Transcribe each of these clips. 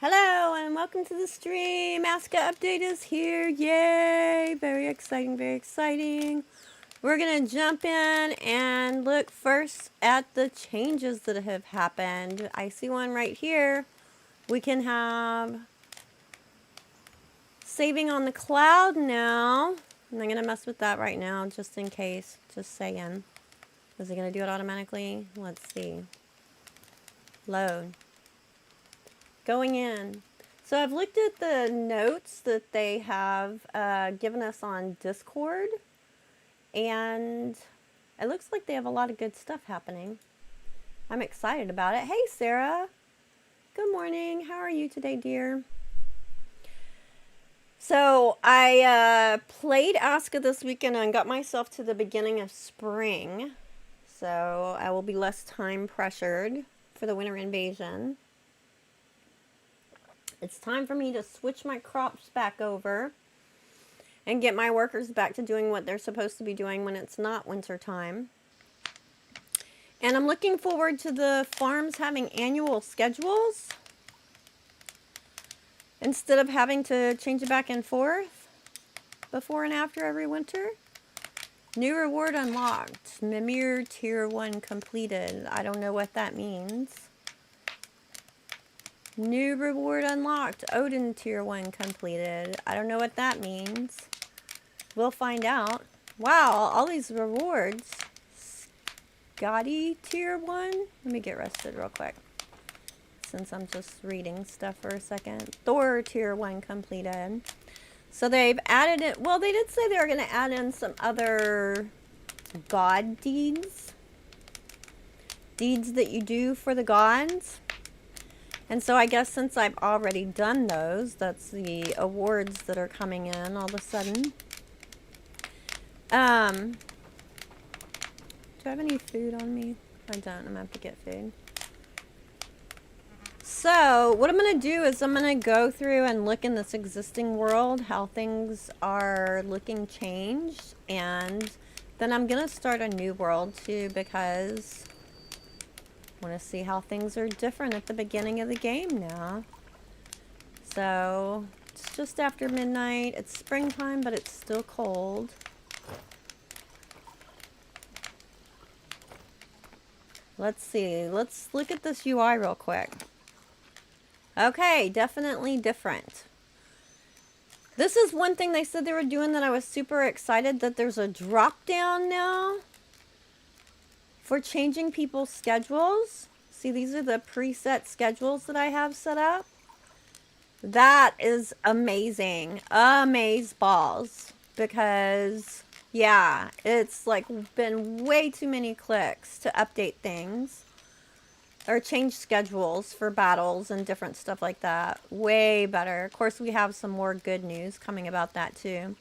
Hello and welcome to the stream. ASKA update is here. Yay! Very exciting, very exciting. We're going to jump in and look first at the changes that have happened. I see one right here. We can have saving on the cloud now. I'm not going to mess with that right now just in case. Just saying. Is it going to do it automatically? Let's see. Load. Going in. So I've looked at the notes that they have given us on Discord, and it looks like they have a lot of good stuff happening. I'm excited about it. Hey, Sarah. Good morning. How are you today, dear? So I played ASKA this weekend and got myself to the beginning of spring. So I will be less time pressured for the winter invasion. It's time for me to switch my crops back over and get my workers back to doing what they're supposed to be doing when it's not winter time. And I'm looking forward to the farms having annual schedules instead of having to change it back and forth before and after every winter. New reward unlocked. Mimir tier 1 completed. I don't know what that means. New reward unlocked. Odin tier 1 completed. I don't know what that means. We'll find out. Wow, all these rewards. Scotty tier 1. Let me get rested real quick, since I'm just reading stuff for a second. Thor tier 1 completed. So they've added it. Well, they did say they were going to add in some other god deeds. Deeds that you do for the gods. And so I guess since I've already done those, that's the awards that are coming in all of a sudden. Do I have any food on me? I don't. I'm going to have to get food. So what I'm going to do is I'm going to go through and look in this existing world, how things are looking changed. And then I'm going to start a new world too, because I want to see how things are different at the beginning of the game now. So it's just after midnight. It's springtime, but it's still cold. Let's see. Let's look at this UI real quick. Okay, definitely different. This is one thing they said they were doing that I was super excited, that there's a drop down now for changing people's schedules. See, these are the preset schedules that I have set up. That is amazing. Amaze balls. Because, yeah, it's like been way too many clicks to update things or change schedules for battles and different stuff like that. Way better. Of course, we have some more good news coming about that too.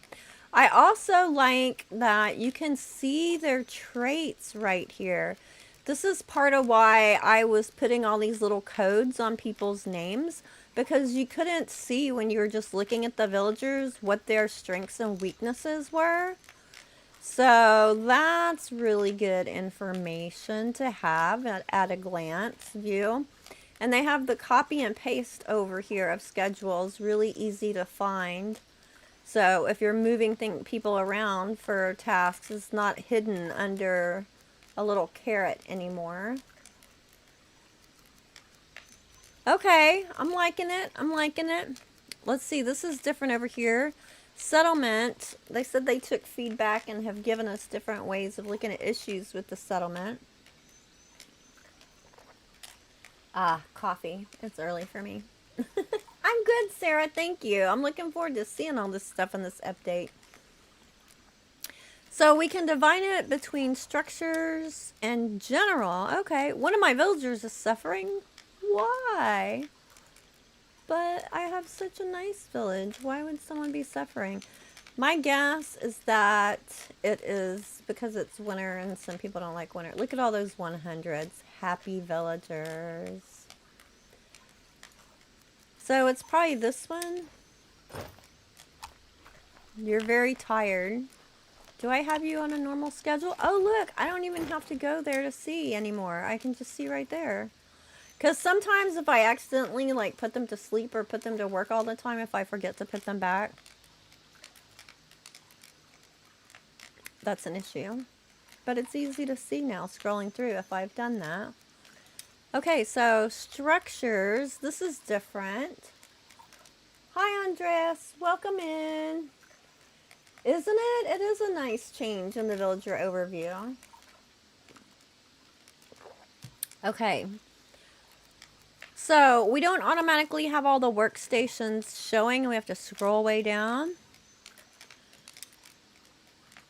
I also like that you can see their traits right here. This is part of why I was putting all these little codes on people's names, because you couldn't see when you were just looking at the villagers what their strengths and weaknesses were. So that's really good information to have at a glance view. And they have the copy and paste over here of schedules, really easy to find. So if you're moving people around for tasks, it's not hidden under a little carrot anymore. Okay, I'm liking it. I'm liking it. Let's see, this is different over here. Settlement. They said they took feedback and have given us different ways of looking at issues with the settlement. Ah, coffee. It's early for me. I'm good, Sarah. Thank you. I'm looking forward to seeing all this stuff in this update. So we can divide it between structures and general. Okay, one of my villagers is suffering. Why? But I have such a nice village. Why would someone be suffering? My guess is that it is because it's winter and some people don't like winter. Look at all those 100s. Happy villagers. So it's probably this one. You're very tired. Do I have you on a normal schedule? Oh, look, I don't even have to go there to see anymore. I can just see right there. Because sometimes if I accidentally like put them to sleep or put them to work all the time, if I forget to put them back, that's an issue. But it's easy to see now scrolling through if I've done that. Okay, so structures. This is different. Hi, Andres. Welcome in. Isn't it? It is a nice change in the villager overview. Okay. So we don't automatically have all the workstations showing. We have to scroll way down.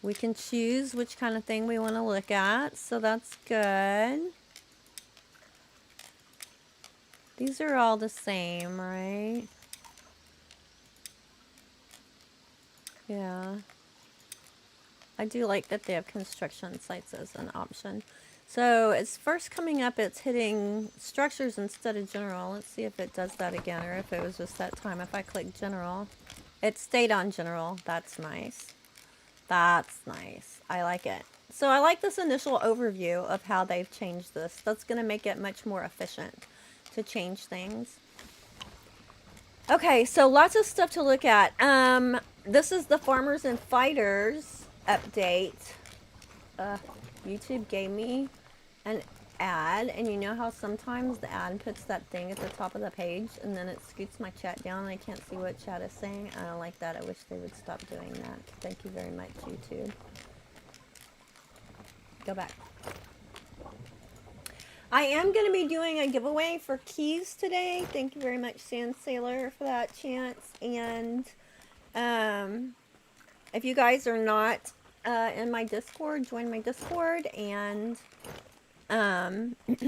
We can choose which kind of thing we want to look at. So that's good. These are all the same, right? Yeah. I do like that they have construction sites as an option. So it's first coming up, it's hitting structures instead of general. Let's see if it does that again or if it was just that time. If I click general, it stayed on general. That's nice. That's nice. I like it. So I like this initial overview of how they've changed this. That's going to make it much more efficient to change things. Okay, so lots of stuff to look at. This is the Farmers and Fighters update. YouTube gave me an ad, and you know how sometimes the ad puts that thing at the top of the page and then it scoots my chat down and I can't see what chat is saying? I don't like that. I wish they would stop doing that. Thank you very much, YouTube. Go back. I am going to be doing a giveaway for keys today. Thank you very much, Sand Sailor, for that chance. And if you guys are not in my Discord, join my Discord. And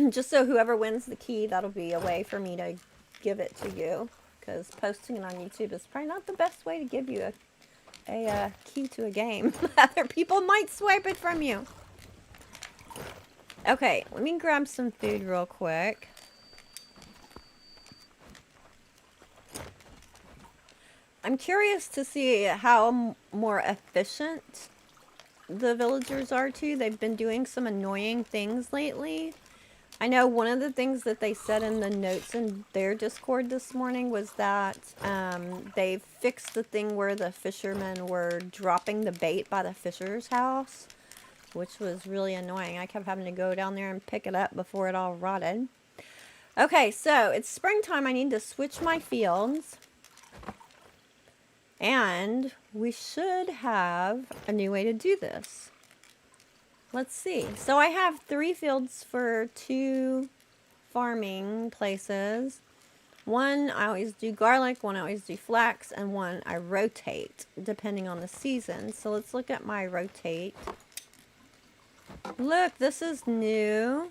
just so whoever wins the key, that'll be a way for me to give it to you. Because posting it on YouTube is probably not the best way to give you a key to a game. Other people might swipe it from you. Okay, let me grab some food real quick. I'm curious to see how more efficient the villagers are too. They've been doing some annoying things lately. I know one of the things that they said in the notes in their Discord this morning was that they fixed the thing where the fishermen were dropping the bait by the fisher's house, which was really annoying. I kept having to go down there and pick it up before it all rotted. Okay, so it's springtime. I need to switch my fields. And we should have a new way to do this. Let's see. So I have 3 fields for 2 farming places. One I always do garlic, one I always do flax, and one I rotate depending on the season. So let's look at my rotate. Look, this is new.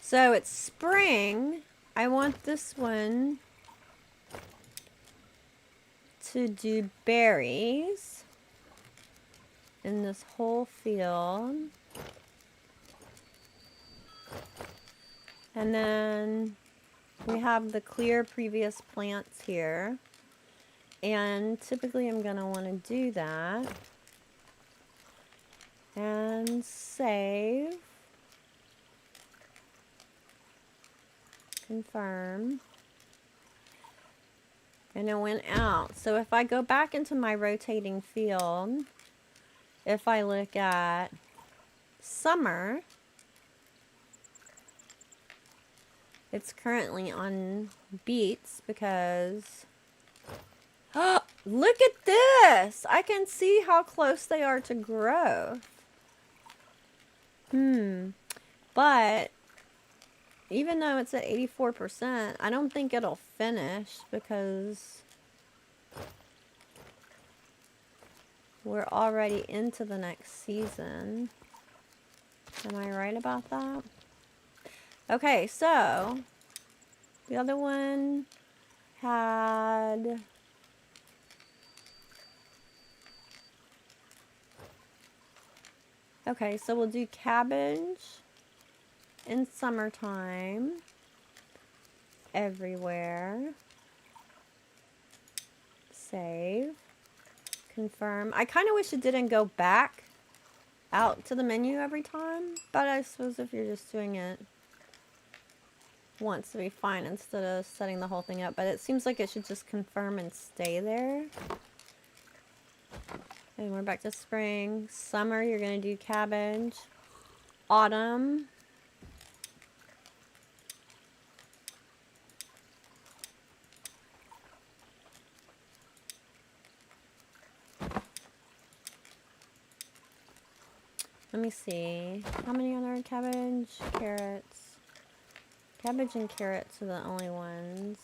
So it's spring. I want this one to do berries in this whole field. And then we have the clear previous plants here. And typically I'm going to want to do that. And save. Confirm. And it went out. So if I go back into my rotating field, if I look at summer, it's currently on beets because, oh, look at this! I can see how close they are to growth. But even though it's at 84%, I don't think it'll finish because we're already into the next season. Am I right about that? Okay, so the other one had okay, so we'll do cabbage in summertime everywhere. Save. Confirm. I kind of wish it didn't go back out to the menu every time, but I suppose if you're just doing it once, to be fine instead of setting the whole thing up. But it seems like it should just confirm and stay there. And we're back to spring. Summer, you're going to do cabbage. Autumn. Let me see. How many are there? Cabbage, carrots. Cabbage and carrots are the only ones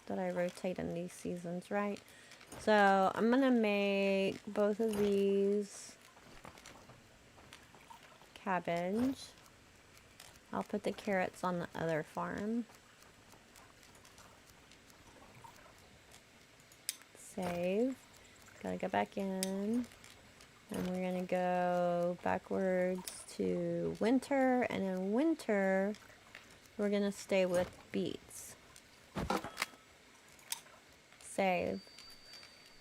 that I rotate in these seasons, right? So I'm going to make both of these cabbage. I'll put the carrots on the other farm. Save. Gotta go back in. And we're going to go backwards to winter. And in winter, we're going to stay with beets. Save.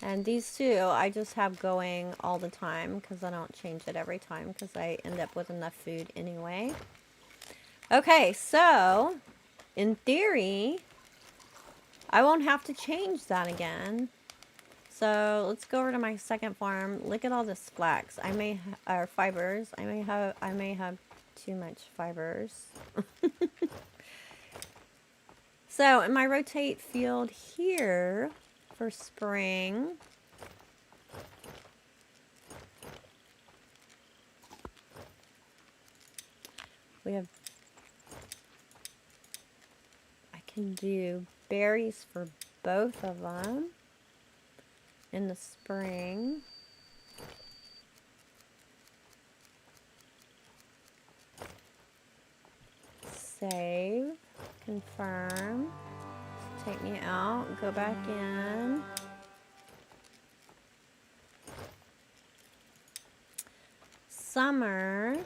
And these two, I just have going all the time because I don't change it every time because I end up with enough food anyway. Okay, so in theory, I won't have to change that again. So let's go over to my second farm. Look at all this flax. I may or fibers. I may have too much fibers. So in my rotate field here for spring, we have, I can do berries for both of them. In the spring. Save. Confirm. Take me out. Go back in. Summer.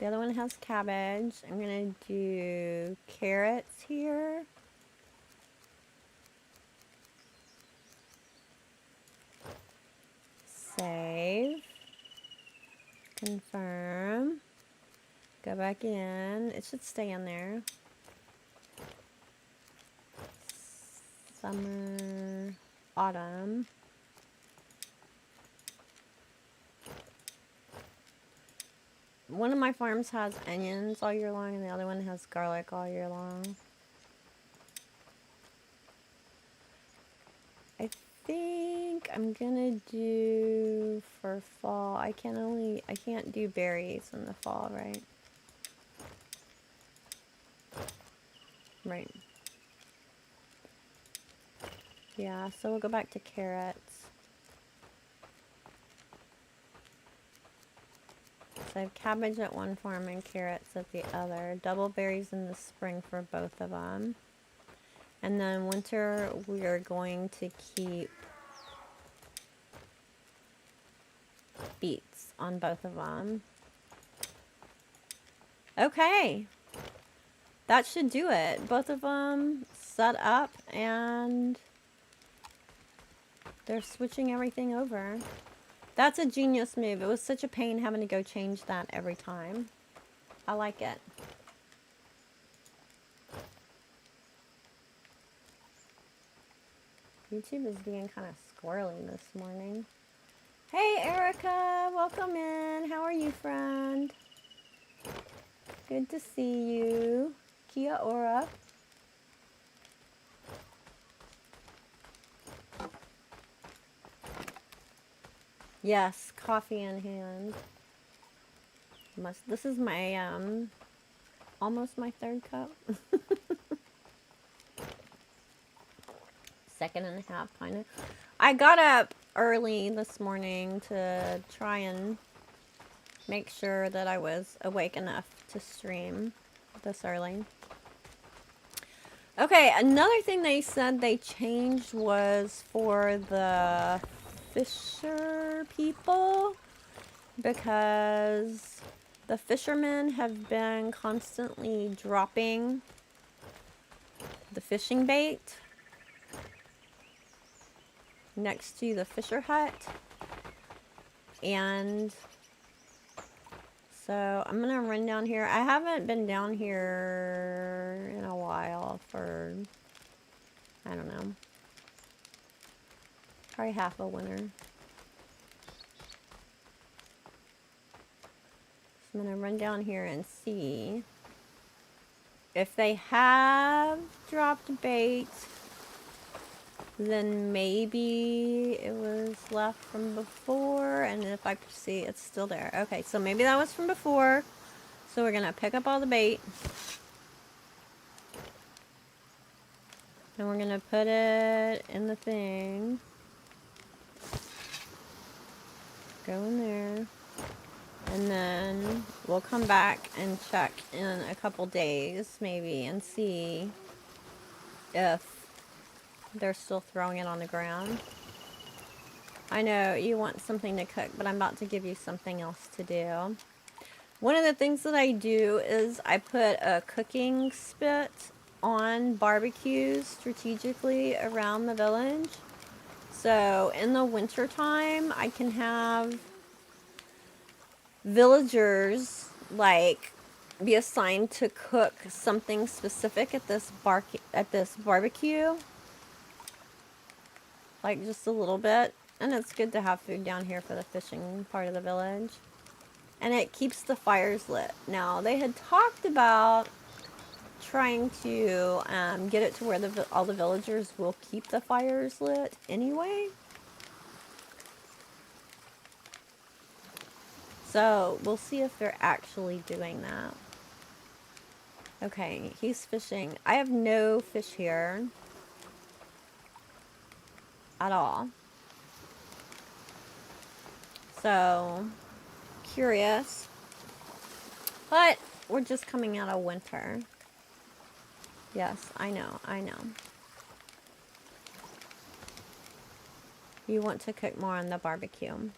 The other one has cabbage. I'm going to do carrots here. Save. Confirm. Go back in. It should stay in there. Summer. Autumn. One of my farms has onions all year long and the other one has garlic all year long. I think I'm gonna do for fall. I can't do berries in the fall, right? Right. Yeah, so we'll go back to carrots. So I have cabbage at one farm and carrots at the other. Double berries in the spring for both of them. And then winter, we are going to keep beets on both of them. Okay. That should do it. Both of them set up and they're switching everything over. That's a genius move. It was such a pain having to go change that every time. I like it. YouTube is being kind of squirrely this morning. Hey Erica, welcome in. How are you, friend? Good to see you. Kia ora. Yes, coffee in hand. This is my almost my third cup. Second and a half, kind of. I got up early this morning to try and make sure that I was awake enough to stream this early. Okay, another thing they said they changed was for the fisher people, because the fishermen have been constantly dropping the fishing bait next to the fisher hut. And so I'm going to run down here. I haven't been down here in a while for, I don't know, probably half a winter. So I'm going to run down here and see if they have dropped bait. Then maybe it was left from before, and if I see it's still there. Okay, so maybe that was from before. So we're gonna pick up all the bait. And we're gonna put it in the thing. Go in there. And then we'll come back and check in a couple days maybe and see if they're still throwing it on the ground. I know you want something to cook, but I'm about to give you something else to do. One of the things that I do is I put a cooking spit on barbecues strategically around the village. So in the winter time, I can have villagers like be assigned to cook something specific at this barbecue. Like just a little bit. And it's good to have food down here for the fishing part of the village. And it keeps the fires lit. Now, they had talked about trying to get it to where all the villagers will keep the fires lit anyway. So, we'll see if they're actually doing that. Okay, he's fishing. I have no fish here at all. So, curious. But we're just coming out of winter. Yes, I know, I know. You want to cook more on the barbecue.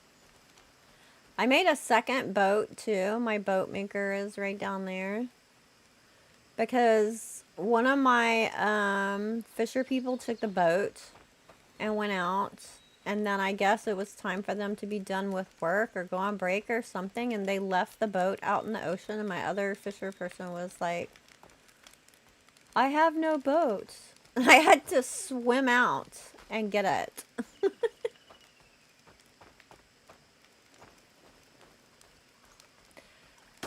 I made a second boat too. My boat maker is right down there. Because one of my fisher people took the boat and went out. And then I guess it was time for them to be done with work or go on break or something. And they left the boat out in the ocean. And my other fisher person was like, I have no boat. I had to swim out and get it.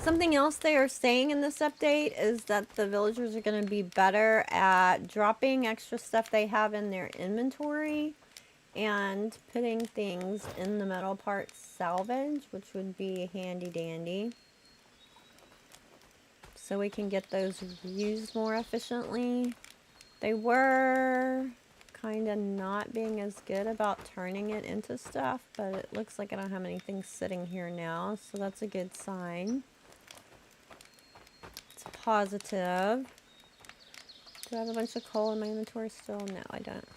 Something else they are saying in this update is that the villagers are going to be better at dropping extra stuff they have in their inventory and putting things in the metal parts salvage, which would be handy dandy. So we can get those used more efficiently. They were kind of not being as good about turning it into stuff, but it looks like I don't have anything sitting here now, so that's a good sign. It's positive. Do I have a bunch of coal in my inventory still? No, I don't.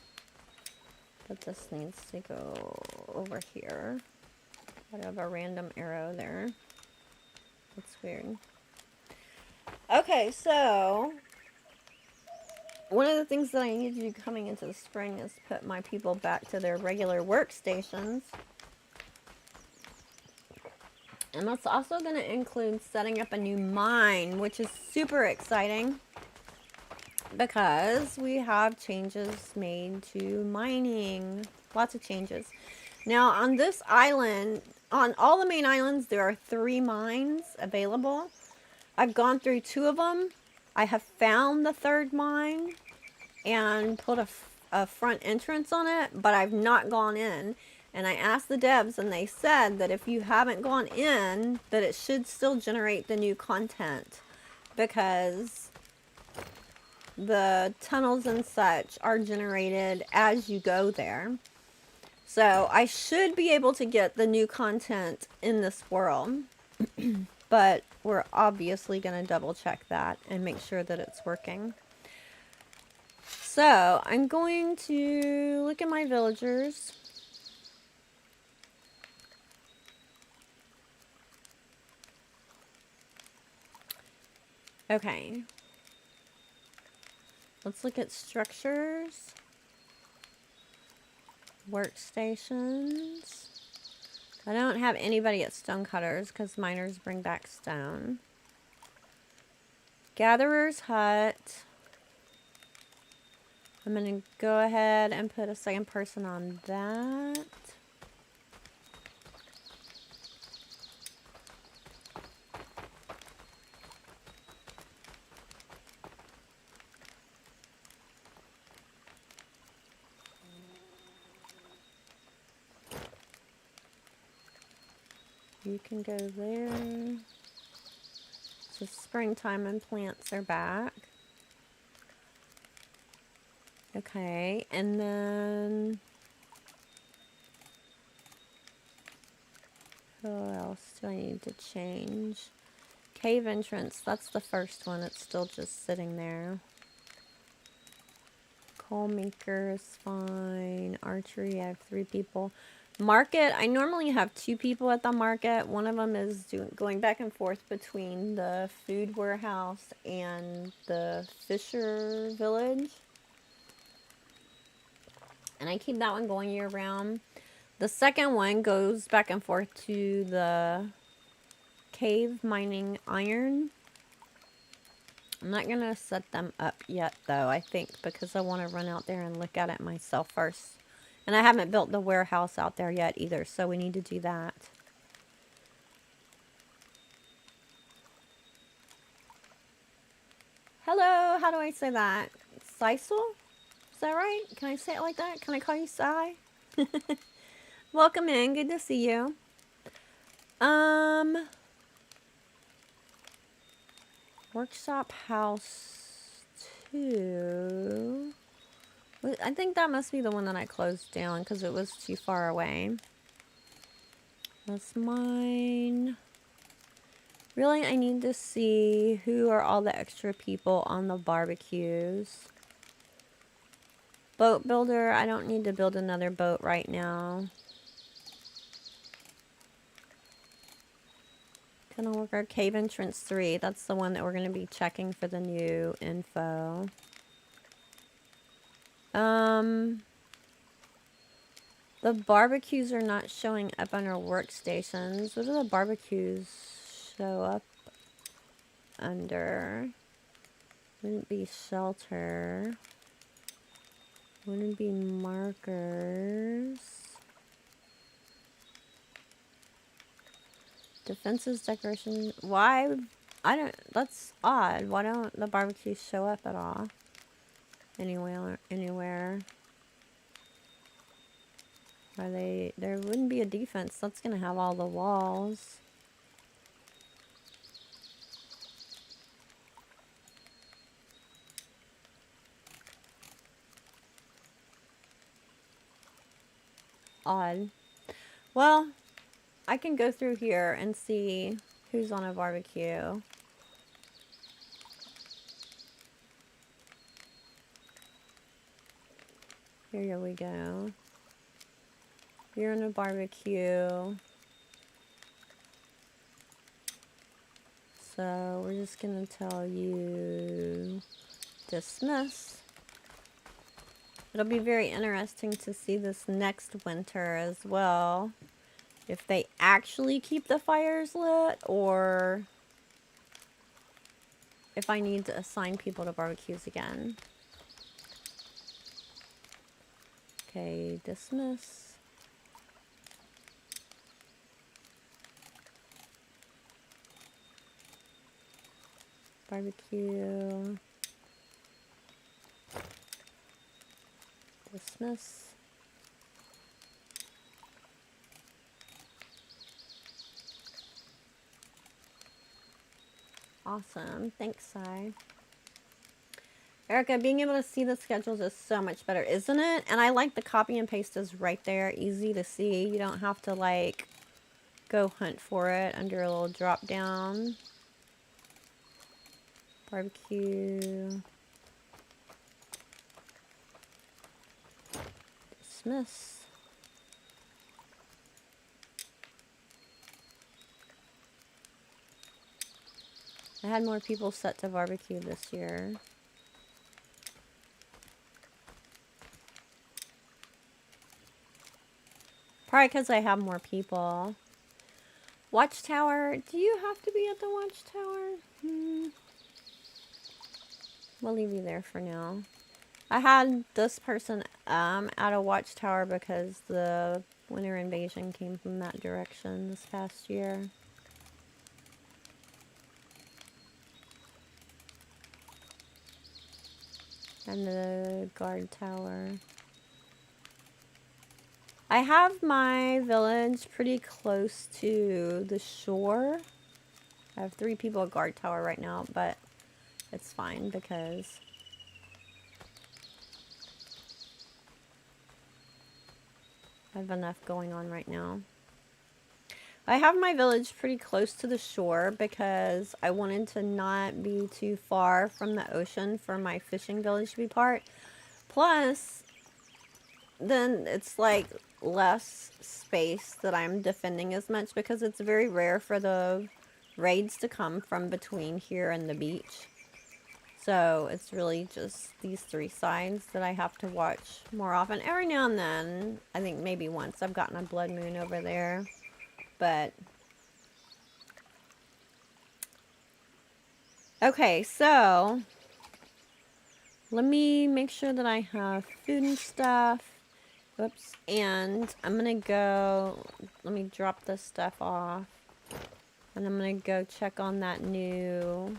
But this needs to go over here. I have a random arrow there. That's weird. Okay, so one of the things that I need to do coming into the spring is put my people back to their regular workstations. And that's also going to include setting up a new mine, which is super exciting because we have changes made to mining. Lots of changes. Now, on this island, on all the main islands, there are 3 mines available. I've gone through 2 of them. I have found the 3rd mine and put a front entrance on it, but I've not gone in. And I asked the devs, and they said that if you haven't gone in, that it should still generate the new content because the tunnels and such are generated as you go there. So I should be able to get the new content in this world, but we're obviously going to double check that and make sure that it's working. So I'm going to look at my villagers. Okay. Let's look at structures. Workstations. I don't have anybody at stonecutters because miners bring back stone. Gatherer's hut. I'm going to go ahead and put a second person on that. You can go there. It's springtime and plants are back. Okay, and then who else do I need to change? Cave entrance, that's the first one. It's still just sitting there. Coal maker is fine. Archery, I have 3 people. Market, I normally have 2 people at the market. One of them is going back and forth between the food warehouse and the fisher village. And I keep that one going year round. The second one goes back and forth to the cave mining iron. I'm not going to set them up yet, though, I think, because I want to run out there and look at it myself first. And I haven't built the warehouse out there yet, either, so we need to do that. Hello, how do I say that? Sisal? Is that right? Can I say it like that? Can I call you Si? Welcome in, good to see you. Workshop house 2. I think that must be the one that I closed down because it was too far away. That's mine. Really, I need to see who are all the extra people on the barbecues. Boat builder, I don't need to build another boat right now. Gonna work our cave entrance 3. That's the one that we're gonna be checking for the new info. The barbecues are not showing up on our workstations. What do the barbecues show up under? Wouldn't be shelter. Wouldn't be markers. Defenses, decoration. Why? I don't. That's odd. Why don't the barbecues show up at all? Anywhere. Are they? There wouldn't be a defense. That's gonna have all the walls. Odd. Well, I can go through here and see who's on a barbecue. Here we go. You're on a barbecue. So we're just gonna tell you dismiss. It'll be very interesting to see this next winter as well. If they actually keep the fires lit, or if I need to assign people to barbecues again. Okay, dismiss. Barbecue. Dismiss. Awesome. Thanks, Sai. Erica, being able to see the schedules is so much better, isn't it? And I like the copy and paste is right there. Easy to see. You don't have to, like, go hunt for it under a little drop down. Barbecue. Dismiss. I had more people set to barbecue this year. Probably because I have more people. Watchtower. Do you have to be at the watchtower? We'll leave you there for now. I had this person at a watchtower because the winter invasion came from that direction this past year. And the guard tower. I have my village pretty close to the shore. I have 3 people at guard tower right now, but it's fine because I have enough going on right now. I have my village pretty close to the shore because I wanted to not be too far from the ocean for my fishing village to be part. Plus, then it's like less space that I'm defending as much because it's very rare for the raids to come from between here and the beach. So it's really just these 3 sides that I have to watch more often. Every now and then, I think maybe once I've gotten a blood moon over there. But okay, so let me make sure that I have food and stuff. Whoops. And I'm gonna go, let me drop this stuff off. And I'm gonna go check on that new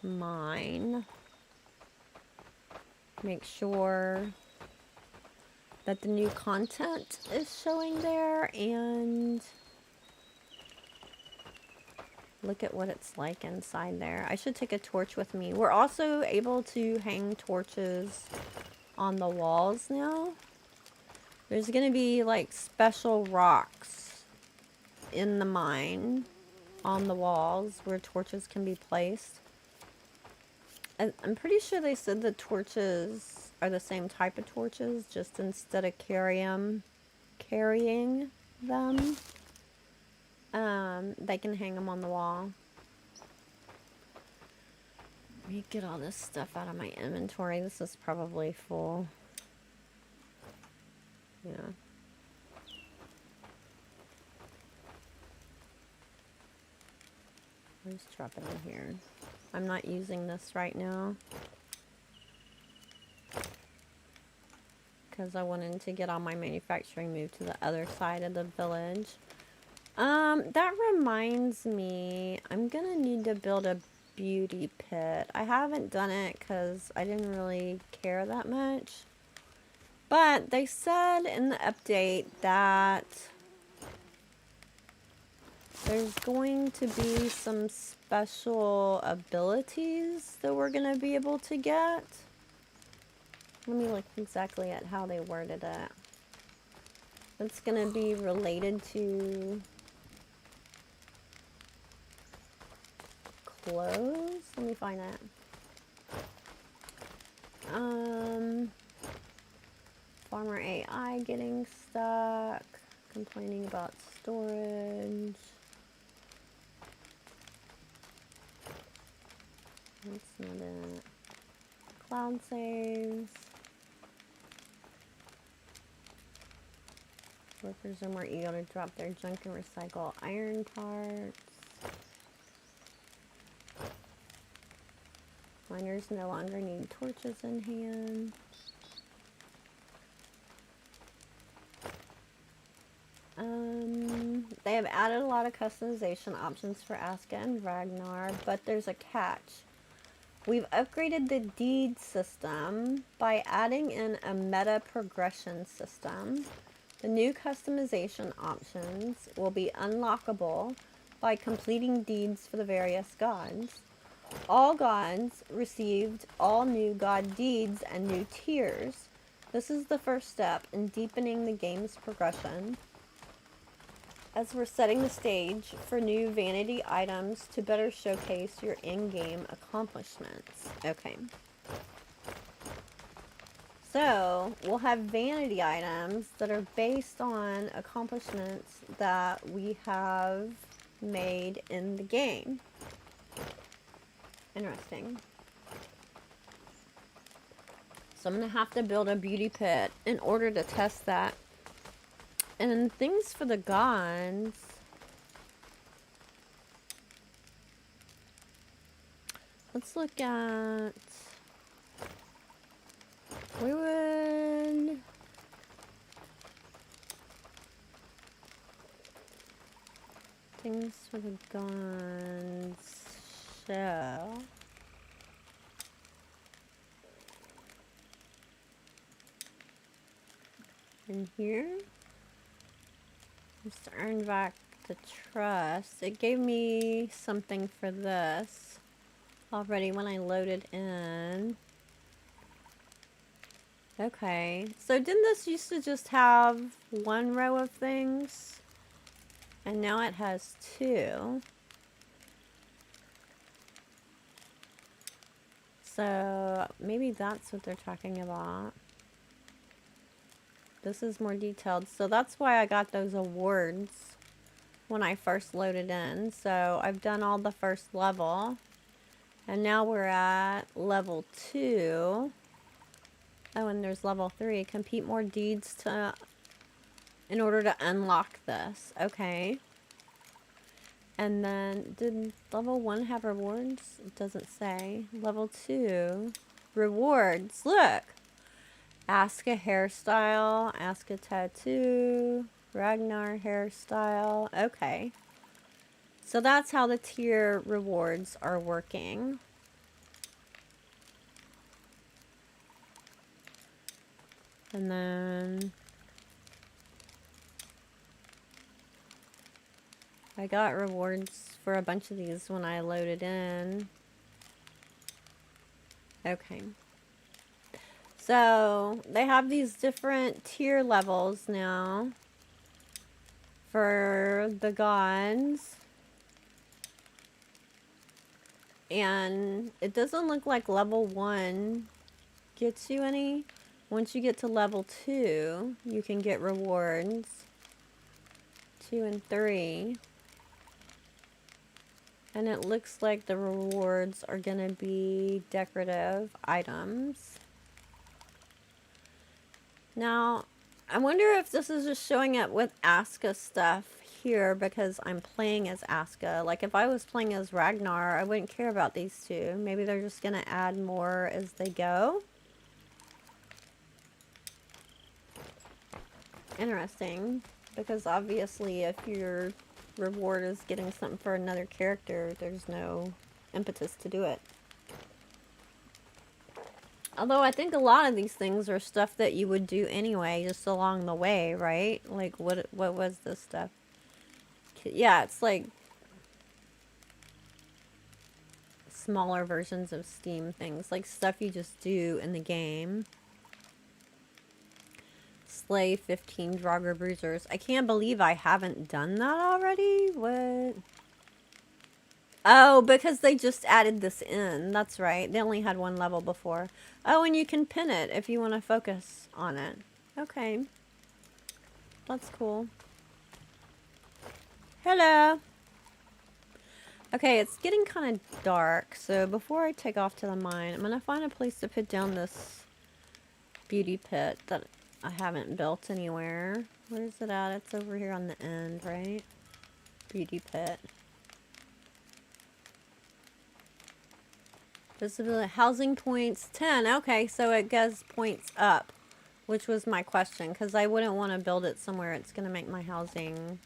mine. Make sure that the new content is showing there and look at what it's like inside there. I should take a torch with me. We're also able to hang torches on the walls now. There's going to be like special rocks in the mine on the walls where torches can be placed. I'm pretty sure they said the torches are the same type of torches, just instead of carrying them, they can hang them on the wall. Let me get all this stuff out of my inventory. This is probably full. Yeah. I'll just drop it in here. I'm not using this right now because I wanted to get all my manufacturing moved to the other side of the village. That reminds me, I'm gonna need to build a beauty pit. I haven't done it because I didn't really care that much. But they said in the update that there's going to be some special abilities that we're going to be able to get. Let me look exactly at how they worded it. It's going to be related to clothes. Let me find that. Farmer AI getting stuck. Complaining about storage. That's not it. Cloud saves. Workers are more eager to drop their junk and recycle iron parts. Miners no longer need torches in hand. They have added a lot of customization options for ASKA and Ragnar, but there's a catch. We've upgraded the deed system by adding in a meta progression system. The new customization options will be unlockable by completing deeds for the various gods. All gods received all new god deeds and new tiers. This is the first step in deepening the game's progression, as we're setting the stage for new vanity items to better showcase your in-game accomplishments. Okay. So, we'll have vanity items that are based on accomplishments that we have made in the game. Interesting. So I'm going to have to build a beauty pit in order to test that. And then things for the gods. Let's look at... We would... Things for the gods. So... In here, just earn back the trust. It gave me something for this already when I loaded in. Okay, so didn't this used to just have one row of things? And now it has two. So maybe that's what they're talking about. This is more detailed. So that's why I got those awards when I first loaded in. So I've done all the first level. And now we're at level 2. Oh, and there's level 3. Compete more deeds to in order to unlock this. Okay. And then, did level 1 have rewards? It doesn't say. Level 2. Rewards. Look! ASKA hairstyle, ASKA tattoo, Ragnar hairstyle. Okay. So that's how the tier rewards are working. And then I got rewards for a bunch of these when I loaded in. Okay. So they have these different tier levels now for the gods. And it doesn't look like level 1 gets you any. Once you get to level 2, you can get rewards. 2 and 3. And it looks like the rewards are going to be decorative items. Now, I wonder if this is just showing up with ASKA stuff here because I'm playing as ASKA. Like, if I was playing as Ragnar, I wouldn't care about these two. Maybe they're just going to add more as they go. Interesting. Because obviously, if your reward is getting something for another character, there's no impetus to do it. Although I think a lot of these things are stuff that you would do anyway, just along the way, right? Like, what was this stuff? Yeah, it's like smaller versions of Steam things. Like stuff you just do in the game. Slay 15 Draugr Bruisers. I can't believe I haven't done that already. What? Oh, because they just added this in. That's right. They only had one level before. Oh, and you can pin it if you want to focus on it. Okay. That's cool. Hello. Okay, it's getting kind of dark. So before I take off to the mine, I'm going to find a place to put down this beauty pit that I haven't built anywhere. Where's it at? It's over here on the end, right? Beauty pit. Visibility, housing points 10. Okay, so it goes points up, which was my question, because I wouldn't want to build it somewhere it's going to make my housing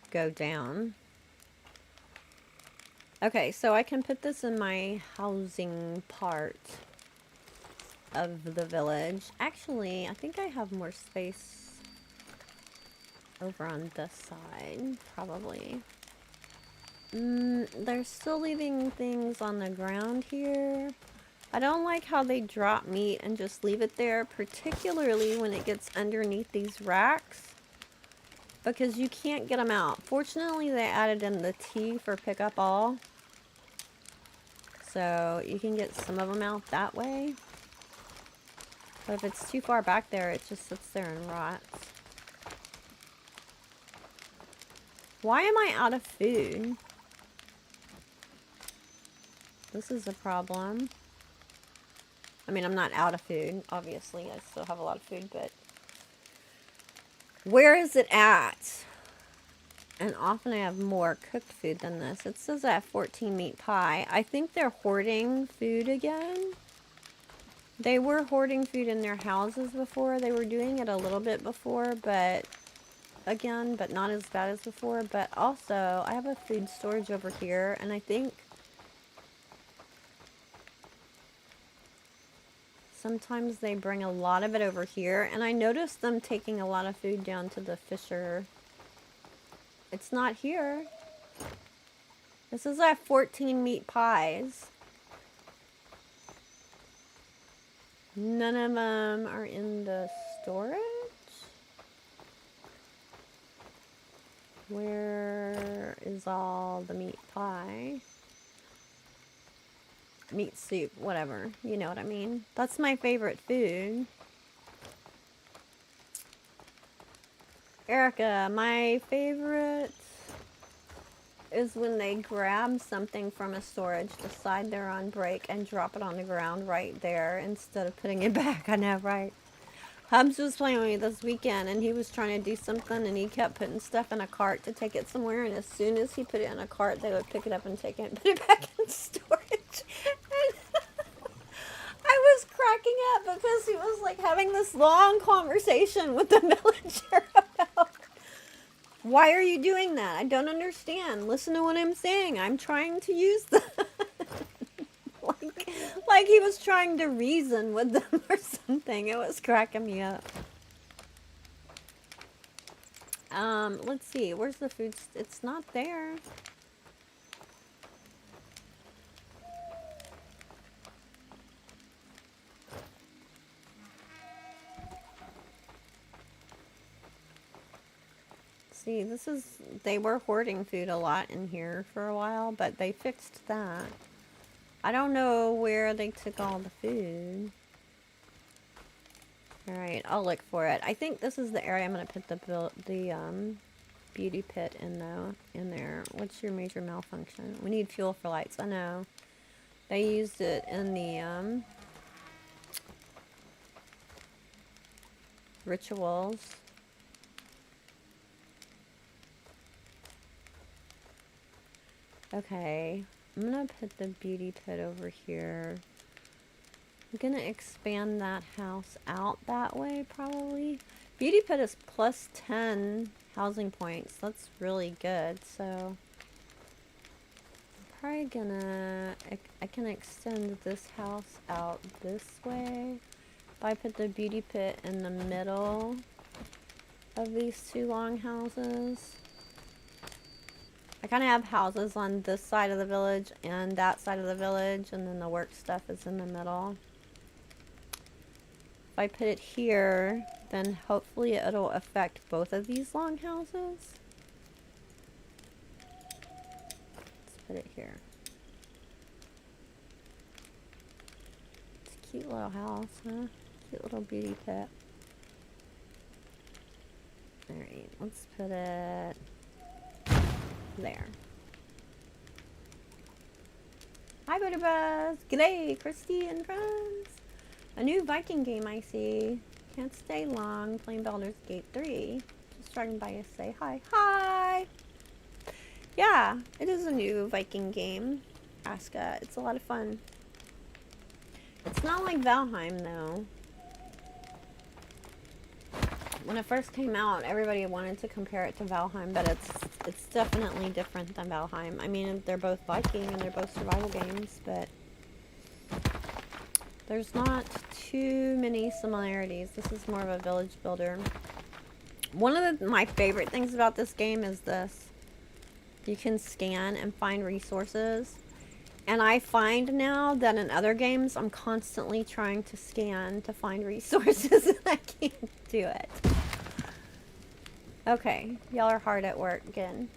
go down. Okay, so I can put this in my housing part of the village. Actually, I think I have more space over on this side, probably. They're still leaving things on the ground here. I don't like how they drop meat and just leave it there, particularly when it gets underneath these racks, because you can't get them out. Fortunately, they added in the T for pick up all, so you can get some of them out that way. But if it's too far back there, it just sits there and rots. Why am I out of food? This is a problem. I mean, I'm not out of food, obviously. I still have a lot of food, but Where is it at? And often I have more cooked food than this. It says I have 14 meat pie. I think they're hoarding food again. They were hoarding food in their houses before. They were doing it a little bit before, but again, but not as bad as before. But also, I have a food storage over here, and I think sometimes they bring a lot of it over here. And I noticed them taking a lot of food down to the Fisher. It's not here. This is at 14 meat pies. None of them are in the storage. Where is all the meat pie? Meat soup, whatever. You know what I mean. That's my favorite food. Erica, my favorite is when they grab something from a storage, decide they're on break, and drop it on the ground right there instead of putting it back. I know, right? Hubs was playing with me this weekend, and he was trying to do something, and he kept putting stuff in a cart to take it somewhere, and as soon as he put it in a cart, they would pick it up and take it and put it back in storage. And I was cracking up because he was like having this long conversation with the villager about, why are you doing that? I don't understand. Listen to what I'm saying. I'm trying to use them. like he was trying to reason with them or something. It was cracking me up. Let's see. Where's the food? It's not there. See, this is, they were hoarding food a lot in here for a while, but they fixed that. I don't know where they took all the food. Alright, I'll look for it. I think this is the area I'm going to put the beauty pit in there. What's your major malfunction? We need fuel for lights. I know. They used it in the rituals. Okay, I'm gonna put the beauty pit over here. I'm gonna expand that house out that way, probably. Beauty pit is plus 10 housing points. That's really good, so I'm probably gonna, I can extend this house out this way. If I put the beauty pit in the middle of these two long houses. I kind of have houses on this side of the village and that side of the village, and then the work stuff is in the middle. If I put it here, then hopefully it'll affect both of these long houses. Let's put it here. It's a cute little house, huh? Cute little beauty pit. Alright, let's put it there. Hi, Buddha Buzz. G'day, Christy and friends. A new Viking game I see. Can't stay long. Playing Baldur's Gate 3. Just driving by to say hi. Hi! Yeah, it is a new Viking game. ASKA. It's a lot of fun. It's not like Valheim, though. When it first came out, everybody wanted to compare it to Valheim, but it's definitely different than Valheim. I mean, they're both Viking and they're both survival games, but there's not too many similarities. This is more of a village builder. One of my favorite things about this game is this. You can scan and find resources. And I find now that in other games, I'm constantly trying to scan to find resources and I can't do it. Okay, y'all are hard at work again.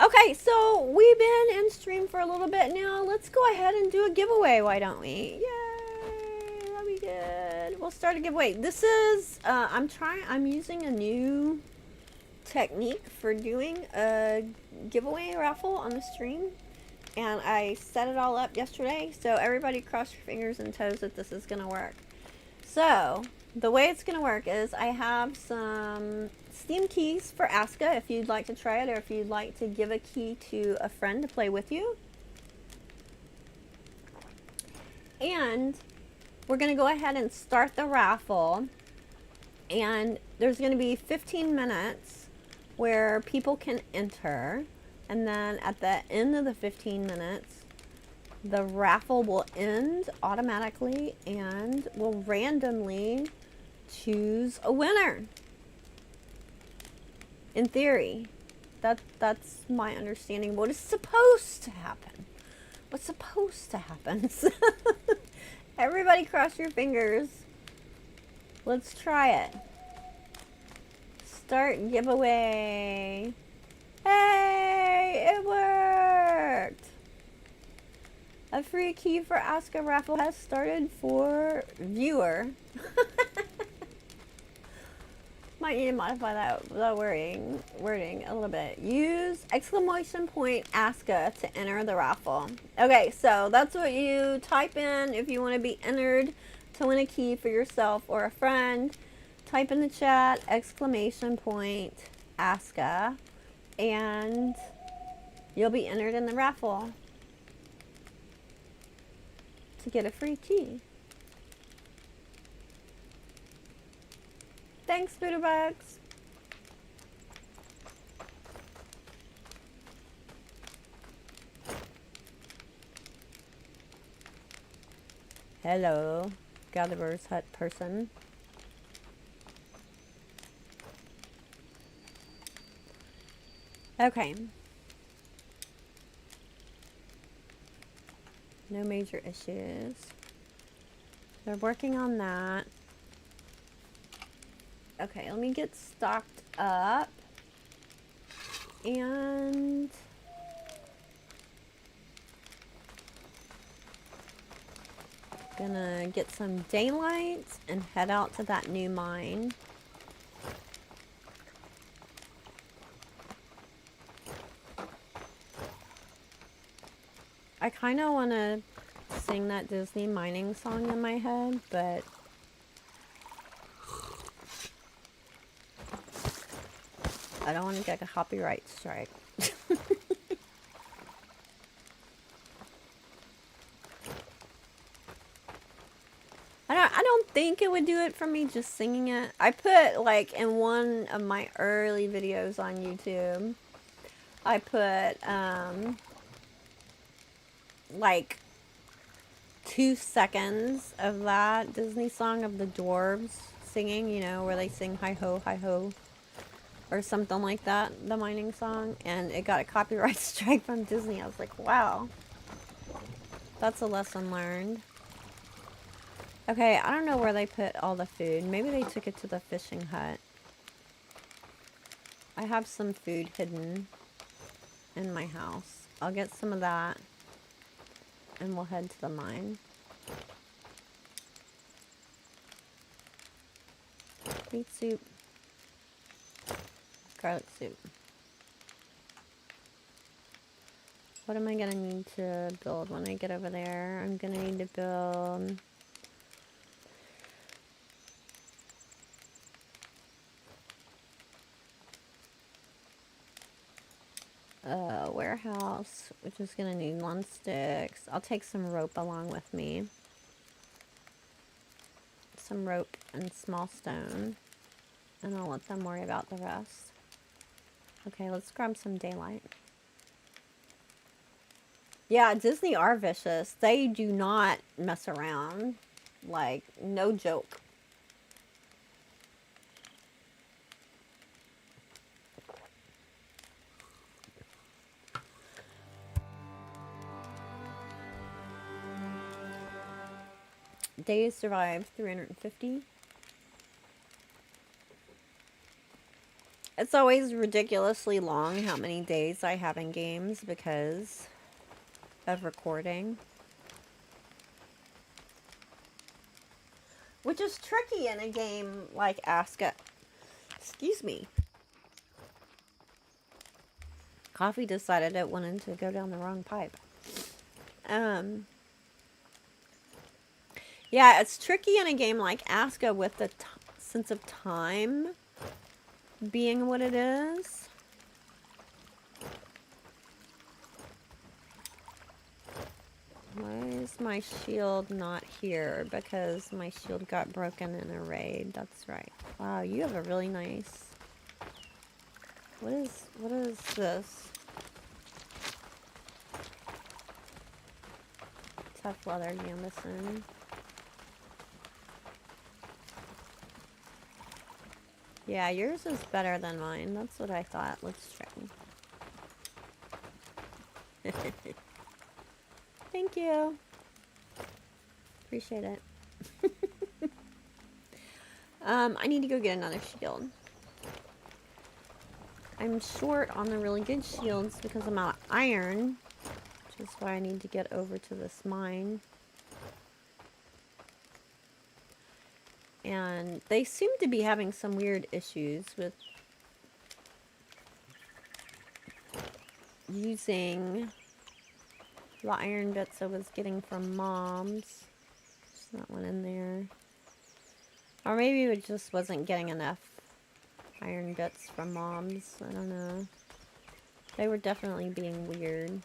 Okay, so we've been in stream for a little bit now. Let's go ahead and do a giveaway, why don't we? Yay, that'll be good. We'll start a giveaway. This is, I'm using a new technique for doing a giveaway raffle on the stream, and I set it all up yesterday, so everybody cross your fingers and toes that this is gonna work. So the way it's going to work is I have some Steam keys for ASKA if you'd like to try it, or if you'd like to give a key to a friend to play with you. And we're going to go ahead and start the raffle. And there's going to be 15 minutes where people can enter. And then at the end of the 15 minutes, the raffle will end automatically and will randomly choose a winner. In theory. That's my understanding of what is supposed to happen. What's supposed to happen. Everybody cross your fingers. Let's try it. Start giveaway. Hey, it worked. A free key for ASKA raffle has started for viewer. Might need to modify that wording a little bit. Use exclamation point ASKA to enter the raffle. Okay, so that's what you type in if you want to be entered to win a key for yourself or a friend. Type in the chat exclamation point ASKA and you'll be entered in the raffle to get a free key. Thanks, Booterbugs. Hello, Gatherer's Hut person. Okay. No major issues. They're working on that. Okay, let me get stocked up. And gonna get some daylight and head out to that new mine. I kind of want to sing that Disney mining song in my head, but I don't want to get a copyright strike. I don't think it would do it for me just singing it. I put, like, in one of my early videos on YouTube, I put, like 2 seconds of that Disney song of the dwarves singing, you know, where they sing hi ho, or something like that, the mining song, and it got a copyright strike from Disney. I was like, wow, that's a lesson learned. Okay, I don't know where they put all the food. Maybe they took it to the fishing hut. I have some food hidden in my house. I'll get some of that and we'll head to the mine. Beet soup. Garlic soup. What am I gonna need to build when I get over there? I'm gonna need to build a warehouse, which is gonna need 1 stick. I'll take some rope along with me. Some rope and small stone. And I'll let them worry about the rest. Okay, let's grab some daylight. Yeah, Disney are vicious. They do not mess around. Like, no joke. Days survived 350. It's always ridiculously long how many days I have in games because of recording. Which is tricky in a game like ASKA. Excuse me. Coffee decided it wanted to go down the wrong pipe. Yeah, it's tricky in a game like ASKA with the sense of time being what it is. Why is my shield not here? Because my shield got broken in a raid. That's right. Wow, you have a really nice... What is this? Tough leather gambeson. Yeah, yours is better than mine. That's what I thought. Let's try. Thank you. Appreciate it. I need to go get another shield. I'm short on the really good shields because I'm out of iron, which is why I need to get over to this mine. And they seem to be having some weird issues with using the iron bits I was getting from moms. There's not one in there. Or maybe it just wasn't getting enough iron bits from moms. I don't know. They were definitely being weird.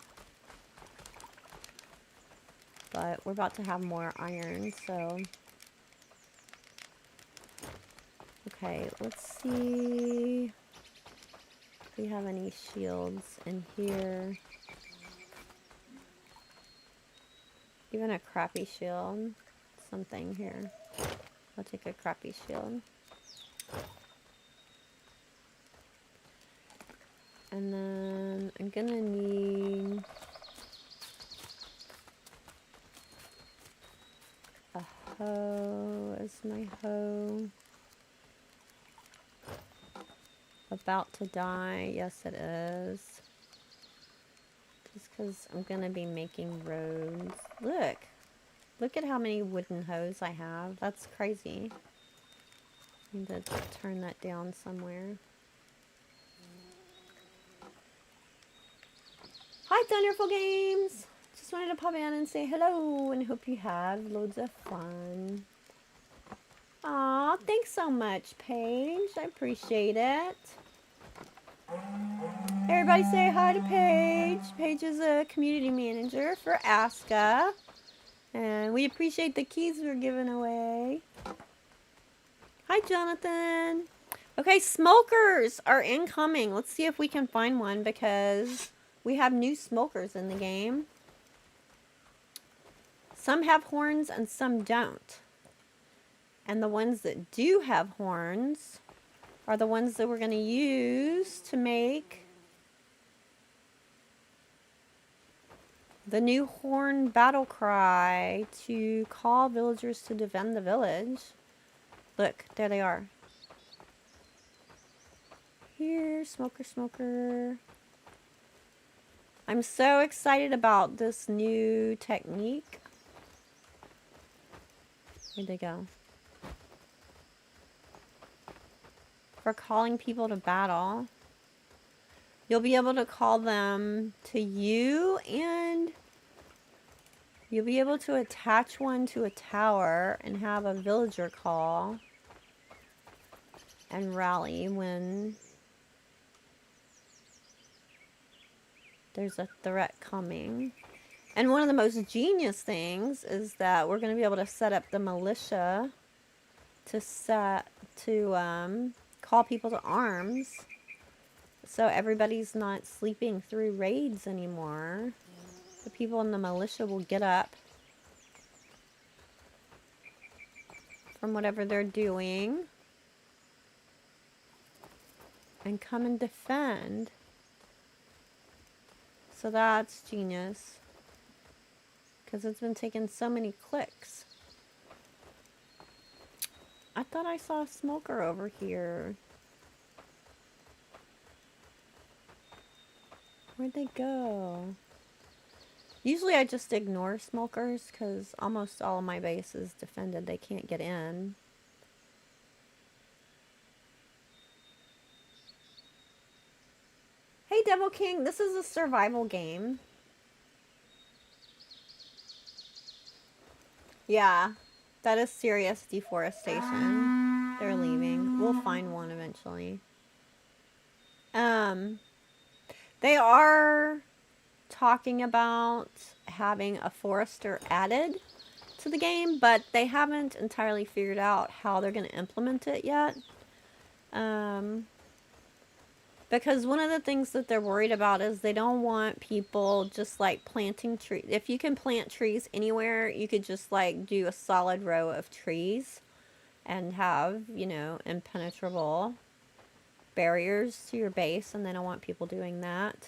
But we're about to have more iron, so... Okay, let's see if we have any shields in here. Even a crappy shield. Something here. I'll take a crappy shield. And then I'm gonna need a hoe. Is my hoe about to die? Yes, it is. Just because I'm gonna be making roads. Look! Look at how many wooden hoes I have. That's crazy. I need to turn that down somewhere. Hi, Thunderful Games! Just wanted to pop in and say hello and hope you have loads of fun. Aw, thanks so much, Paige. I appreciate it. Everybody say hi to Paige. Paige is a community manager for ASKA. And we appreciate the keys we're giving away. Hi, Jonathan. Okay, smokers are incoming. Let's see if we can find one because we have new smokers in the game. Some have horns and some don't. And the ones that do have horns are the ones that we're going to use to make the new horn battle cry to call villagers to defend the village. Look, there they are. Here, smoker, smoker. I'm so excited about this new technique. Where'd they go? For calling people to battle. You'll be able to call them to you, and you'll be able to attach one to a tower and have a villager call and rally when there's a threat coming. And one of the most genius things is that we're going to be able to set up the militia to call people to arms. So everybody's not sleeping through raids anymore. The people in the militia will get up from whatever they're doing and come and defend. So that's genius. Because it's been taking so many clicks. I thought I saw a smoker over here. Where'd they go? Usually I just ignore smokers because almost all of my base is defended. They can't get in. Hey Devil King, this is a survival game. Yeah, That is serious deforestation. They're leaving. We'll find one eventually. They are talking about having a forester added to the game, but they haven't entirely figured out how they're going to implement it yet. Because one of the things that they're worried about is they don't want people just like planting trees. If you can plant trees anywhere, you could just like do a solid row of trees and have, you know, impenetrable barriers to your base, and they don't want people doing that.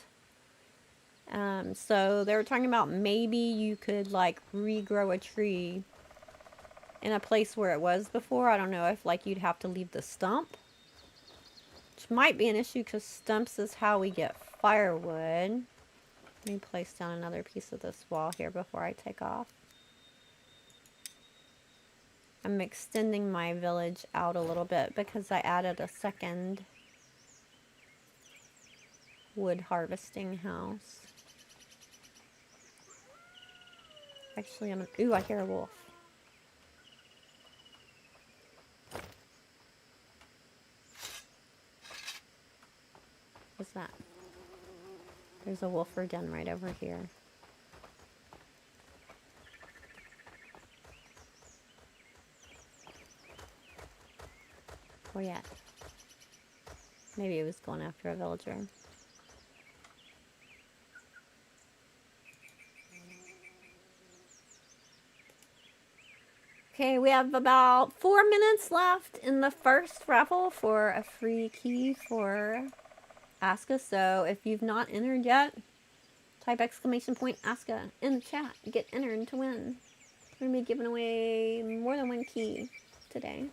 So they were talking about maybe you could like regrow a tree in a place where it was before. I don't know if like you'd have to leave the stump, which might be an issue because stumps is how we get firewood. Let me place down another piece of this wall here before I take off. I'm extending my village out a little bit because I added a second wood harvesting house. Actually, ooh, I hear a wolf. What's that? There's a wolfer den right over here. Where you at? Maybe it was going after a villager. Okay, we have about 4 minutes left in the first raffle for a free key for ASKA. So if you've not entered yet, type !ASKA in the chat. Get entered to win. We're going to be giving away more than one key today.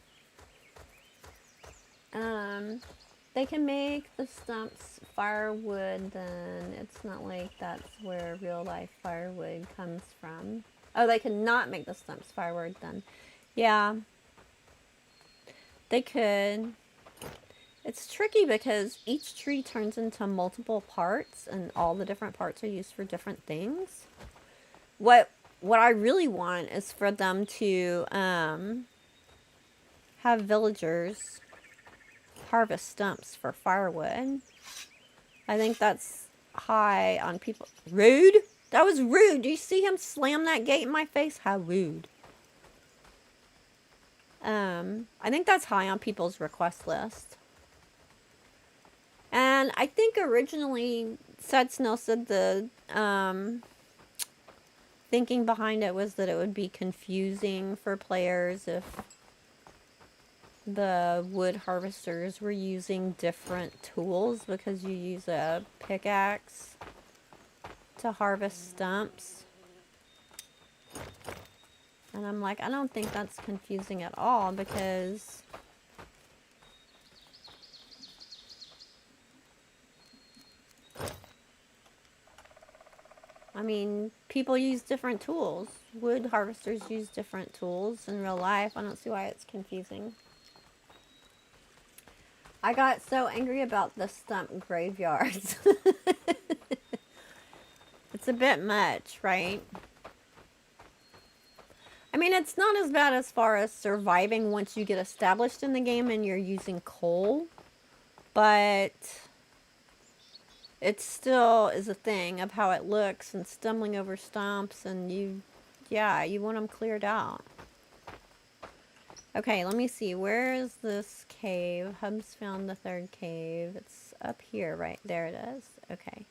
They can make the stumps firewood, then it's not like that's where real life firewood comes from. Oh, they cannot make the stumps firewood then. Yeah. They could. It's tricky because each tree turns into multiple parts and all the different parts are used for different things. What I really want is for them to have villagers harvest stumps for firewood. I think that's high on people. Rude? That was rude. Do you see him slam that gate in my face? How rude. I think that's high on people's request list. And I think originally Sad Snow said the thinking behind it was that it would be confusing for players if the wood harvesters were using different tools, because you use a pickaxe to harvest stumps. And I'm like, I don't think that's confusing at all, because I mean, people use different tools. Wood harvesters use different tools in real life. I don't see why it's confusing. I got so angry about the stump graveyards. It's a bit much, right? I mean, it's not as bad as far as surviving once you get established in the game and you're using coal. But it still is a thing of how it looks and stumbling over stumps, and you want them cleared out. Okay, let me see. Where is this cave? Hubs found the third cave. It's up here, right? There it is. Okay.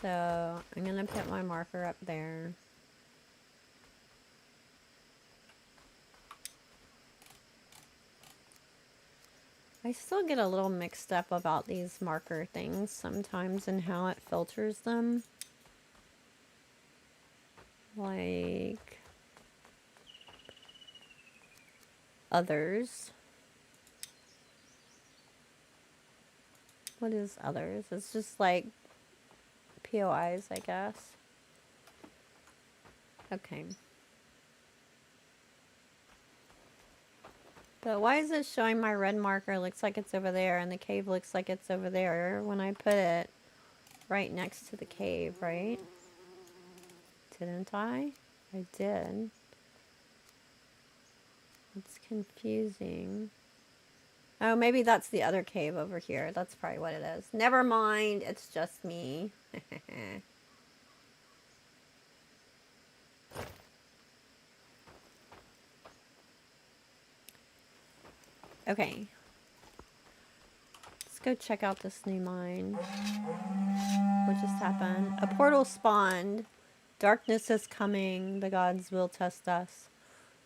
So, I'm going to put my marker up there. I still get a little mixed up about these marker things sometimes and how it filters them. Like others. What is others? It's just like POIs, I guess. Okay. But why is it showing my red marker looks like it's over there and the cave looks like it's over there when I put it right next to the cave, right? Didn't I? I did. It's confusing. Oh, maybe that's the other cave over here. That's probably what it is. Never mind. It's just me. Okay. Let's go check out this new mine. What just happened? A portal spawned. Darkness is coming. The gods will test us.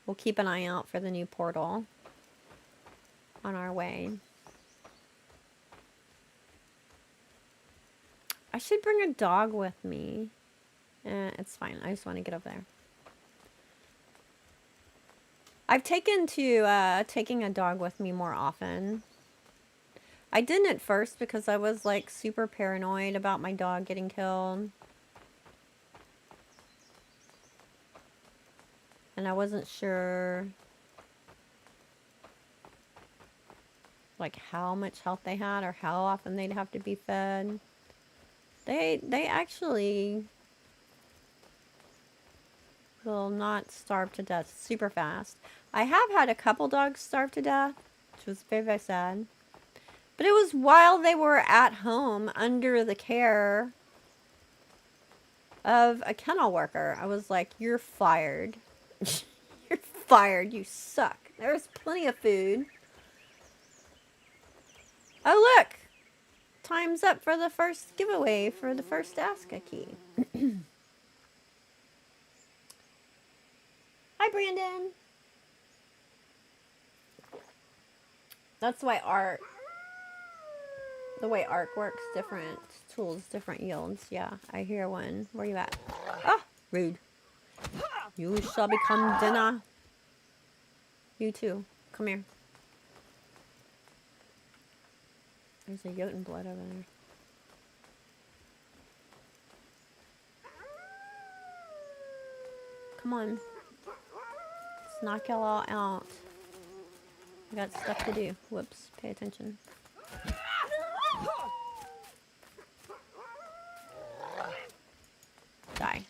We'll keep an eye out for the new portal on our way. I should bring a dog with me. It's fine. I just want to get up there. I've taken to taking a dog with me more often. I didn't at first because I was like super paranoid about my dog getting killed. And I wasn't sure like how much health they had or how often they'd have to be fed. They actually will not starve to death super fast. I have had a couple dogs starve to death, which was very, very sad. But it was while they were at home under the care of a kennel worker. I was like, you're fired. You're fired. You suck. There's plenty of food. Oh, look. Time's up for the first giveaway for the first ASKA key. Hi, Brandon. That's why the way arc works, different tools, different yields. Yeah, I hear one. Where you at? Ah, rude. You shall become dinner. You too. Come here. There's a Jotun blood over there. Come on. Let's knock y'all all out. I got stuff to do. Whoops. Pay attention. Die.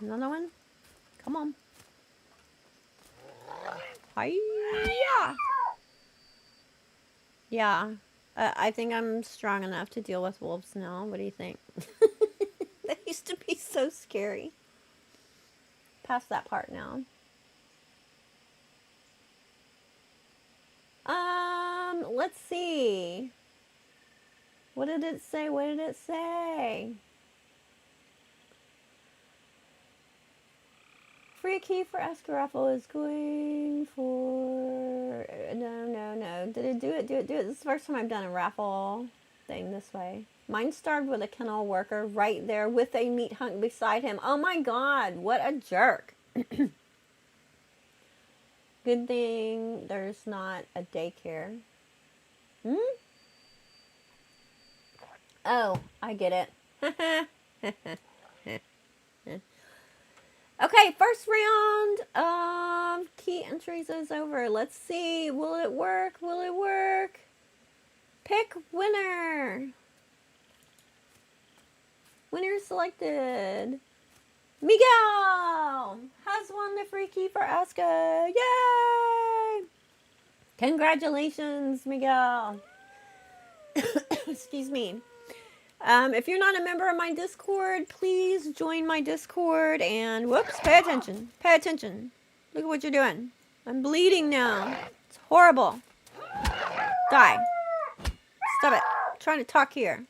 Another one? Come on. Hi-ya! Yeah. I think I'm strong enough to deal with wolves now. What do you think? They used to be so scary. Past that part now. Let's see. What did it say? What did it say? Free key for ASKA raffle is going for... No. Did it do it? Do it. This is the first time I've done a raffle thing this way. Mine started with a kennel worker right there with a meat hunk beside him. Oh my god, what a jerk. Good thing there's not a daycare. Hmm? Oh, I get it. Okay, first round of key entries is over. Let's see. Will it work? Will it work? Pick winner. Winner selected. Miguel has won the free key for ASKA. Yay! Congratulations, Miguel. Excuse me. If you're not a member of my Discord, please join my Discord and, whoops, pay attention. Pay attention. Look at what you're doing. I'm bleeding now. It's horrible. Die. Stop it. I'm trying to talk here.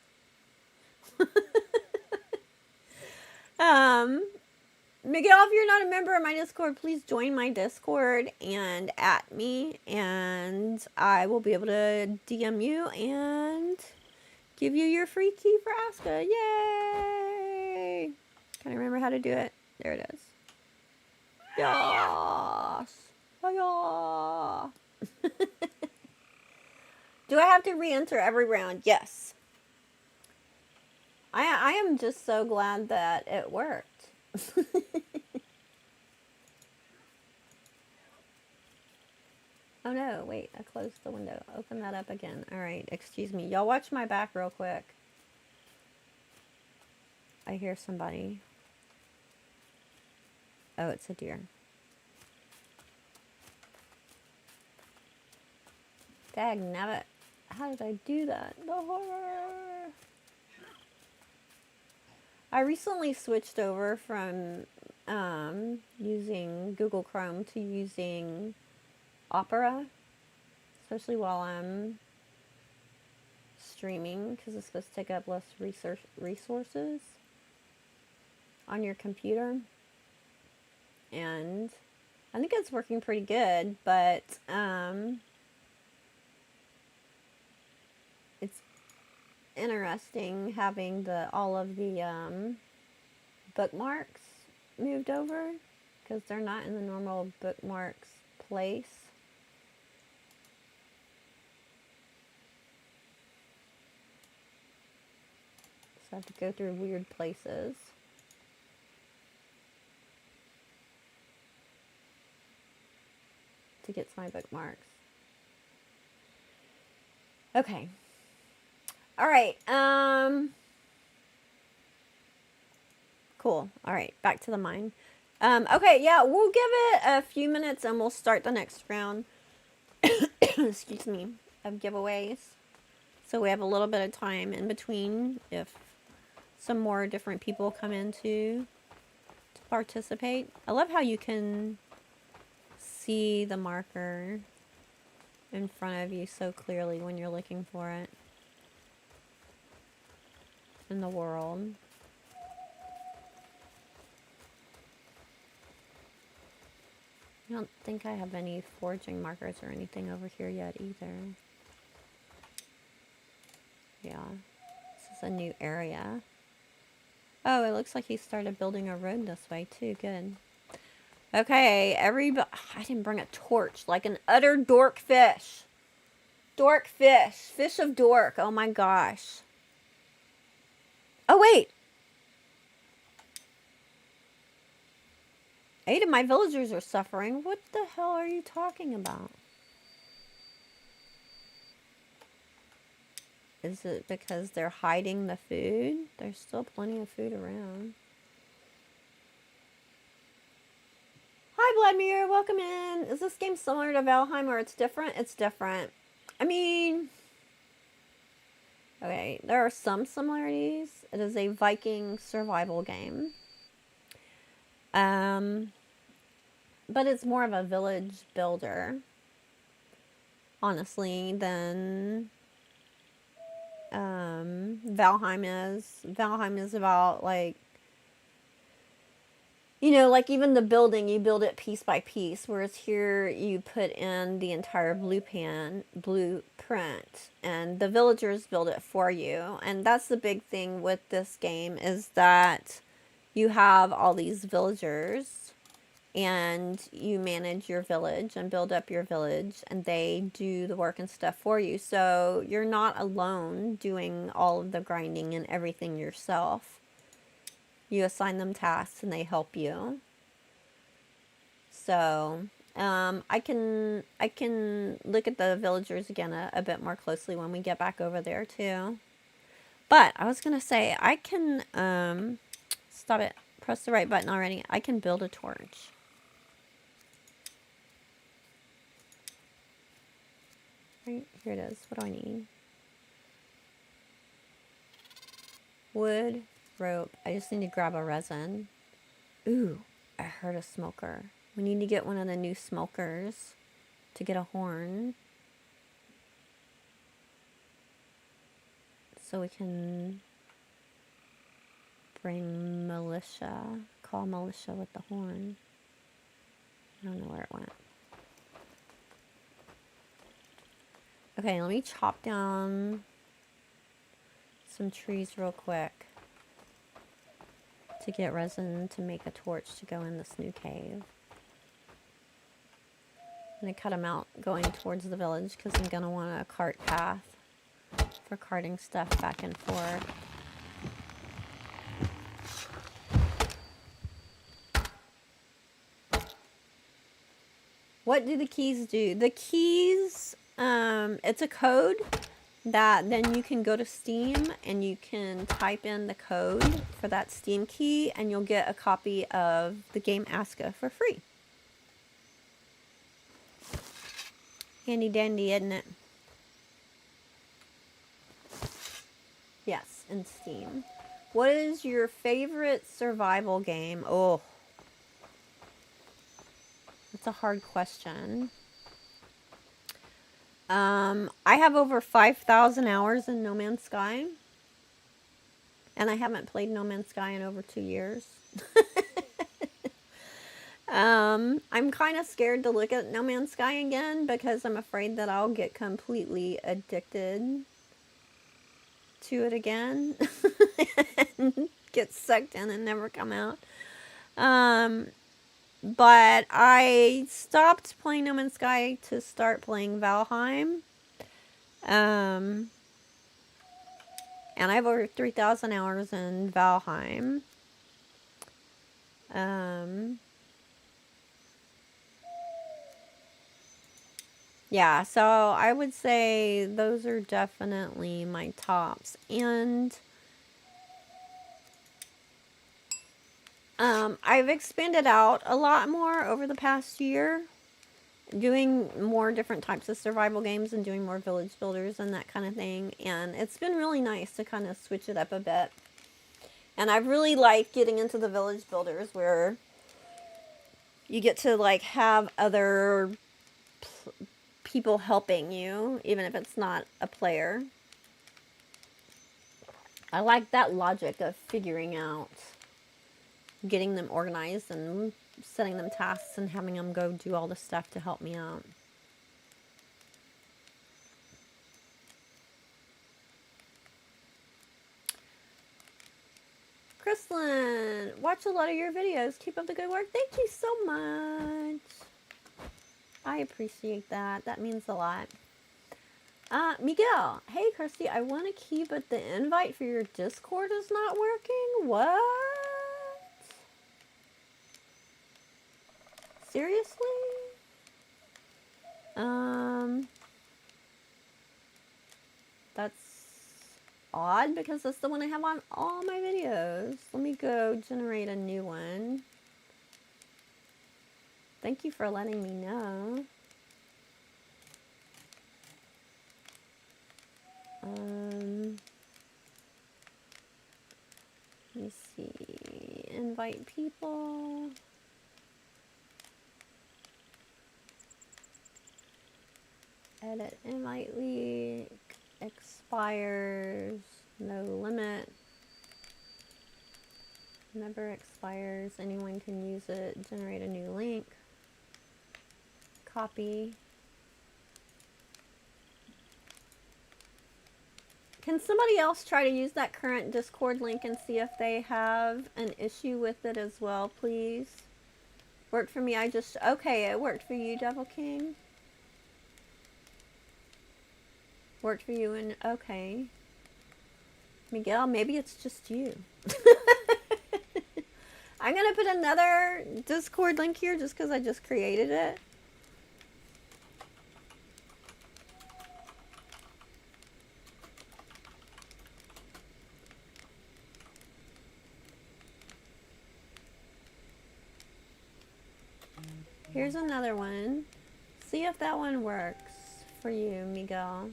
Miguel, if you're not a member of my Discord, please join my Discord and at me, and I will be able to DM you and give you your free key for ASKA. Yay! Can I remember how to do it? There it is. Yes! Oh, yeah. Do I have to re-enter every round? Yes. I am just so glad that it worked. Oh no, wait, I closed the window. Open that up again. Alright, excuse me. Y'all watch my back real quick. I hear somebody. Oh, it's a deer. Dag nabbit. How did I do that? The horror. I recently switched over from using Google Chrome to using Opera, especially while I'm streaming, because it's supposed to take up less resources on your computer. And I think it's working pretty good, but it's interesting having all of the bookmarks moved over, because they're not in the normal bookmarks place. So I have to go through weird places. To get to my bookmarks. Okay. All right. Cool. All right. Back to the mine. Okay. Yeah, we'll give it a few minutes and we'll start the next round. Excuse me. Of giveaways. So we have a little bit of time in between if some more different people come in to participate. I love how you can see the marker in front of you so clearly when you're looking for it in the world. I don't think I have any foraging markers or anything over here yet either. Yeah, this is a new area. Oh, it looks like he started building a road this way too. Good. Okay, everybody. I didn't bring a torch, like an utter dork fish. Dork fish. Fish of dork. Oh my gosh. Oh, wait. 8 of my villagers are suffering. What the hell are you talking about? Is it because they're hiding the food? There's still plenty of food around. Hi, Vladimir. Welcome in. Is this game similar to Valheim or it's different? It's different. I mean... Okay, there are some similarities. It is a Viking survival game. But it's more of a village builder, honestly, than Valheim is. Valheim is about, like, you know, like even the building, you build it piece by piece, whereas here you put in the entire blueprint, and the villagers build it for you. And that's the big thing with this game, is that you have all these villagers, and you manage your village and build up your village, and they do the work and stuff for you. So you're not alone doing all of the grinding and everything yourself. You assign them tasks and they help you. So I can look at the villagers again a bit more closely when we get back over there too. But I was gonna say, I can stop it. Press the right button already. I can build a torch. Right, here it is. What do I need? Wood, rope. I just need to grab a resin. Ooh, I heard a smoker. We need to get one of the new smokers to get a horn. So we can bring militia. Call militia with the horn. I don't know where it went. Okay, let me chop down some trees real quick to get resin to make a torch to go in this new cave. I'm going to cut them out going towards the village because I'm going to want a cart path for carting stuff back and forth. What do the keys do? The keys, it's a code that then you can go to Steam and you can type in the code for that Steam key and you'll get a copy of the game ASKA for free. Handy dandy, isn't it? Yes, in Steam. What is your favorite survival game? Oh, that's a hard question. I have over 5,000 hours in No Man's Sky. And I haven't played No Man's Sky in over 2 years. I'm kind of scared to look at No Man's Sky again because I'm afraid that I'll get completely addicted to it again and get sucked in and never come out. But I stopped playing No Man's Sky to start playing Valheim. And I have over 3,000 hours in Valheim. Yeah, so I would say those are definitely my tops. And I've expanded out a lot more over the past year, doing more different types of survival games and doing more village builders and that kind of thing. And it's been really nice to kind of switch it up a bit. And I've really liked getting into the village builders where you get to like have other people helping you, even if it's not a player. I like that logic of figuring out, getting them organized and setting them tasks and having them go do all the stuff to help me out. Kristlyn, watch a lot of your videos. Keep up the good work. Thank you so much. I appreciate that. That means a lot. Miguel. Hey, Kirsty. I want to keep, but the invite for your Discord is not working. What? Seriously? That's odd because that's the one I have on all my videos. Let me go generate a new one. Thank you for letting me know. Let me see. Invite people. Edit invite link. Expires. No limit. Never expires. Anyone can use it. Generate a new link. Copy. Can somebody else try to use that current Discord link and see if they have an issue with it as well, please? Worked for me. Okay, it worked for you, Devil King. Worked for you and okay. Miguel, maybe it's just you. I'm gonna put another Discord link here just because I just created it. Here's another one. See if that one works for you, Miguel.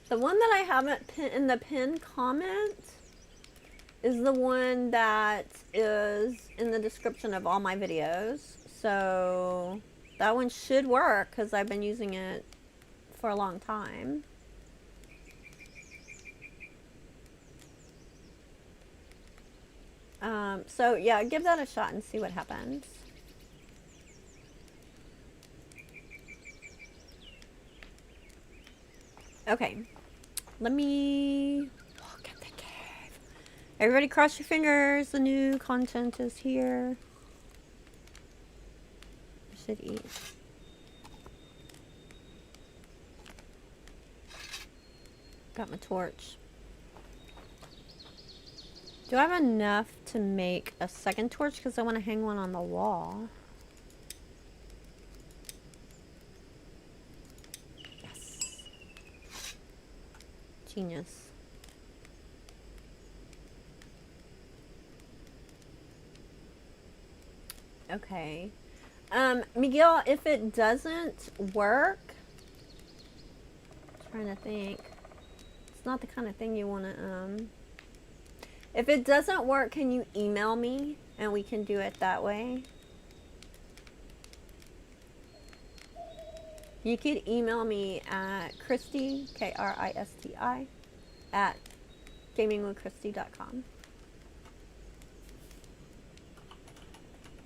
The one that I haven't pinned in the pinned comment is the one that is in the description of all my videos. So that one should work because I've been using it for a long time. So yeah, give that a shot and see what happens. Okay, let me look at the cave. Everybody cross your fingers. The new content is here. I should eat. Got my torch. Do I have enough to make a second torch? Because I want to hang one on the wall. Yes. Genius. Okay. Miguel, if it doesn't work, I'm trying to think. It's not the kind of thing you want to, if it doesn't work, can you email me and we can do it that way? You could email me at Kristi, Kristi, at gamingwithkristi.com.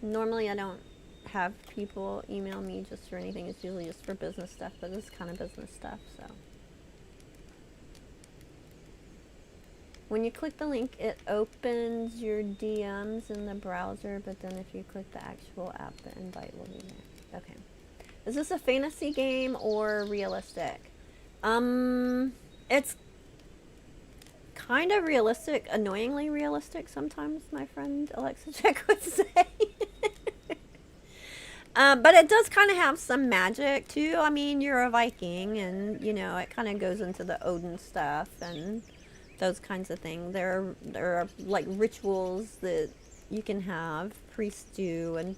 Normally I don't have people email me just for anything. It's usually just for business stuff, but this is kind of business stuff, so. When you click the link, it opens your DMs in the browser, but then if you click the actual app, the invite will be there. Okay. Is this a fantasy game or realistic? It's kind of realistic, annoyingly realistic sometimes, my friend Alexa Check would say. But it does kind of have some magic too. I mean, you're a Viking and, you know, it kind of goes into the Odin stuff and those kinds of things. There are like rituals that you can have, priests do, and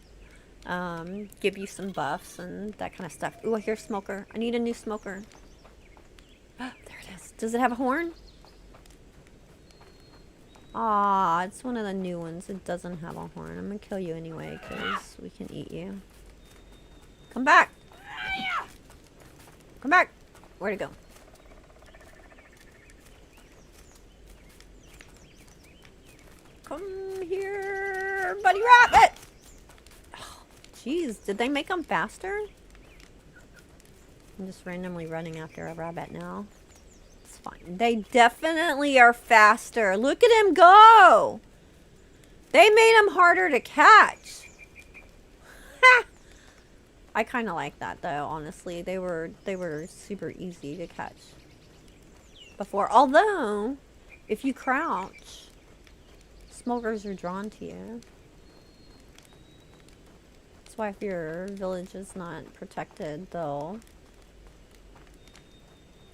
give you some buffs and that kind of stuff. Ooh, I hear smoker. I need a new smoker. There it is. Does it have a horn? Ah, it's one of the new ones. It doesn't have a horn. I'm gonna kill you anyway because we can eat you. Come back! Come back! Where'd it go? Come here, buddy rabbit! Oh, jeez, did they make them faster? I'm just randomly running after a rabbit now. It's fine. They definitely are faster. Look at him go! They made him harder to catch. Ha! I kind of like that though, honestly. They were super easy to catch before. Although, if you crouch, smokers are drawn to you. That's why if your village is not protected, they'll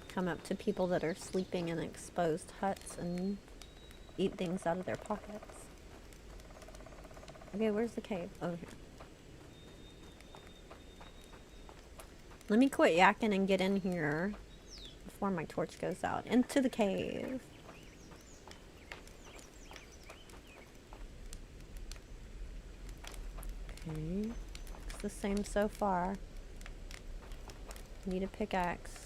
come up to people that are sleeping in exposed huts and eat things out of their pockets. Okay, where's the cave? Over here. Let me quit yakking and get in here before my torch goes out. Into the cave. Okay. It's the same so far. Need a pickaxe.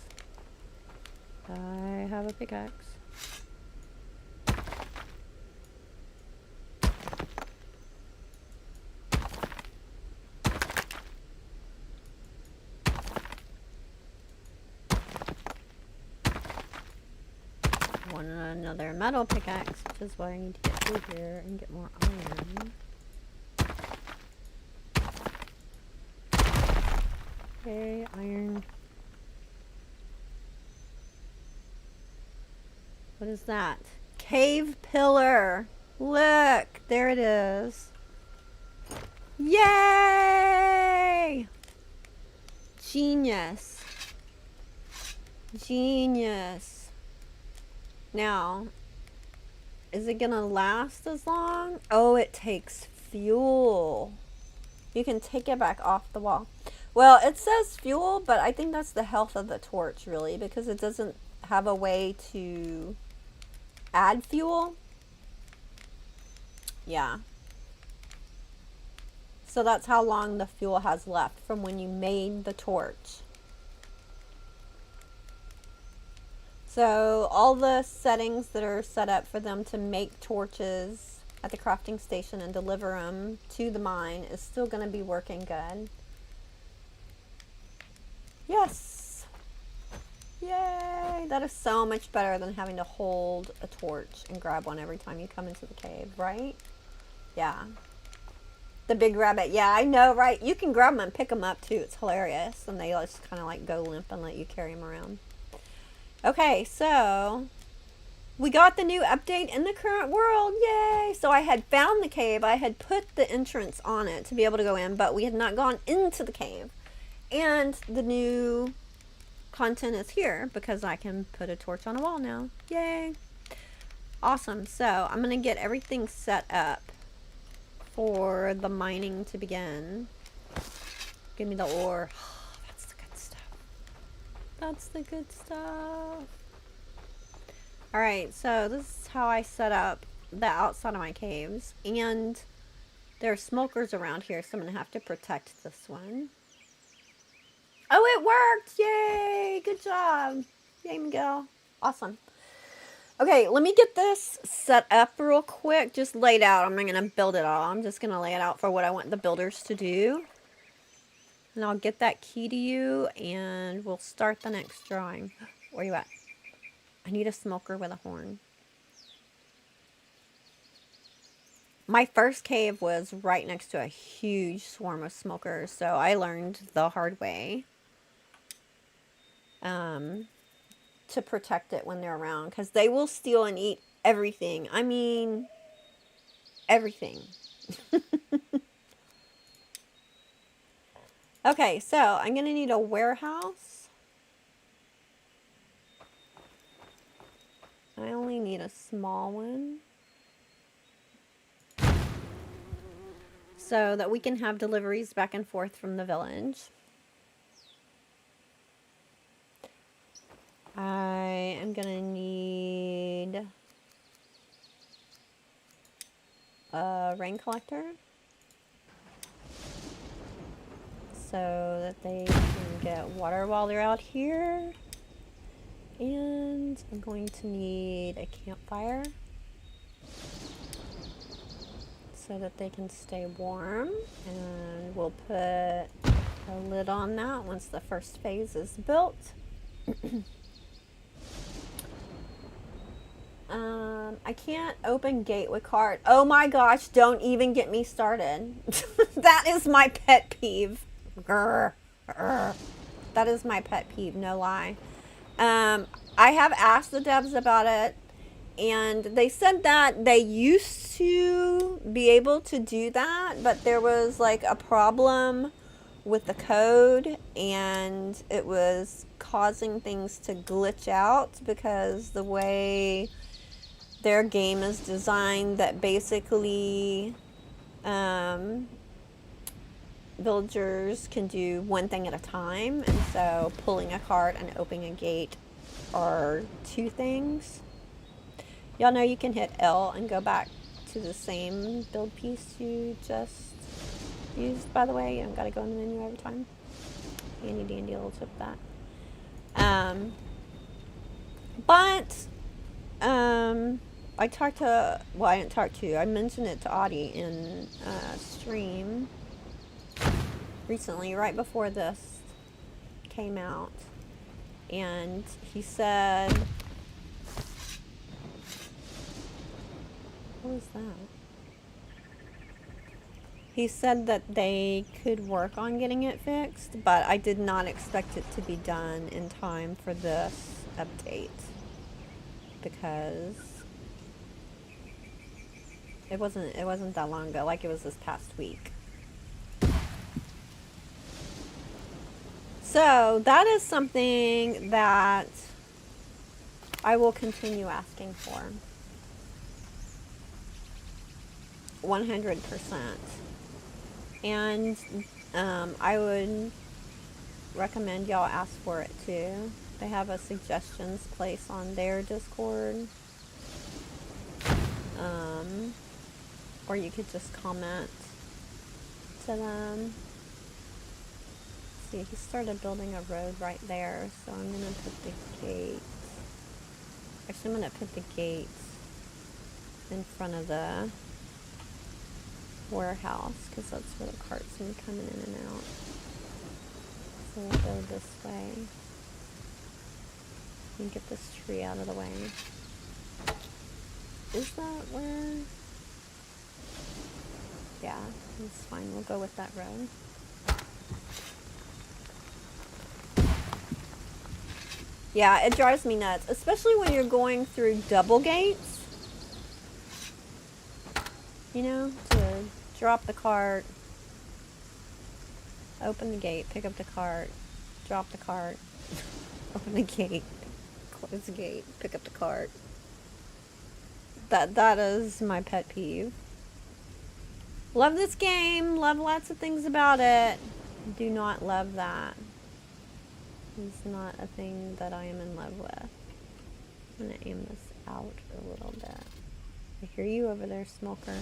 I have a pickaxe. Want another metal pickaxe, which is why I need to get through here and get more iron. Okay, iron. What is that? Cave pillar. Look, there it is. Yay! Genius. Genius. Now, is it gonna last as long? Oh, it takes fuel. You can take it back off the wall. Well, it says fuel, but I think that's the health of the torch, really, because it doesn't have a way to add fuel. Yeah. So that's how long the fuel has left from when you made the torch. So all the settings that are set up for them to make torches at the crafting station and deliver them to the mine is still going to be working good. Yes. Yay. That is so much better than having to hold a torch and grab one every time you come into the cave, right? Yeah. The big rabbit. Yeah, I know, right? You can grab them and pick them up too. It's hilarious. And they just kind of like go limp and let you carry them around. Okay, so we got the new update in the current world. Yay! So I had found the cave. I had put the entrance on it to be able to go in, but we had not gone into the cave. And the new content is here because I can put a torch on a wall now. Yay! Awesome. So I'm going to get everything set up for the mining to begin. Give me the ore. That's the good stuff. That's the good stuff. Alright, so this is how I set up the outside of my caves. And there are smokers around here, so I'm going to have to protect this one. Oh, it worked! Yay! Good job! Yay, Miguel. Awesome. Okay, let me get this set up real quick. Just laid out. I'm not going to build it all. I'm just going to lay it out for what I want the builders to do. And I'll get that key to you, and we'll start the next drawing. Where you at? I need a smoker with a horn. My first cave was right next to a huge swarm of smokers, so I learned the hard way to protect it when they're around, because they will steal and eat everything. I mean, everything. Okay, so I'm going to need a warehouse. I only need a small one, so that we can have deliveries back and forth from the village. I am going to need a rain collector so that they can get water while they're out here. And I'm going to need a campfire so that they can stay warm. And we'll put a lid on that once the first phase is built. I can't open gate with cart. Oh my gosh, don't even get me started. That is my pet peeve. Grr, grr. That is my pet peeve, no lie. I have asked the devs about it, and they said that they used to be able to do that, but there was like a problem with the code, and it was causing things to glitch out because the way their game is designed, that basically villagers can do one thing at a time, and so pulling a cart and opening a gate are two things. Y'all know you can hit L and go back to the same build piece you just used, by the way. You don't gotta go in the menu every time. Handy dandy little tip of that. I talked to, well, I didn't talk to, I mentioned it to Audie in stream recently, right before this came out, and he said, what was that? He said that they could work on getting it fixed, but I did not expect it to be done in time for this update, because it wasn't that long ago, like it was this past week. So that is something that I will continue asking for. 100%. And I would recommend y'all ask for it too. They have a suggestions place on their Discord. Or you could just comment to them. See, he started building a road right there, so I'm going to put the gate. Actually, I'm going to put the gate in front of the warehouse, because that's where the cart's going to be coming in and out. So we'll go this way and get this tree out of the way. Is that where? Yeah, that's fine. We'll go with that road. Yeah, it drives me nuts, especially when you're going through double gates. You know, to drop the cart, open the gate, pick up the cart, drop the cart, open the gate, close the gate, pick up the cart. That is my pet peeve. Love this game. Love lots of things about it. Do not love that. It's not a thing that I am in love with. I'm going to aim this out a little bit. I hear you over there, Smoker.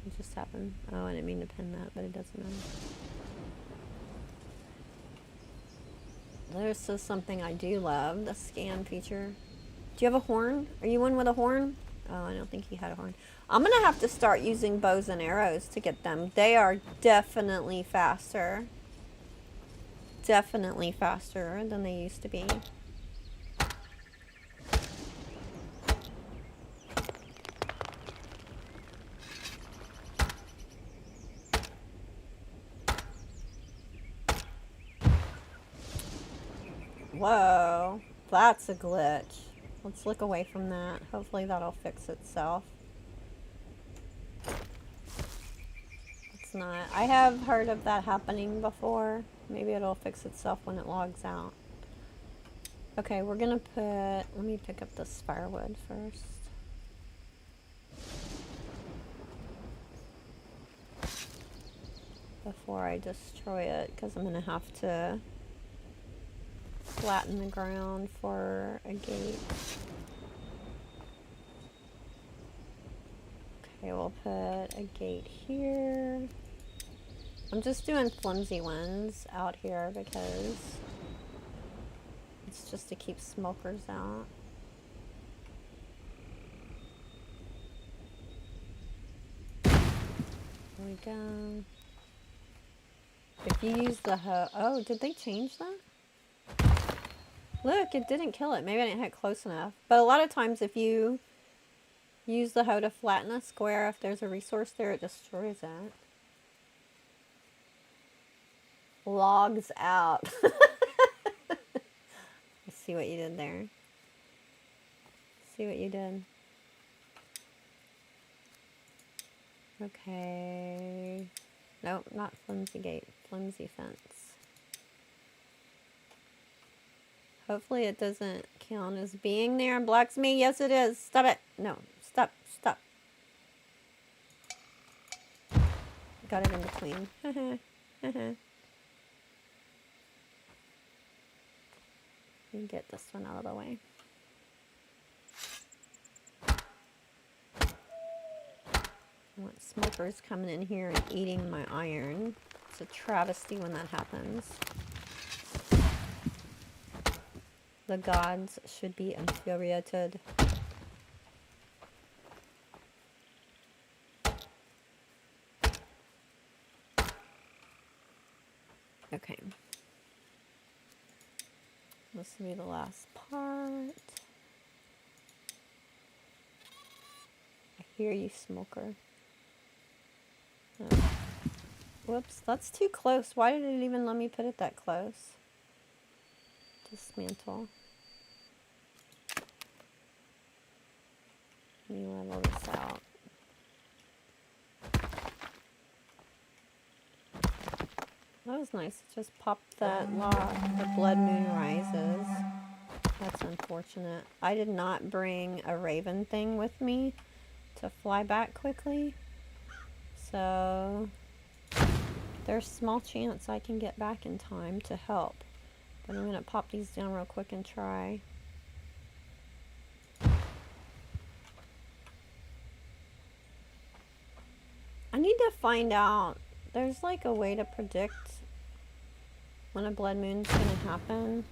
What just happened? Oh, I didn't mean to pin that, but it doesn't matter. This is something I do love, the scan feature. Do you have a horn? Are you one with a horn? Oh, I don't think he had a horn. I'm going to have to start using bows and arrows to get them. They are definitely faster. Definitely faster than they used to be. Whoa, that's a glitch. Let's look away from that. Hopefully that'll fix itself. It's not. I have heard of that happening before. Maybe it'll fix itself when it logs out. Okay, we're gonna put... Let me pick up this firewood first. Before I destroy it, because I'm gonna have to flatten the ground for a gate. Okay, we'll put a gate here. I'm just doing flimsy ones out here because it's just to keep smokers out. There we go. If you use the hoe... Oh, did they change that? Look, it didn't kill it. Maybe I didn't hit close enough. But a lot of times if you use the hoe to flatten a square, if there's a resource there, it destroys it. Logs out. I see what you did there. See what you did. Okay. Nope, not flimsy gate. Flimsy fence. Hopefully it doesn't count as being there and blocks me. Yes, it is. Stop it. No. Stop. Stop. Got it in between. Let me get this one out of the way. I want smokers coming in here and eating my iron. It's a travesty when that happens. The gods should be infuriated. Okay. This will be the last part. I hear you, smoker. Oh. Whoops, that's too close. Why did it even let me put it that close? Dismantle. Let me level this out. That was nice. Just popped that log. The blood moon rises. That's unfortunate. I did not bring a raven thing with me to fly back quickly. So there's small chance I can get back in time to help. But I'm going to pop these down real quick and try. I need to find out. There's like a way to predict when a blood moon's going to happen.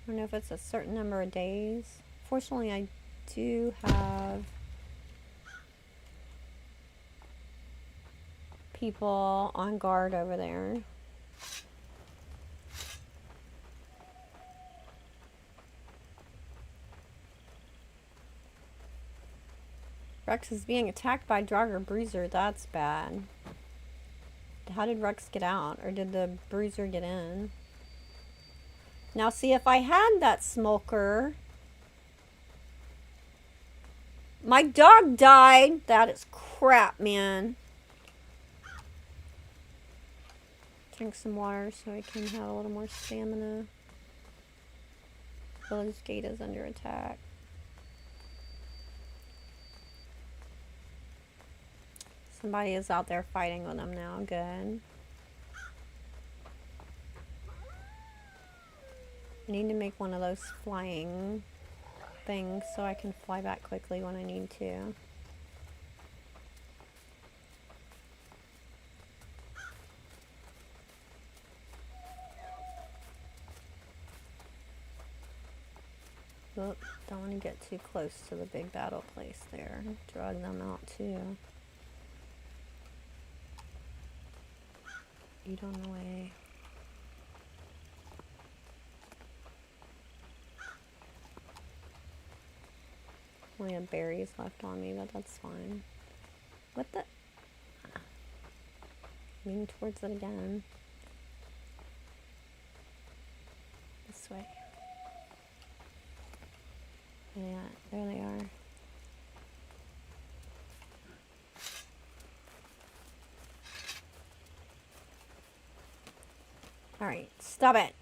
I don't know if it's a certain number of days. Fortunately, I do have people on guard over there. Rex is being attacked by Draugr Bruiser. That's bad. How did Rex get out? Or did the Bruiser get in? Now see, if I had that smoker... My dog died! That is crap, man. Drink some water so I can have a little more stamina. Village gate is under attack. Somebody is out there fighting with them now. Good. I need to make one of those flying things so I can fly back quickly when I need to. Oh, don't want to get too close to the big battle place there. Drag them out too. Eat on the way. Only have berries left on me, but that's fine. What the? Moving towards it again. This way. Yeah, there they are. Alright, stop it.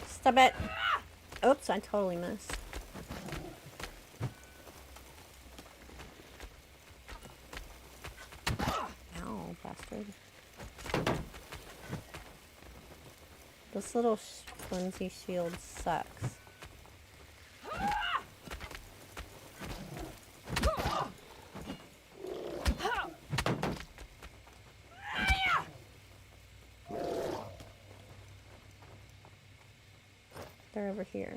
Stop it. Oops, I totally missed. Ow, bastard. This little flimsy shield sucks. They're over here.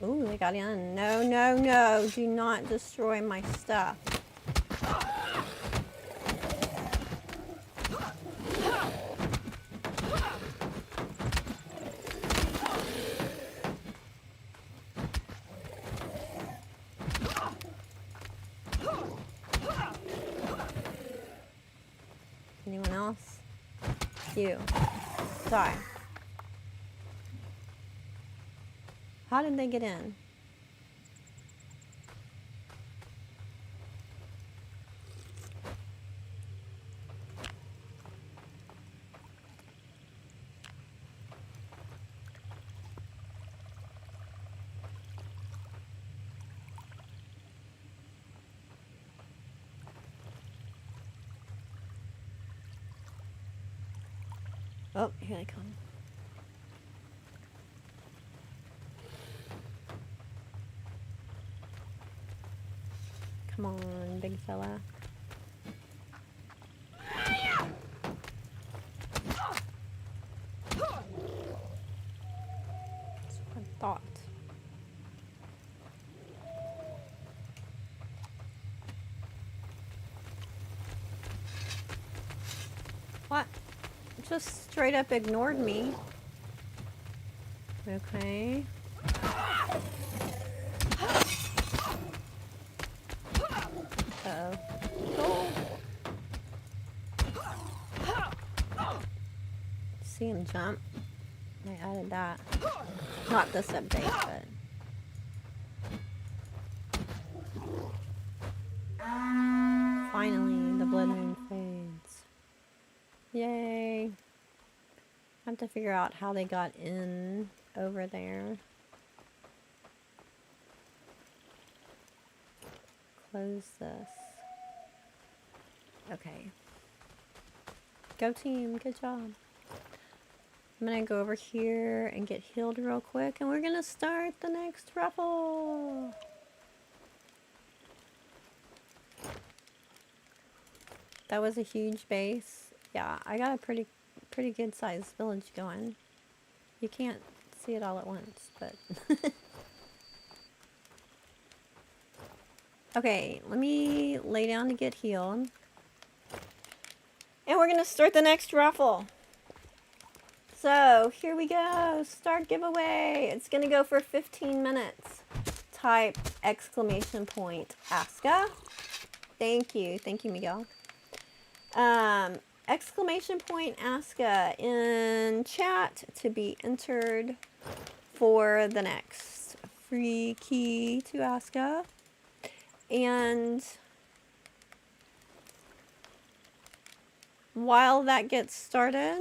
Ooh, they got in. No, no, no. Do not destroy my stuff. Anyone else? You. Die. How did they get in? Oh, here they come. Come on, big fella. That's what I thought. What? Just straight up ignored me. Okay. Uh-oh. See him jump. I added that. Not this update, but... Finally, the blood moon fades. Yay. I have to figure out how they got in over there. Close this. Okay. Go team, good job. I'm gonna go over here and get healed real quick, and we're gonna start the next raffle. That was a huge base. Yeah, I got a pretty good sized village going. You can't see it all at once, but okay, let me lay down to get healed. And we're gonna start the next raffle. So here we go, start giveaway. It's gonna go for 15 minutes. Type !ASKA. Thank you, Miguel. !ASKA in chat to be entered for the next free key to ASKA. And while that gets started,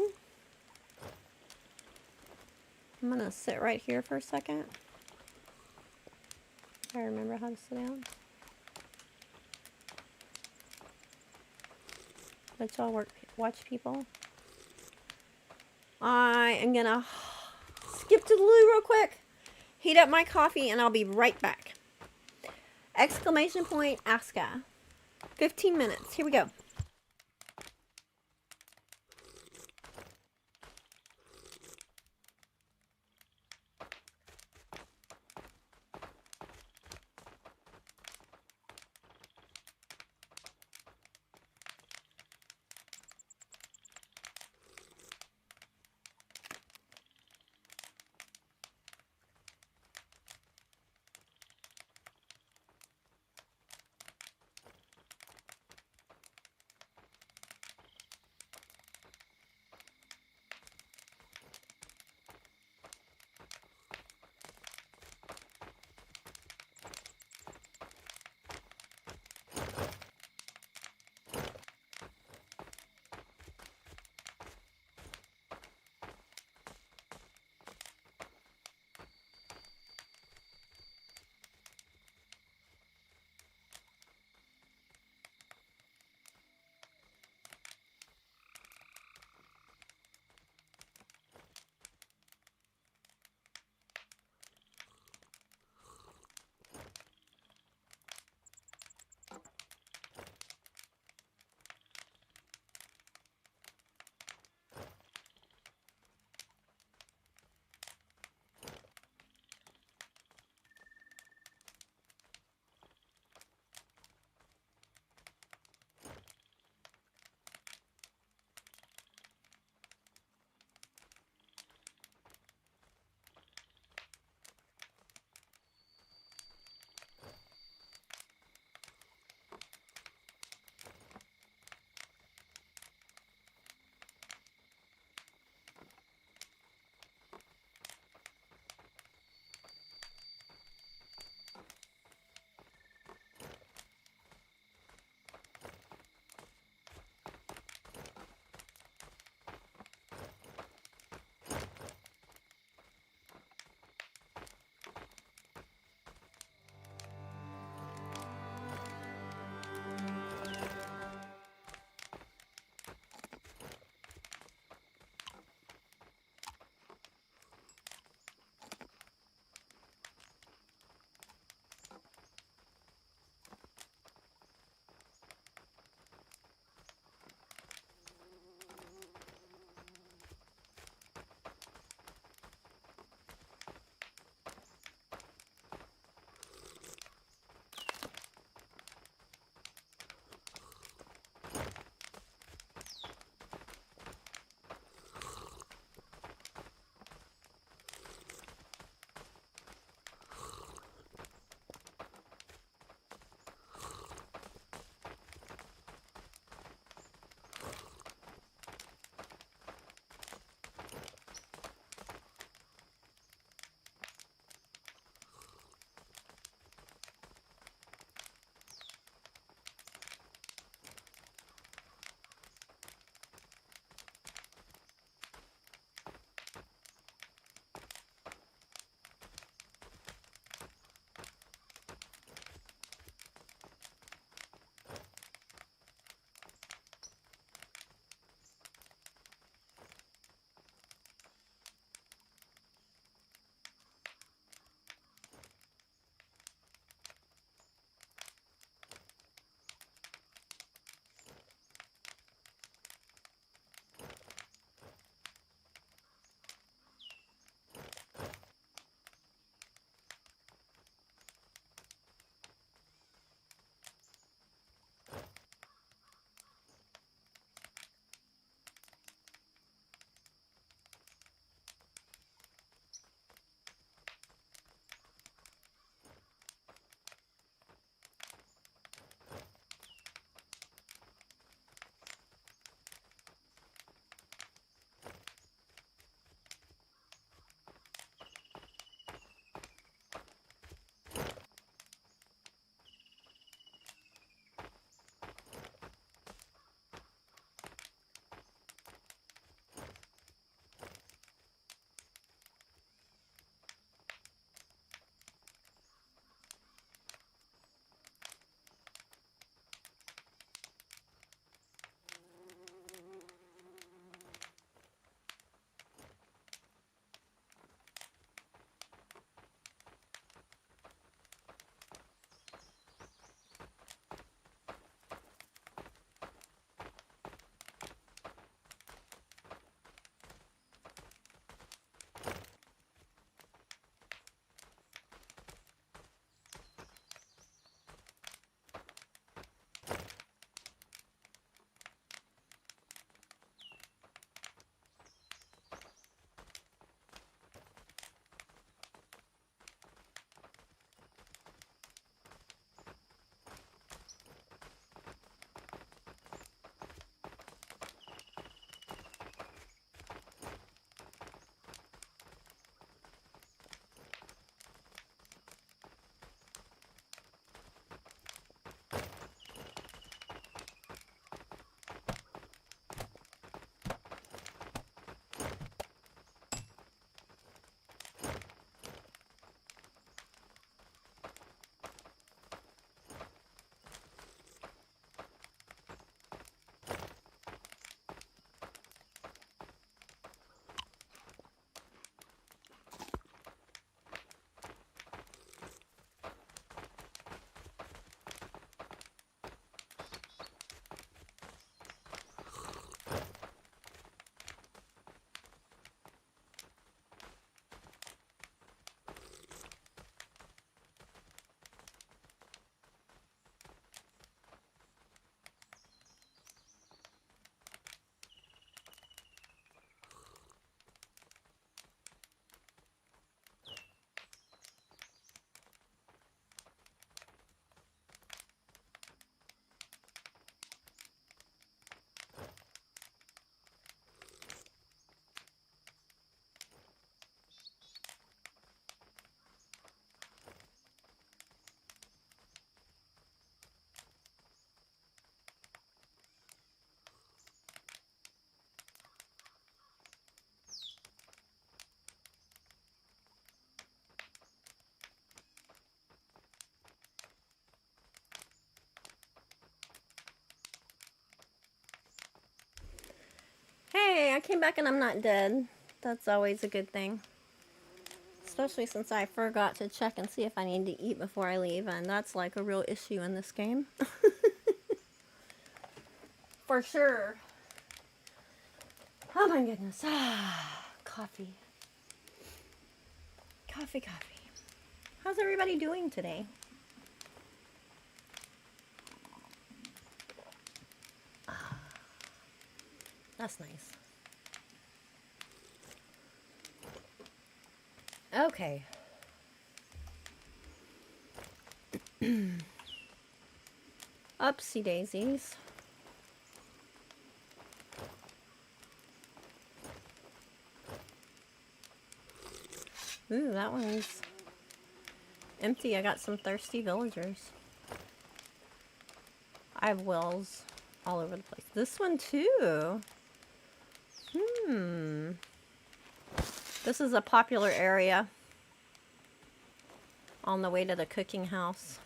I'm gonna sit right here for a second. I remember how to sit down. Let y'all watch people. I am gonna skip to the loo real quick, heat up my coffee, and I'll be right back. Exclamation point, ASKA. 15 minutes. Here we go. Hey, I came back and I'm not dead. That's always a good thing. Especially since I forgot to check and see if I need to eat before I leave, and that's like a real issue in this game. For sure. Oh my goodness. Coffee. Coffee. How's everybody doing today? That's nice. Okay. Upsy daisies. Ooh, that one's empty. I got some thirsty villagers. I have wells all over the place. This one too. This is a popular area on the way to the cooking house.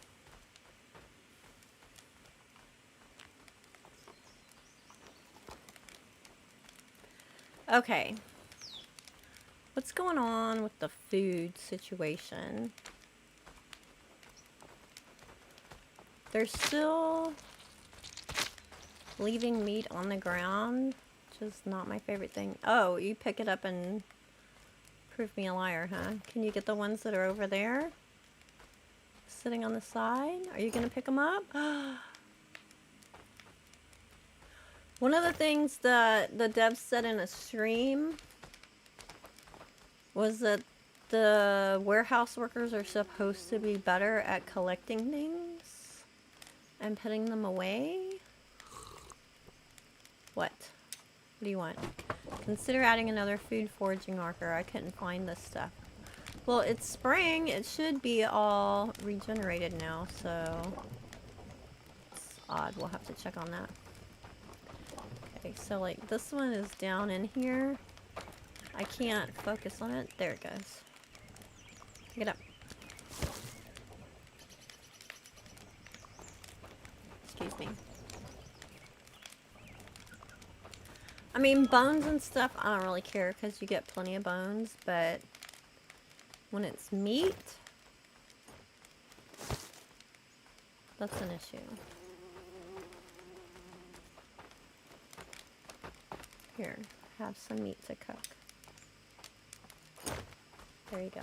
Okay. What's going on with the food situation? They're still leaving meat on the ground, which is not my favorite thing. Oh, you pick it up and prove me a liar, huh? Can you get the ones that are over there? Sitting on the side? Are you gonna pick them up? One of the things that the devs said in a stream was that the warehouse workers are supposed to be better at collecting things and putting them away. What? What do you want? Consider adding another food foraging marker. I couldn't find this stuff. Well, it's spring. It should be all regenerated now, so it's odd. We'll have to check on that. Okay, so like this one is down in here. I can't focus on it. There it goes. Pick it up. Excuse me. I mean, bones and stuff, I don't really care because you get plenty of bones, but when it's meat, that's an issue. Here, have some meat to cook. There you go.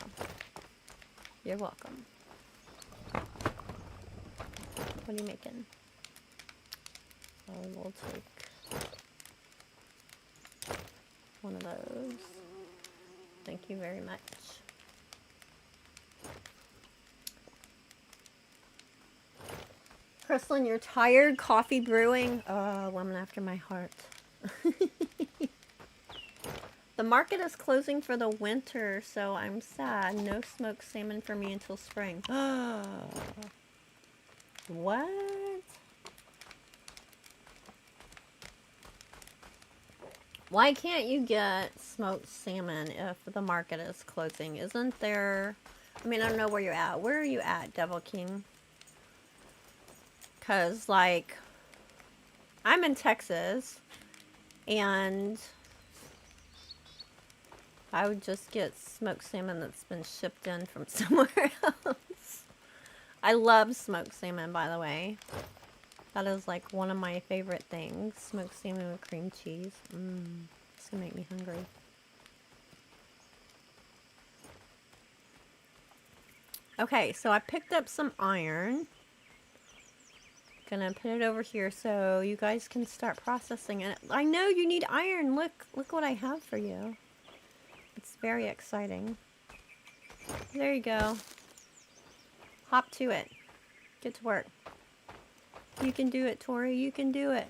You're welcome. What are you making? Oh, we'll take one of those. Thank you very much. Kristlyn, you're tired? Coffee brewing? Oh, woman after my heart. The market is closing for the winter, so I'm sad. No smoked salmon for me until spring. What? Why can't you get smoked salmon if the market is closing? Isn't there... I mean, I don't know where you're at. Where are you at, Devil King? Because, like, I'm in Texas, and I would just get smoked salmon that's been shipped in from somewhere else. I love smoked salmon, by the way. That is like one of my favorite things. Smoked salmon with cream cheese. It's gonna make me hungry. Okay, so I picked up some iron. Gonna put it over here so you guys can start processing it. I know you need iron. Look what I have for you. It's very exciting. There you go. Hop to it. Get to work. You can do it, Tori. You can do it.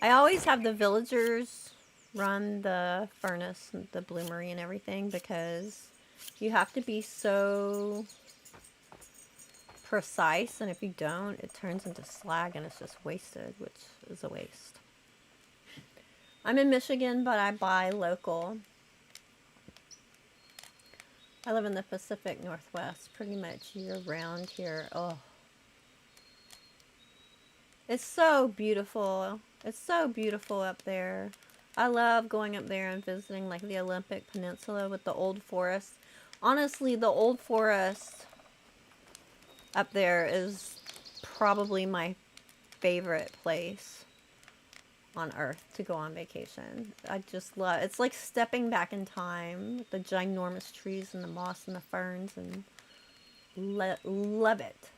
I always have the villagers run the furnace, the bloomery and everything, because you have to be so precise, and if you don't, it turns into slag and it's just wasted, which is a waste. I'm in Michigan, but I buy local. I live in the Pacific Northwest pretty much year-round here. Oh. It's so beautiful. It's so beautiful up there. I love going up there and visiting like the Olympic Peninsula with the old forest. Honestly, the old forest up there is probably my favorite place on Earth to go on vacation. I just love it's like stepping back in time with the ginormous trees and the moss and the ferns, and love it.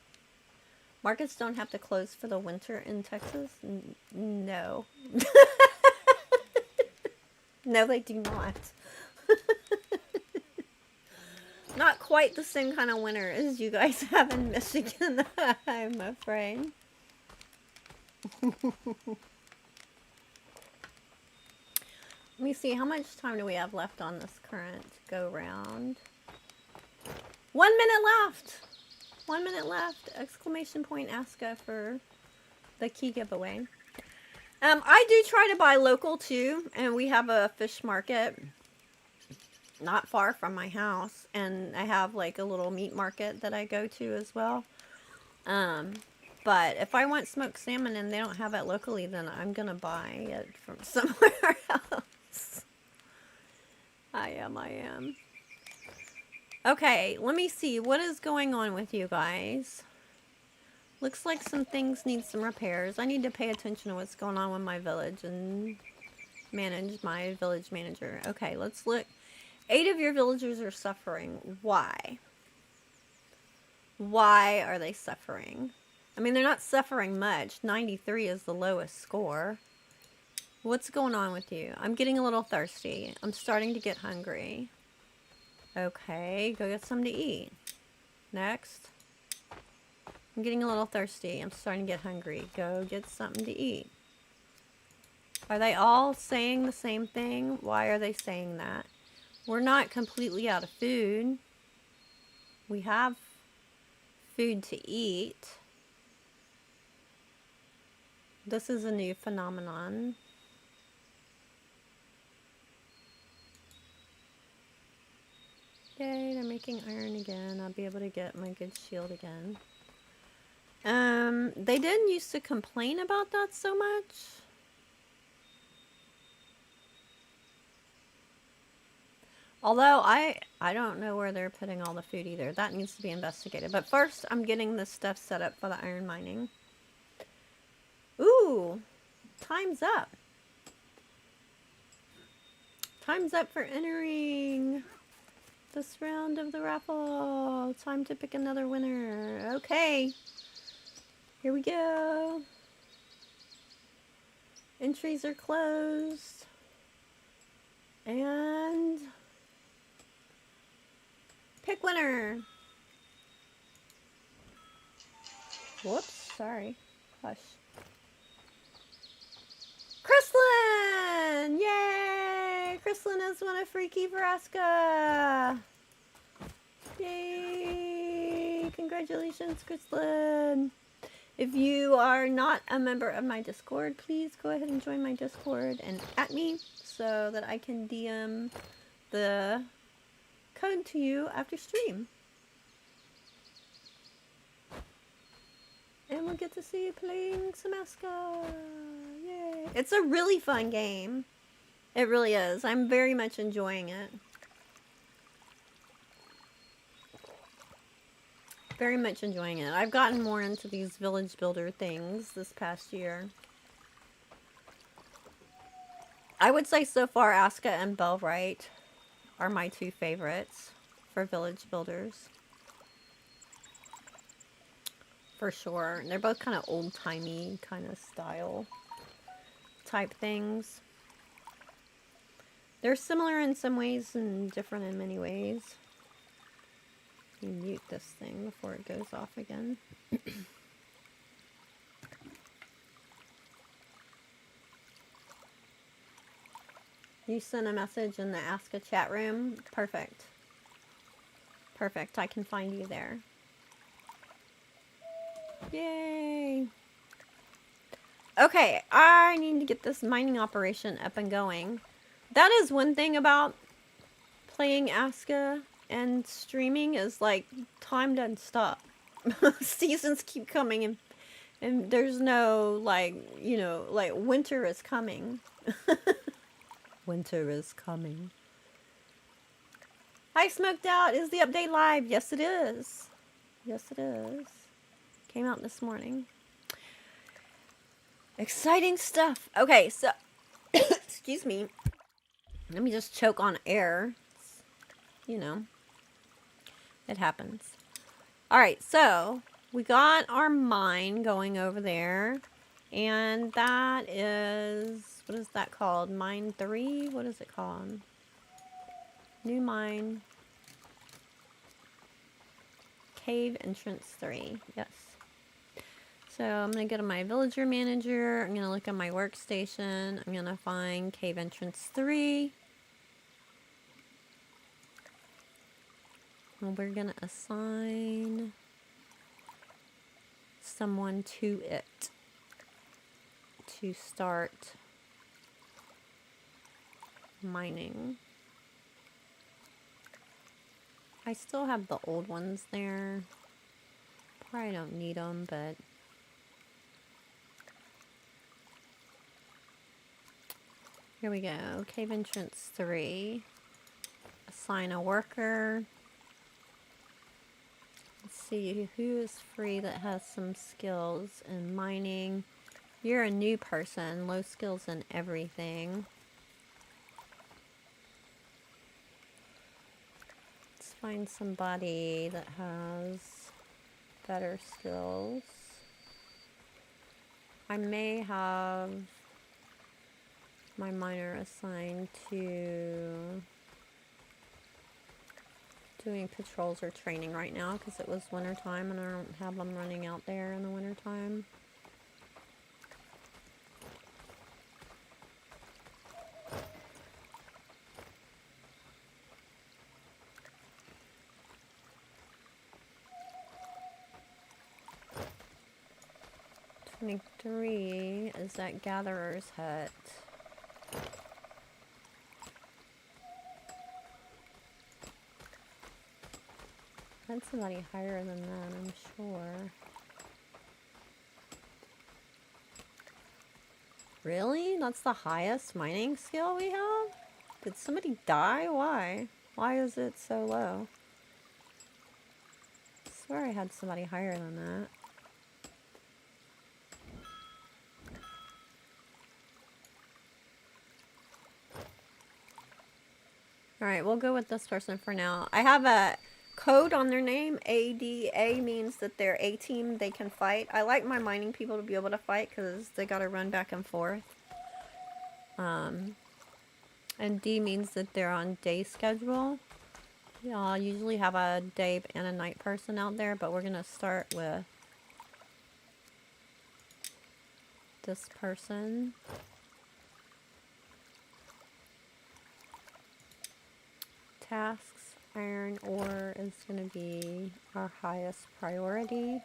Markets don't have to close for the winter in Texas? No. No, they do not. Not quite the same kind of winter as you guys have in Michigan, I'm afraid. Let me see, how much time do we have left on this current go round? 1 minute left! 1 minute left! Exclamation point ASKA for the key giveaway. I do try to buy local too, and we have a fish market not far from my house, and I have like a little meat market that I go to as well. But if I want smoked salmon and they don't have it locally, then I'm gonna buy it from somewhere else. I am. Okay, let me see. What is going on with you guys? Looks like some things need some repairs. I need to pay attention to what's going on with my village and manage my village manager. Okay, let's look. 8 of your villagers are suffering. Why? Why are they suffering? I mean, they're not suffering much. 93 is the lowest score. What's going on with you? I'm getting a little thirsty. I'm starting to get hungry. Okay, go get something to eat. Next. I'm getting a little thirsty. I'm starting to get hungry. Go get something to eat. Are they all saying the same thing? Why are they saying that? We're not completely out of food. We have food to eat. This is a new phenomenon. Yay, they're making iron again. I'll be able to get my good shield again. They didn't used to complain about that so much. Although, I don't know where they're putting all the food either. That needs to be investigated. But first, I'm getting this stuff set up for the iron mining. Ooh! Time's up. Time's up for entering this round of the raffle. Time to pick another winner. Okay. Here we go. Entries are closed. And pick winner. Whoops, sorry. Hush. Chrislyn! Yay! Chrislyn has won a free key for ASKA. Yay! Congratulations, Chrislyn. If you are not a member of my Discord, please go ahead and join my Discord and at me so that I can DM the code to you after stream. And we'll get to see you playing some ASKA. Yay! It's a really fun game. It really is. I'm very much enjoying it. Very much enjoying it. I've gotten more into these village builder things this past year. I would say so far ASKA and Bellwright are my 2 favorites for village builders. For sure. They're both kind of old-timey kind of style type things. They're similar in some ways and different in many ways. You mute this thing before it goes off again. You sent a message in the ASKA chat room. Perfect. Perfect. I can find you there. Yay. Okay, I need to get this mining operation up and going. That is one thing about playing ASKA and streaming is like time doesn't stop. Seasons keep coming and there's no like, you know, like winter is coming. Winter is coming. Hi, Smoked Out. Is the update live? Yes, it is. Yes, it is. Came out this morning. Exciting stuff. Okay, so, excuse me. Let me just choke on air. You know, it happens. All right, so we got our mine going over there. And that is, what is that called? Mine 3? What is it called? New mine. Cave entrance 3. Yes. So I'm going to go to my villager manager. I'm going to look at my workstation. I'm going to find cave entrance 3. And we're going to assign someone to it to start mining. I still have the old ones there. Probably don't need them, but here we go. Cave entrance 3. Assign a worker. Let's see who is free that has some skills in mining. You're a new person, low skills in everything. Let's find somebody that has better skills. I may have my miner assigned to doing patrols or training right now because it was winter time and I don't have them running out there in the winter time. Three is that gatherer's hut. I had somebody higher than that, I'm sure. Really? That's the highest mining skill we have? Did somebody die? Why? Why is it so low? I swear I had somebody higher than that. Alright, we'll go with this person for now. I have a code on their name. ADA means that they're A-team, they can fight. I like my mining people to be able to fight because they gotta run back and forth. And D means that they're on day schedule. Yeah, I'll usually have a day and a night person out there, but we're gonna start with this person. Tasks, iron ore is going to be our highest priority.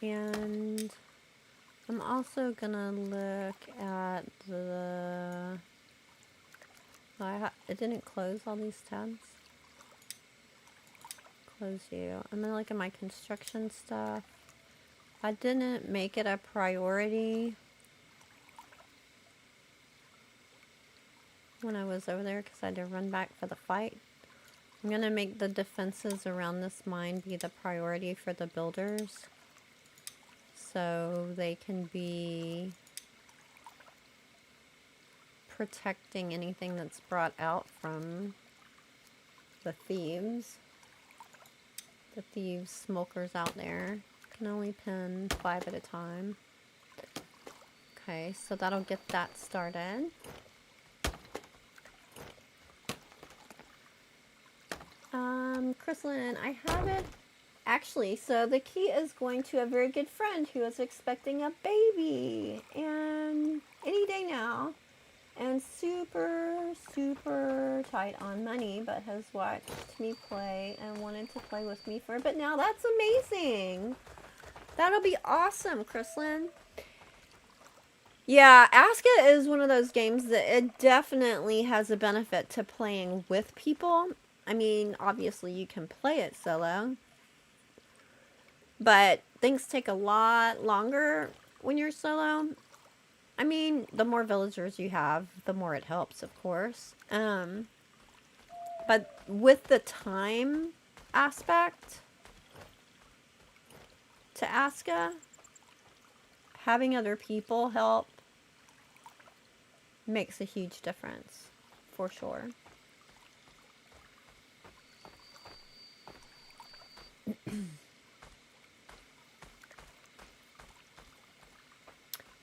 And I'm also going to look at the... it didn't close all these tabs. Close you. I'm going to look at my construction stuff. I didn't make it a priority when I was over there because I had to run back for the fight. I'm going to make the defenses around this mine be the priority for the builders so they can be protecting anything that's brought out from the thieves. The thieves, smokers out there. Can only pin 5 at a time. Okay, so that'll get that started. Chrysalin, I have it. Actually, so the key is going to a very good friend who is expecting a baby. And any day now. And super, super tight on money, but has watched me play and wanted to play with me for a bit now. That's amazing. That'll be awesome, Chrysalin. Yeah, ASKA is one of those games that it definitely has a benefit to playing with people. I mean, obviously you can play it solo, but things take a lot longer when you're solo. I mean, the more villagers you have, the more it helps, of course. But with the time aspect to ASKA, having other people help makes a huge difference, for sure.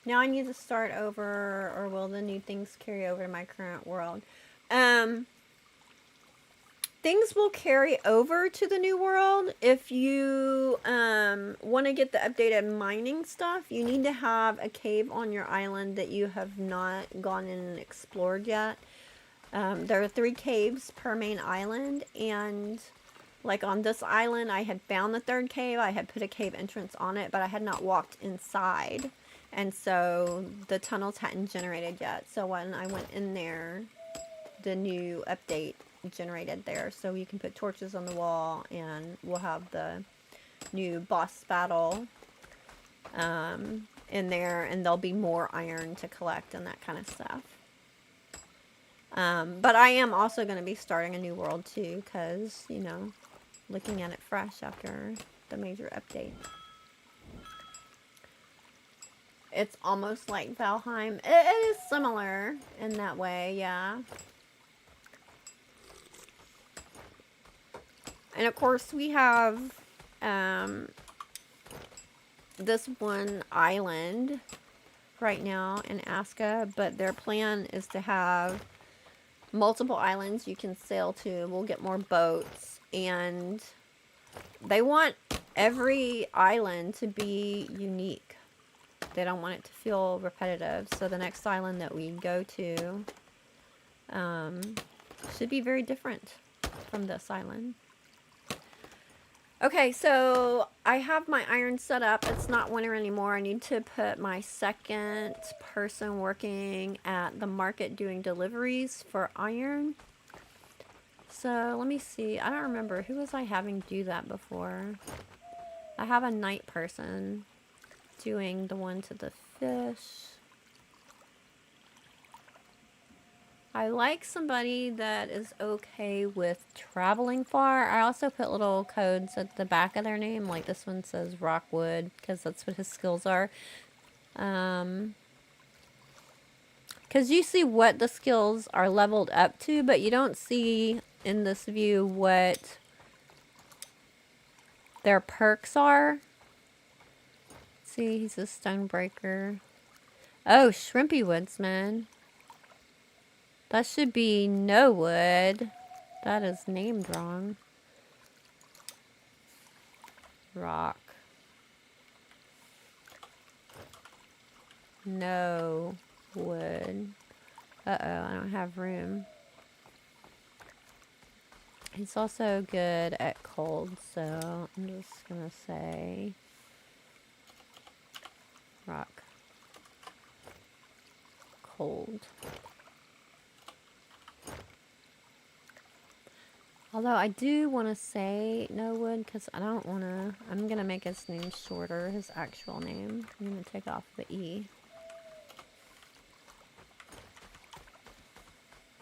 Now I need to start over, or will the new things carry over to my current world? Things will carry over to the new world. If you want to get the updated mining stuff, you need to have a cave on your island that you have not gone in and explored yet. There are 3 caves per main island, and like on this island, I had found the 3rd cave. I had put a cave entrance on it, but I had not walked inside. And so the tunnels hadn't generated yet. So when I went in there, the new update generated there. So you can put torches on the wall, and we'll have the new boss battle in there, and there'll be more iron to collect and that kind of stuff. But I am also going to be starting a new world too, because, you know, looking at it fresh after the major update. It's almost like Valheim. It is similar in that way, yeah. And of course we have this one island right now in ASKA, but their plan is to have multiple islands you can sail to. We'll get more boats, and they want every island to be unique. They don't want it to feel repetitive. So the next island that we go to should be very different from this island. Okay, so I have my iron set up. It's not winter anymore. I need to put my second person working at the market doing deliveries for iron. So let me see. I don't remember. Who was I having do that before? I have a night person doing the one to the fish. I like somebody that is okay with traveling far. I also put little codes at the back of their name. Like this one says Rockwood, because that's what his skills are. Because you see what the skills are leveled up to, but you don't see in this view what their perks are. See, he's a stonebreaker. Oh, Shrimpy Woodsman. That should be no wood. That is named wrong. Rock. No wood. Uh-oh, I don't have room. He's also good at cold, so I'm just gonna say rock. Cold. Although I do want to say no wood, because I don't want to. I'm going to make his name shorter, his actual name. I'm going to take off the E.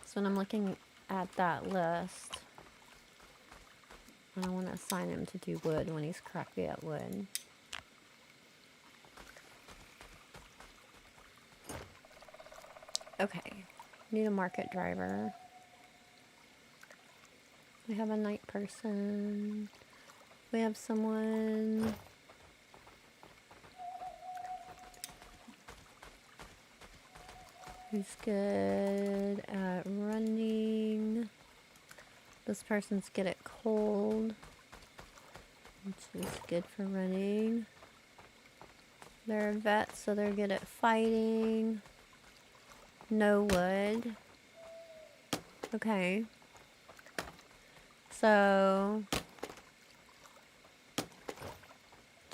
So when I'm looking at that list, I want to assign him to do wood when he's correctly at wood. Okay, need a market driver. We have a night person. We have someone. Who's good at running. This person's good at cold, which is good for running. They're a vet, so they're good at fighting. No wood. Okay. So,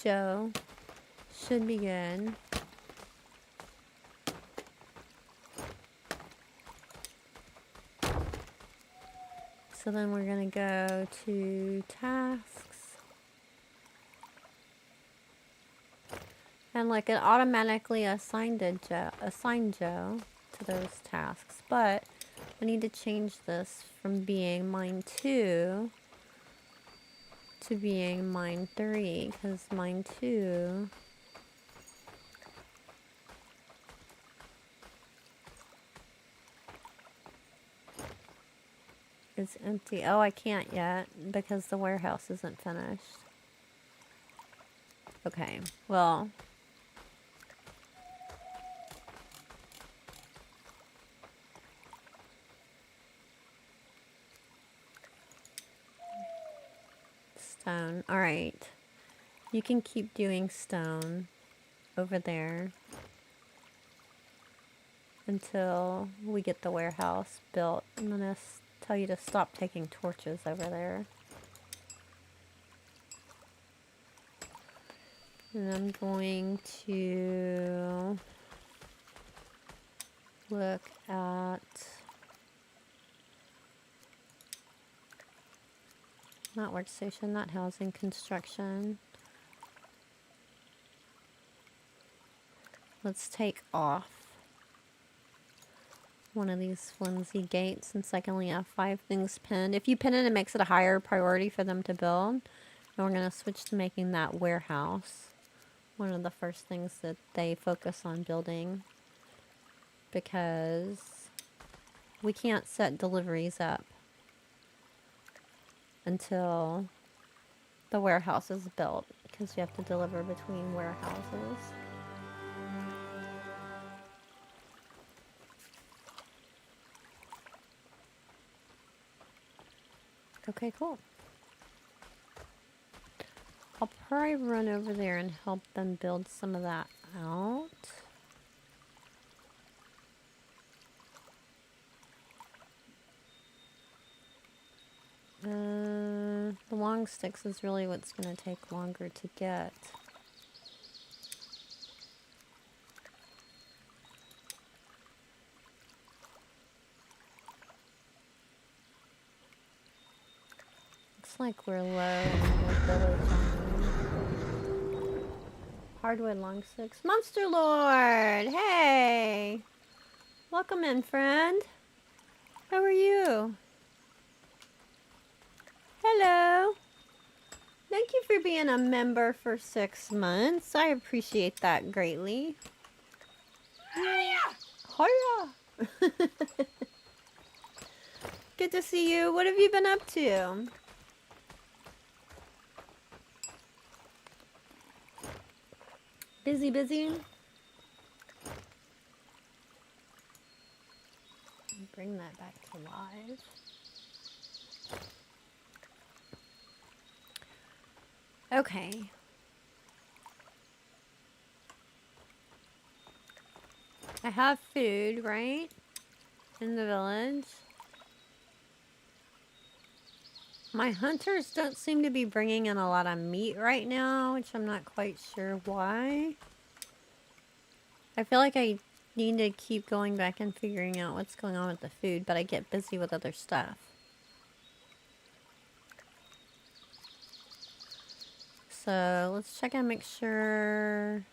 Joe should be good. So then we're going to go to tasks. And like it automatically assigned Joe to those tasks, but I need to change this from being mine 2 to being mine 3, because mine 2 is empty. Oh, I can't yet because the warehouse isn't finished. Okay, well, stone. All right. You can keep doing stone over there until we get the warehouse built. I'm going to tell you to stop taking torches over there. And I'm going to look at not workstation, not housing, construction. Let's take off one of these flimsy gates since I can only have 5 things pinned. If you pin it, it makes it a higher priority for them to build. And we're going to switch to making that warehouse one of the first things that they focus on building, because we can't set deliveries up until the warehouse is built, because you have to deliver between warehouses. Okay, cool. I'll probably run over there and help them build some of that out. The long sticks is really what's going to take longer to get. Looks like we're low in the village. Hardwood long sticks. Monster Lord! Hey! Welcome in, friend. How are you? Hello. Thank you for being a member for 6 months. I appreciate that greatly. Hiya! Good to see you. What have you been up to? Busy, busy? Bring that back to live. Okay. I have food, right? In the village. My hunters don't seem to be bringing in a lot of meat right now, which I'm not quite sure why. I feel like I need to keep going back and figuring out what's going on with the food, but I get busy with other stuff. So let's check and make sure.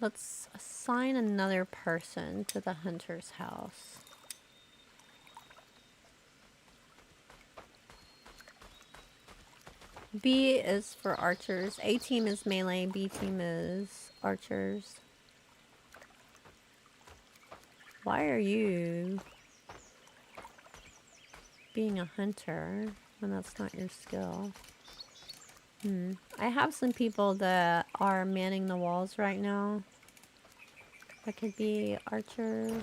Let's assign another person to the hunter's house. B is for archers. A team is melee, B team is archers. Why are you being a hunter when that's not your skill? I have some people that are manning the walls right now. That could be archers.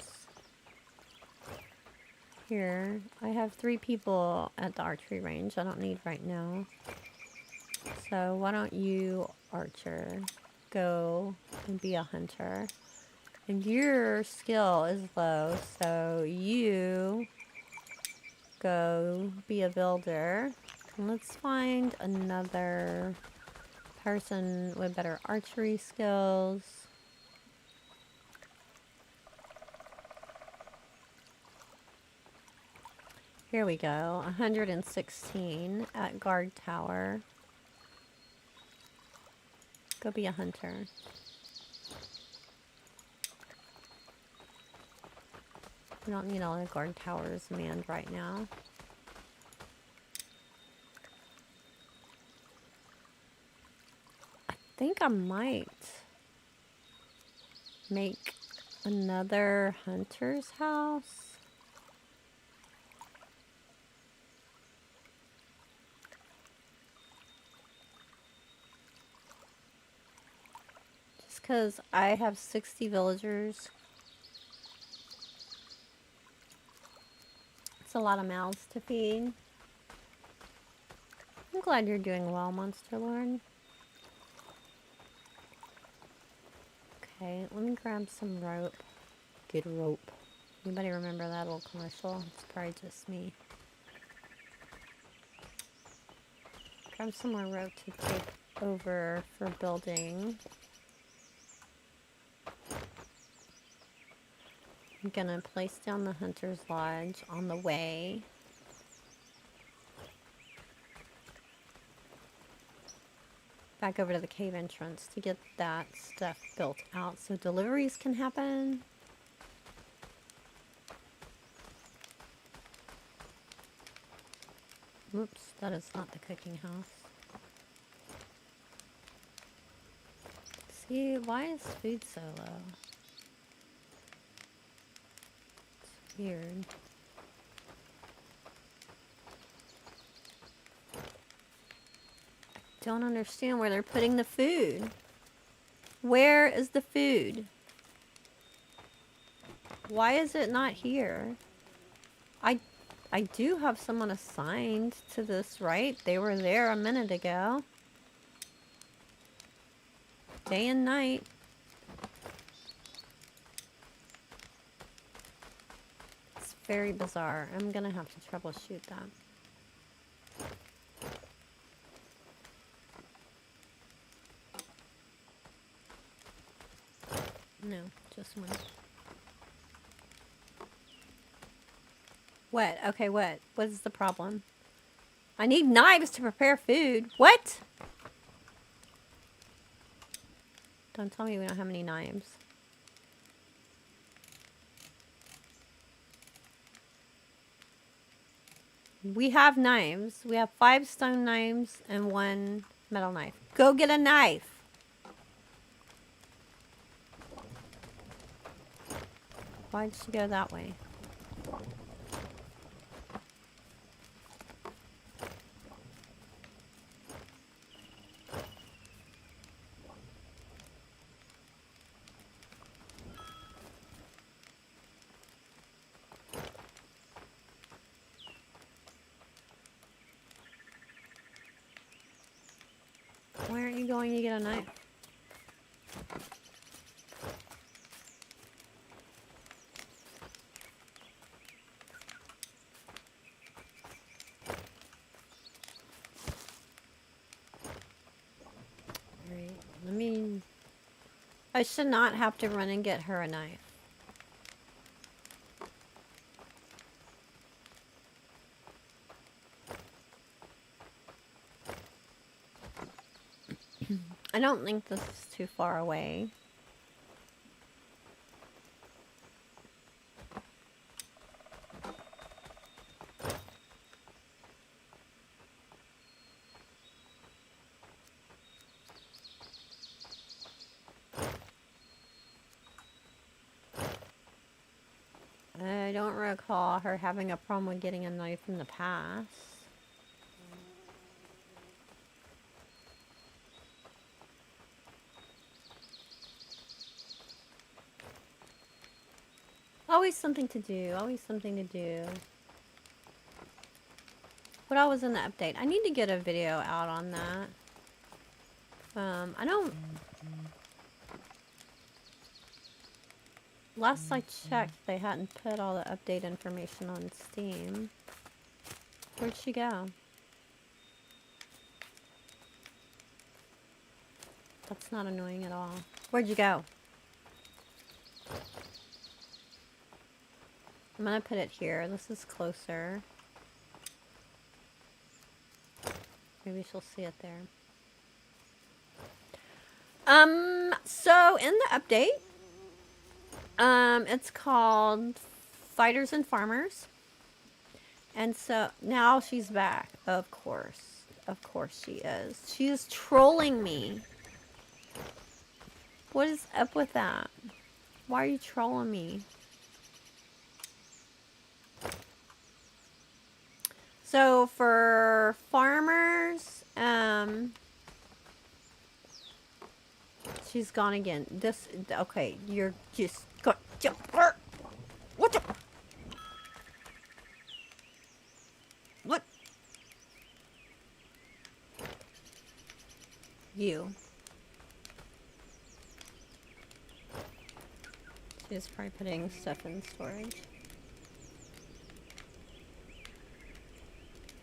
Here, I have 3 people at the archery range I don't need right now. So why don't you, archer, go and be a hunter. And your skill is low, so you go be a builder. And let's find another person with better archery skills. Here we go, 116 at guard tower. Go be a hunter. We don't need all the guard towers manned right now. I think I might make another hunter's house. Just because I have 60 villagers. It's a lot of mouths to feed. I'm glad you're doing well, Monster Lord. Okay, let me grab some rope. Good rope. Anybody remember that old commercial? It's probably just me. Grab some more rope to take over for building. I'm gonna place down the hunter's lodge on the way. Back over to the cave entrance to get that stuff built out so deliveries can happen. Oops, that is not the cooking house. See, why is food so low? It's weird. Don't understand where they're putting the food. Where is the food? Why is it not here? I do have someone assigned to this, right? They were there a minute ago. Day and night. It's very bizarre. I'm gonna have to troubleshoot that. No, just one. What? Okay, what? What is the problem? I need knives to prepare food. What? Don't tell me we don't have any knives. We have knives. We have 5 stone knives and 1 metal knife. Go get a knife. Why'd she go that way? Why aren't you going to get a knife? Alright, I should not have to run and get her a knife. I don't think this is too far away. I don't recall her having a problem with getting a knife in the past. Always something to do. Always something to do. What else was in the update? I need to get a video out on that. I don't... Last I checked, they hadn't put all the update information on Steam. Where'd she go? That's not annoying at all. Where'd you go? I'm gonna put it here. This is closer. Maybe she'll see it there. So in the update, it's called fighters and farmers. And so now she's back. Of course. Of course she is. She is trolling me. What is up with that? Why are you trolling me? So for farmers, she's gone again. This, okay, you're just got what the? What? You. She's probably putting stuff in storage.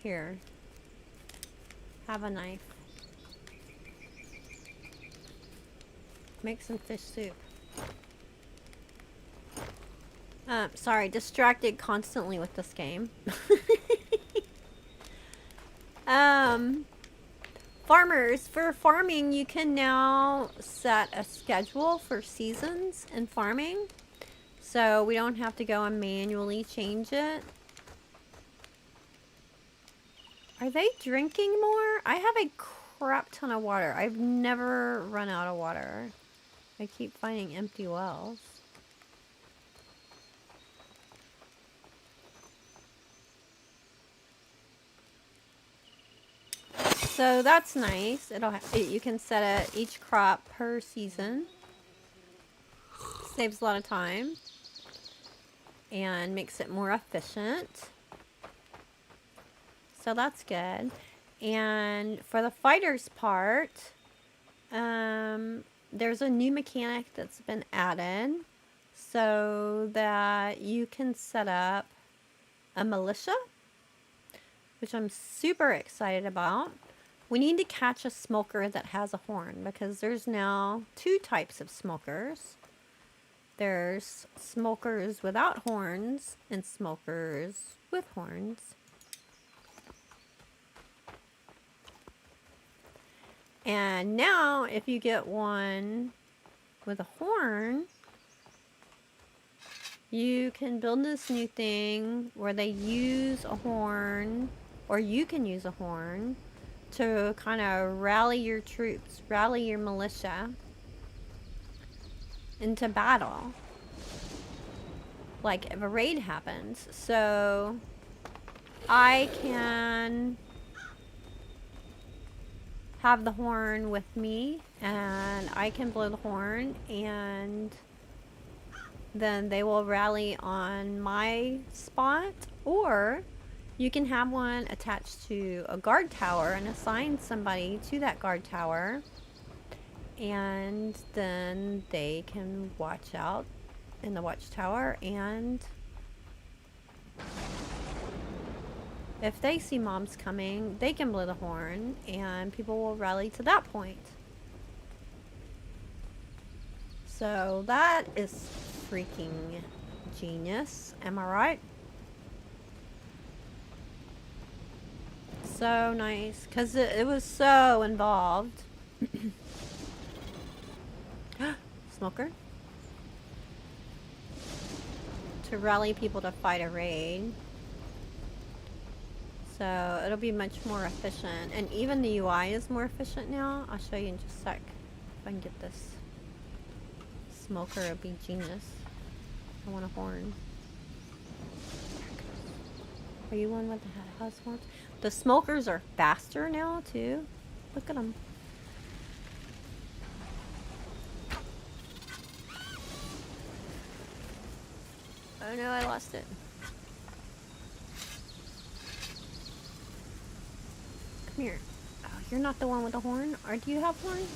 Here. Have a knife. Make some fish soup. Sorry, distracted constantly with this game. Farmers, for farming, you can now set a schedule for seasons in farming. So we don't have to go and manually change it. Are they drinking more? I have a crap ton of water. I've never run out of water. I keep finding empty wells. So that's nice. You can set each crop per season. Saves a lot of time. And makes it more efficient. So that's good. And for the fighters part, there's a new mechanic that's been added so that you can set up a militia, which I'm super excited about. We need to catch a smoker that has a horn because there's now 2 types of smokers. There's smokers without horns and smokers with horns. And now if you get one with a horn, you can build this new thing where they use a horn, or you can use a horn to kind of rally your troops, rally your militia into battle. Like if a raid happens. So I can have the horn with me and I can blow the horn and then they will rally on my spot, or you can have one attached to a guard tower and assign somebody to that guard tower, and then they can watch out in the watchtower, and if they see mobs coming, they can blow the horn and people will rally to that point. So that is freaking genius, am I right? So nice, because it was so involved. Smoker. To rally people to fight a raid. So it'll be much more efficient. And even the UI is more efficient now. I'll show you in just a sec. If I can get this. Smoker, it'll be genius. I want a horn. Are you one with the house horns? The smokers are faster now too. Look at them. Oh no, I lost it. Come here. Oh, you're not the one with the horn? Or do you have horn?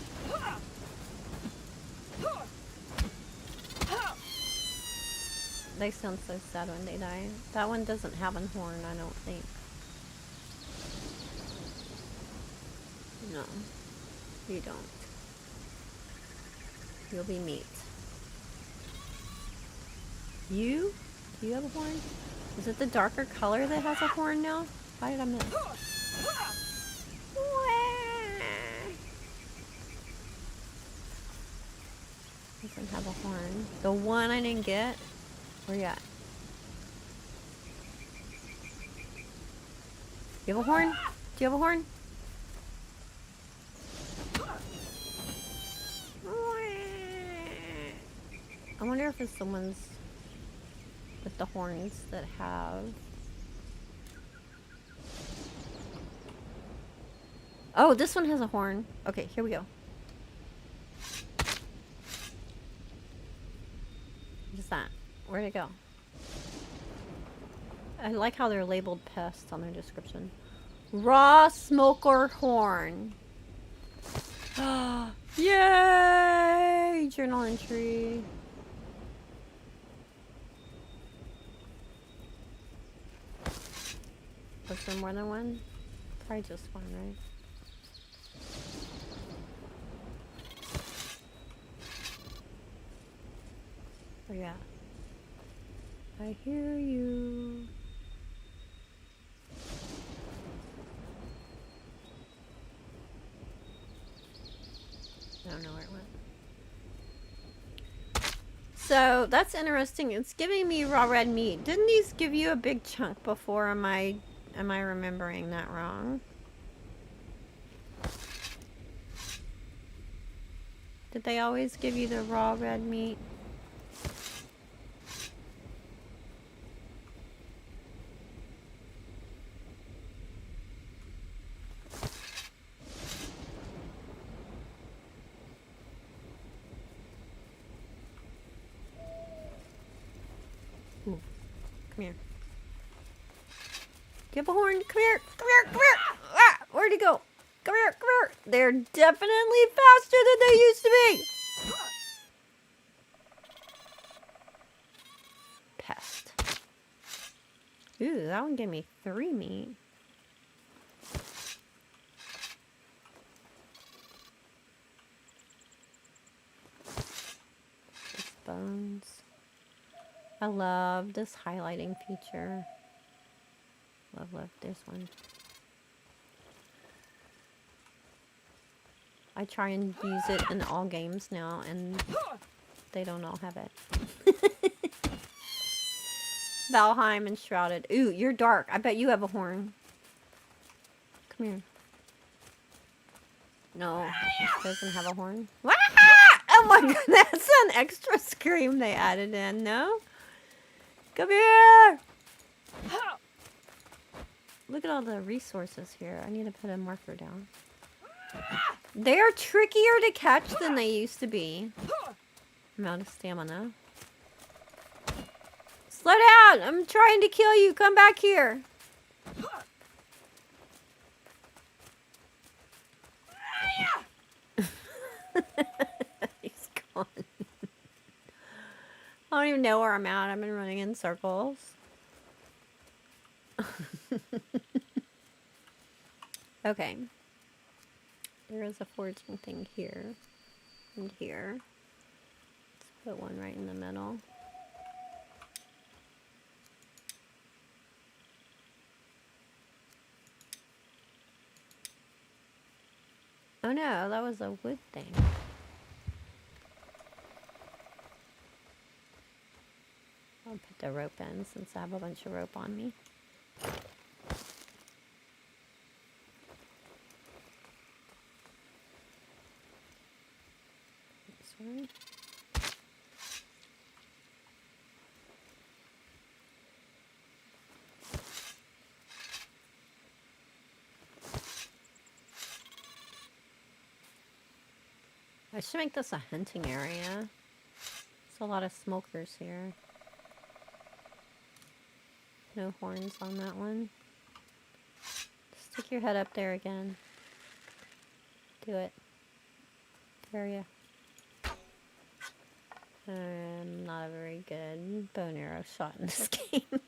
They sound so sad when they die. That one doesn't have a horn, I don't think. No, you don't. You'll be meat. You? Do you have a horn? Is it the darker color that has a horn now? Why did I miss? Doesn't have a horn. The one I didn't get. Where you at? You have a horn? Do you have a horn? I wonder if it's the ones with the horns that have... Oh, this one has a horn. Okay, here we go. What is that? Where'd it go? I like how they're labeled pests on their description. Raw smoker horn. Yay! Journal entry. Was there more than one? Probably just one, right? Where you at? I hear you. I don't know where it went. So that's interesting. It's giving me raw red meat. Didn't these give you a big chunk before? Am I remembering that wrong? Did they always give you the raw red meat? Ooh. Come here. Do you have a horn? Come here! Come here! Come here! Ah! Where'd he go? Come here! Come here! They're definitely faster than they used to be! Pest. Ooh, that one gave me 3 meat. Just bones. I love this highlighting feature. Love, love. There's one. I try and use it in all games now, and they don't all have it. Valheim, Enshrouded. Ooh, you're dark. I bet you have a horn. Come here. No, it doesn't have a horn. Ah! Oh my god, that's an extra scream they added in, no? Come here! Look at all the resources here. I need to put a marker down. They are trickier to catch than they used to be. I'm out of stamina. Slow down! I'm trying to kill you. Come back here. He's gone. I don't even know where I'm at. I've been running in circles. Okay. There is a forging thing here and here. Let's put one right in the middle. Oh no, that was a wood thing. I'll put the rope in since I have a bunch of rope on me. This one. I should make this a hunting area. There's a lot of smokers here. No horns on that one. Stick your head up there again. Do it. There you. I'm not a very good bow and arrow shot in this game.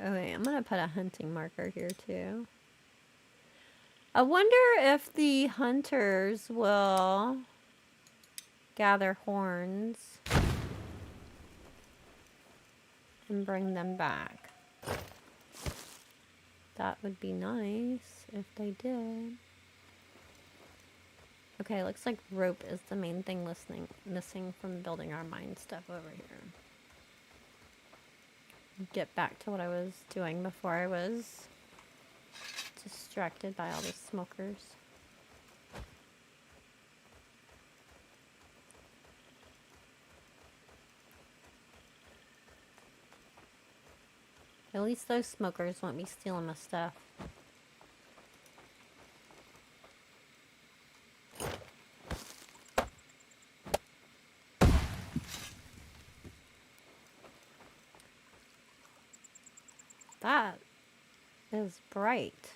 Okay, I'm gonna put a hunting marker here too. I wonder if the hunters will gather horns and bring them back. That would be nice if they did. Okay, looks like rope is the main thing missing from building our mine stuff over here. get back to what I was doing before I was distracted by all the smokers. At least those smokers won't be stealing my stuff. That is bright.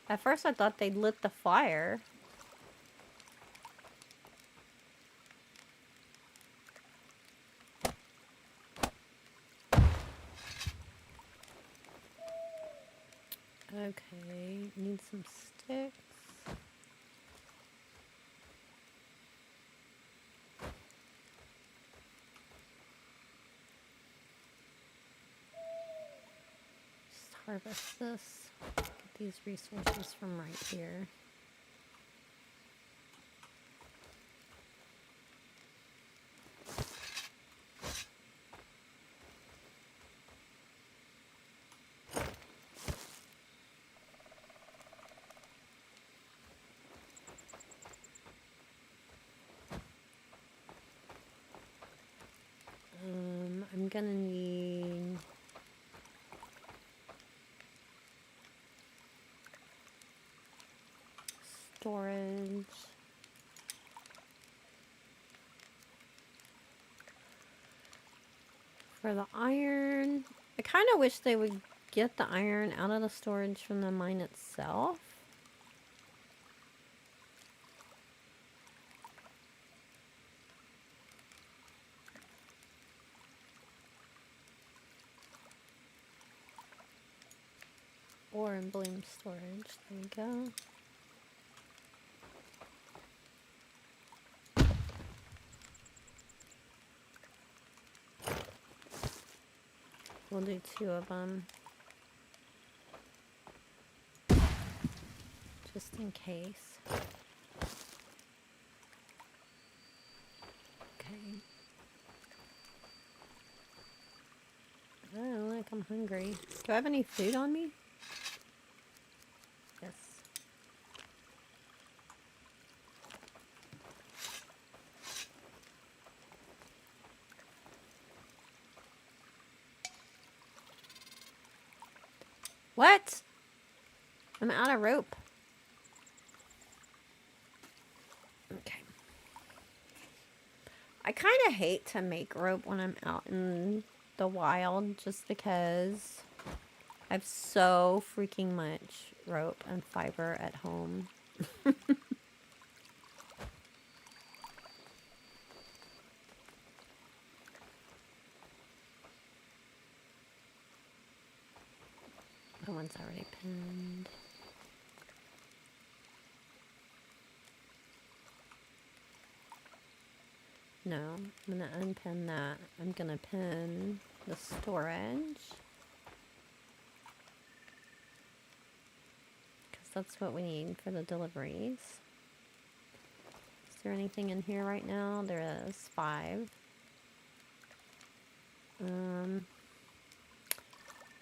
At first I thought they'd lit the fire. Okay, need some sticks. Just harvest this. Get these resources from right here. I'm gonna need storage. For the iron, I kind of wish they would get the iron out of the storage from the mine itself. Or in bloom storage. There we go. We'll do 2 of them. Just in case. Okay. Oh, look, I'm hungry. Do I have any food on me? Yes. What? I'm out of rope. Okay. I kind of hate to make rope when I'm out in the wild just because I have so freaking much rope and fiber at home. That one's already pinned. No, I'm gonna unpin that. I'm gonna pin the storage. Because that's what we need for the deliveries. Is there anything in here right now? There is 5. I'm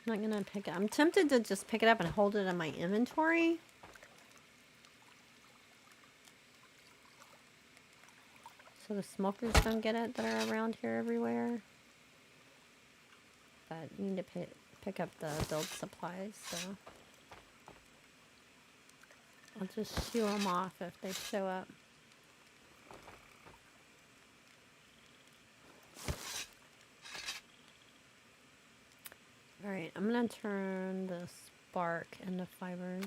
not gonna pick it. I'm tempted to just pick it up and hold it in my inventory. So the smokers don't get it that are around here everywhere. But you need to pick up the build supplies, so I'll just shoo them off if they show up. Alright, I'm gonna turn this bark into fibers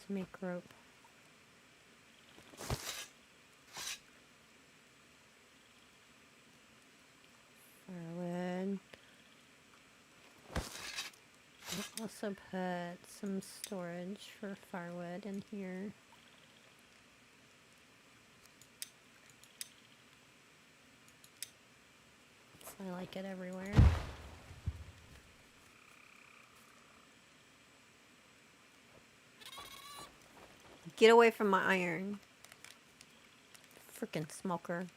to make rope. Firewood. I'll also put some storage for firewood in here. I like it everywhere. Get away from my iron. Frickin' smoker.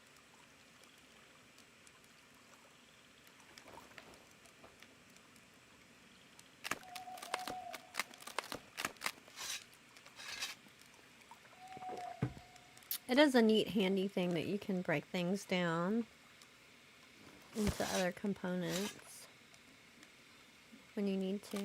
It is a neat, handy thing that you can break things down into other components when you need to.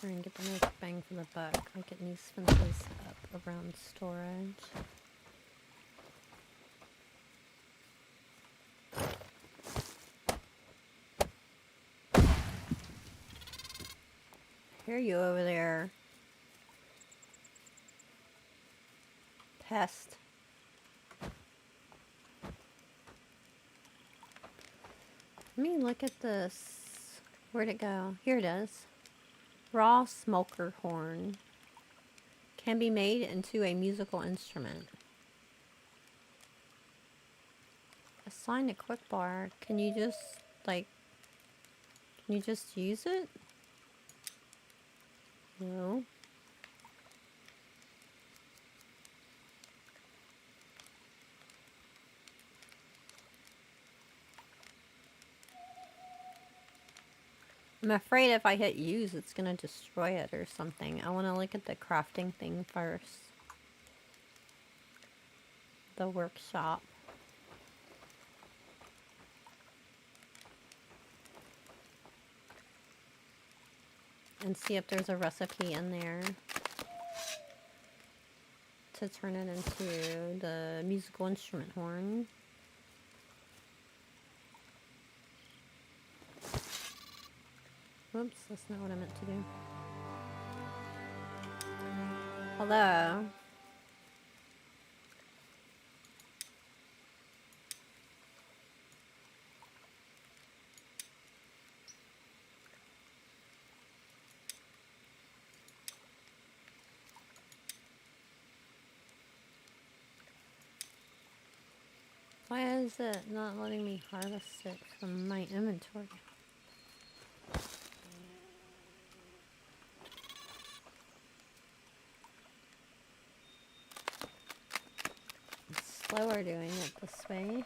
Try and get the most bang for the buck, like getting these fences up around storage. I hear you over there, pest. Let me look at this. Where'd it go? Here it is. Raw smoker horn. Can be made into a musical instrument. Assign a quick bar. Can you just, like, can you just use it? No. I'm afraid if I hit use, it's going to destroy it or something. I want to look at the crafting thing first. The workshop. And see if there's a recipe in there to turn it into the musical instrument horn. Oops, that's not what I meant to do. Hello. Why is it not letting me harvest it from my inventory? It's slower doing it this way.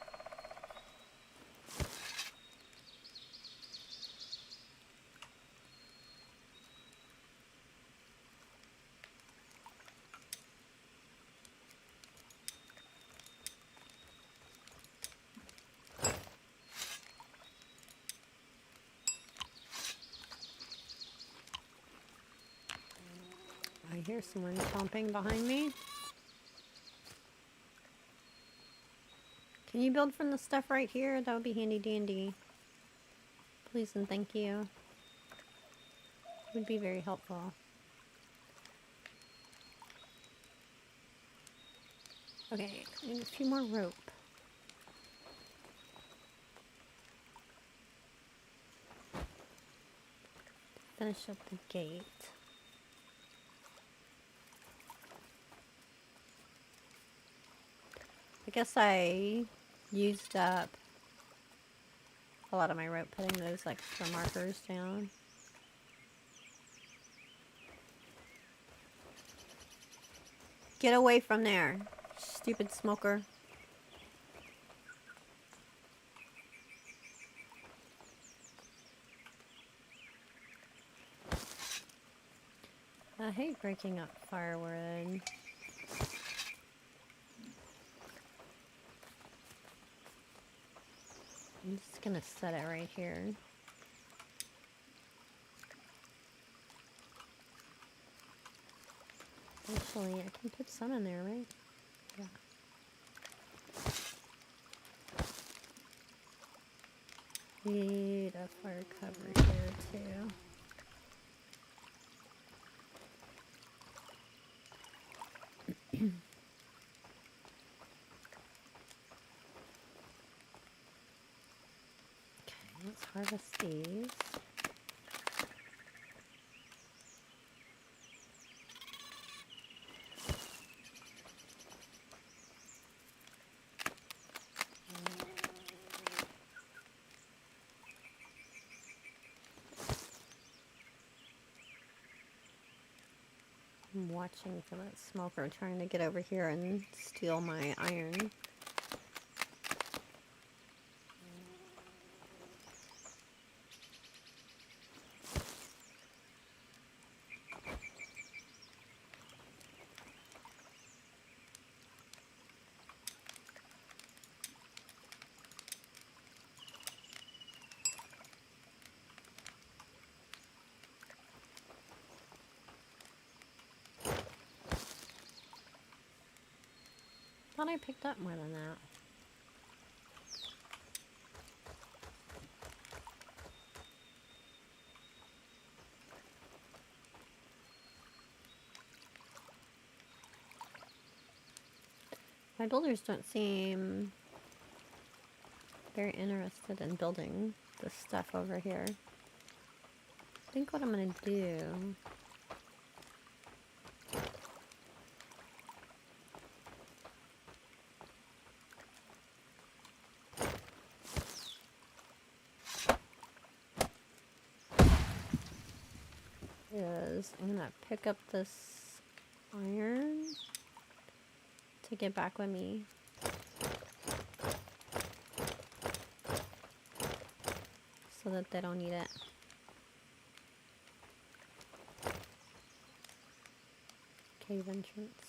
I hear someone chomping behind me. Can you build from the stuff right here? That would be handy dandy. Please and thank you. Would be very helpful. Okay, I need a few more rope. Finish up the gate. I guess I used up a lot of my rope putting those extra markers down. Get away from there, stupid smoker. I hate breaking up firewood. I'm just gonna set it right here. Actually, I can put some in there, right? Yeah. Need a fire cover here too. Let's harvest these. I'm watching for that smoker trying to get over here and steal my iron. Thought I picked up more than that. My builders don't seem very interested in building this stuff over here. I think what I'm gonna do is I'm gonna pick up this iron to get back with me. So that they don't need it. Cave entrance.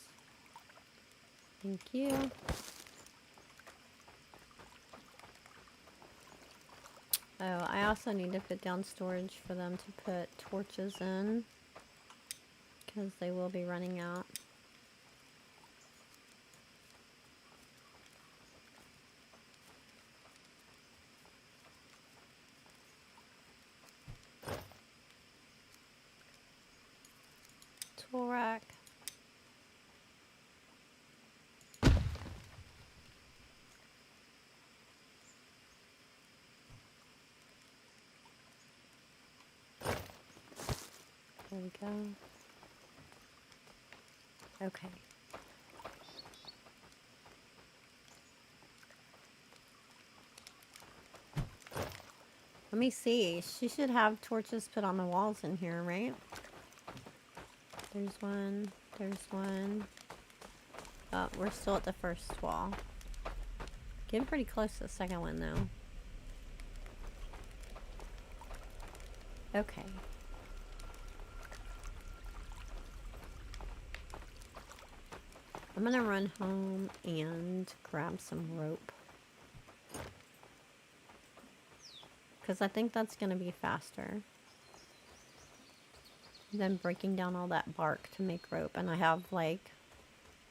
Thank you. Oh, I also need to put down storage for them to put torches in, because they will be running out. Tool rack. There we go. Okay. Let me see. She should have torches put on the walls in here, right? There's one. There's one. Oh, we're still at the first wall. Getting pretty close to the second one, though. Okay. I'm gonna run home and grab some rope. Because I think that's gonna be faster than breaking down all that bark to make rope. And I have like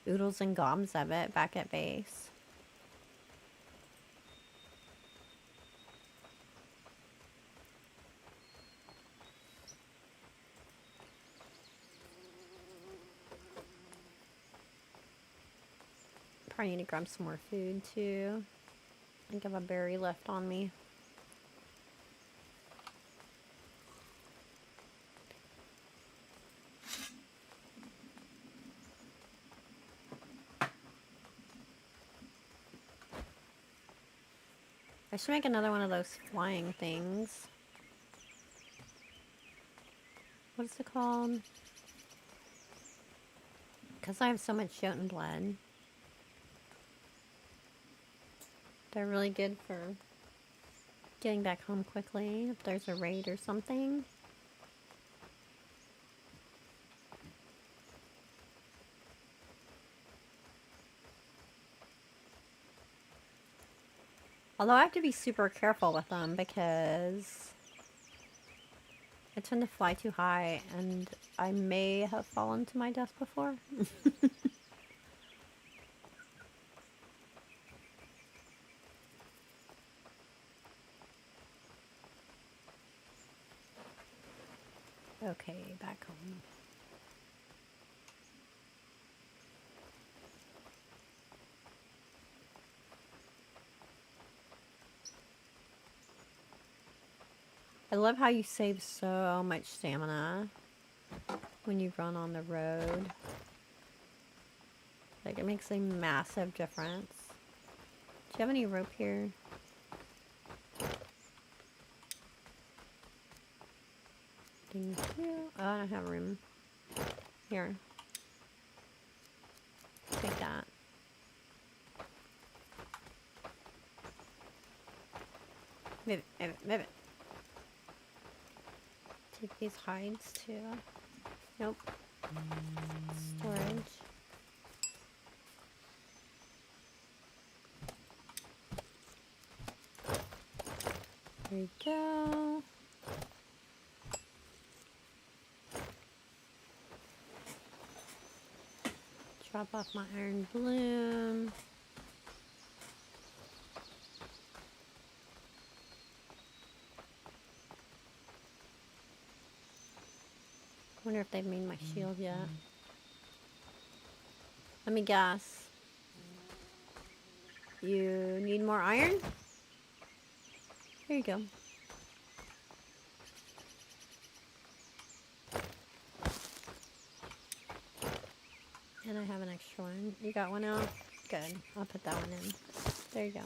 oodles and gobs of it back at base. Probably need to grab some more food too. I think I have a berry left on me. I should make another one of those flying things. What's it called? Because I have so much Jotun blood. They're really good for getting back home quickly if there's a raid or something. Although I have to be super careful with them because I tend to fly too high and I may have fallen to my death before. Okay, back home. I love how you save so much stamina when you run on the road. Like, it makes a massive difference. Do you have any rope here? Thank you. Oh, I don't have room. Here. Move it, move it, move it. Take these hides too. Nope. Storage. There you go. Drop off my iron bloom. Wonder if they've made my shield yet. Let me guess. You need more iron? Here you go. And I have an extra one. You got one out? Good. I'll put that one in. There you go.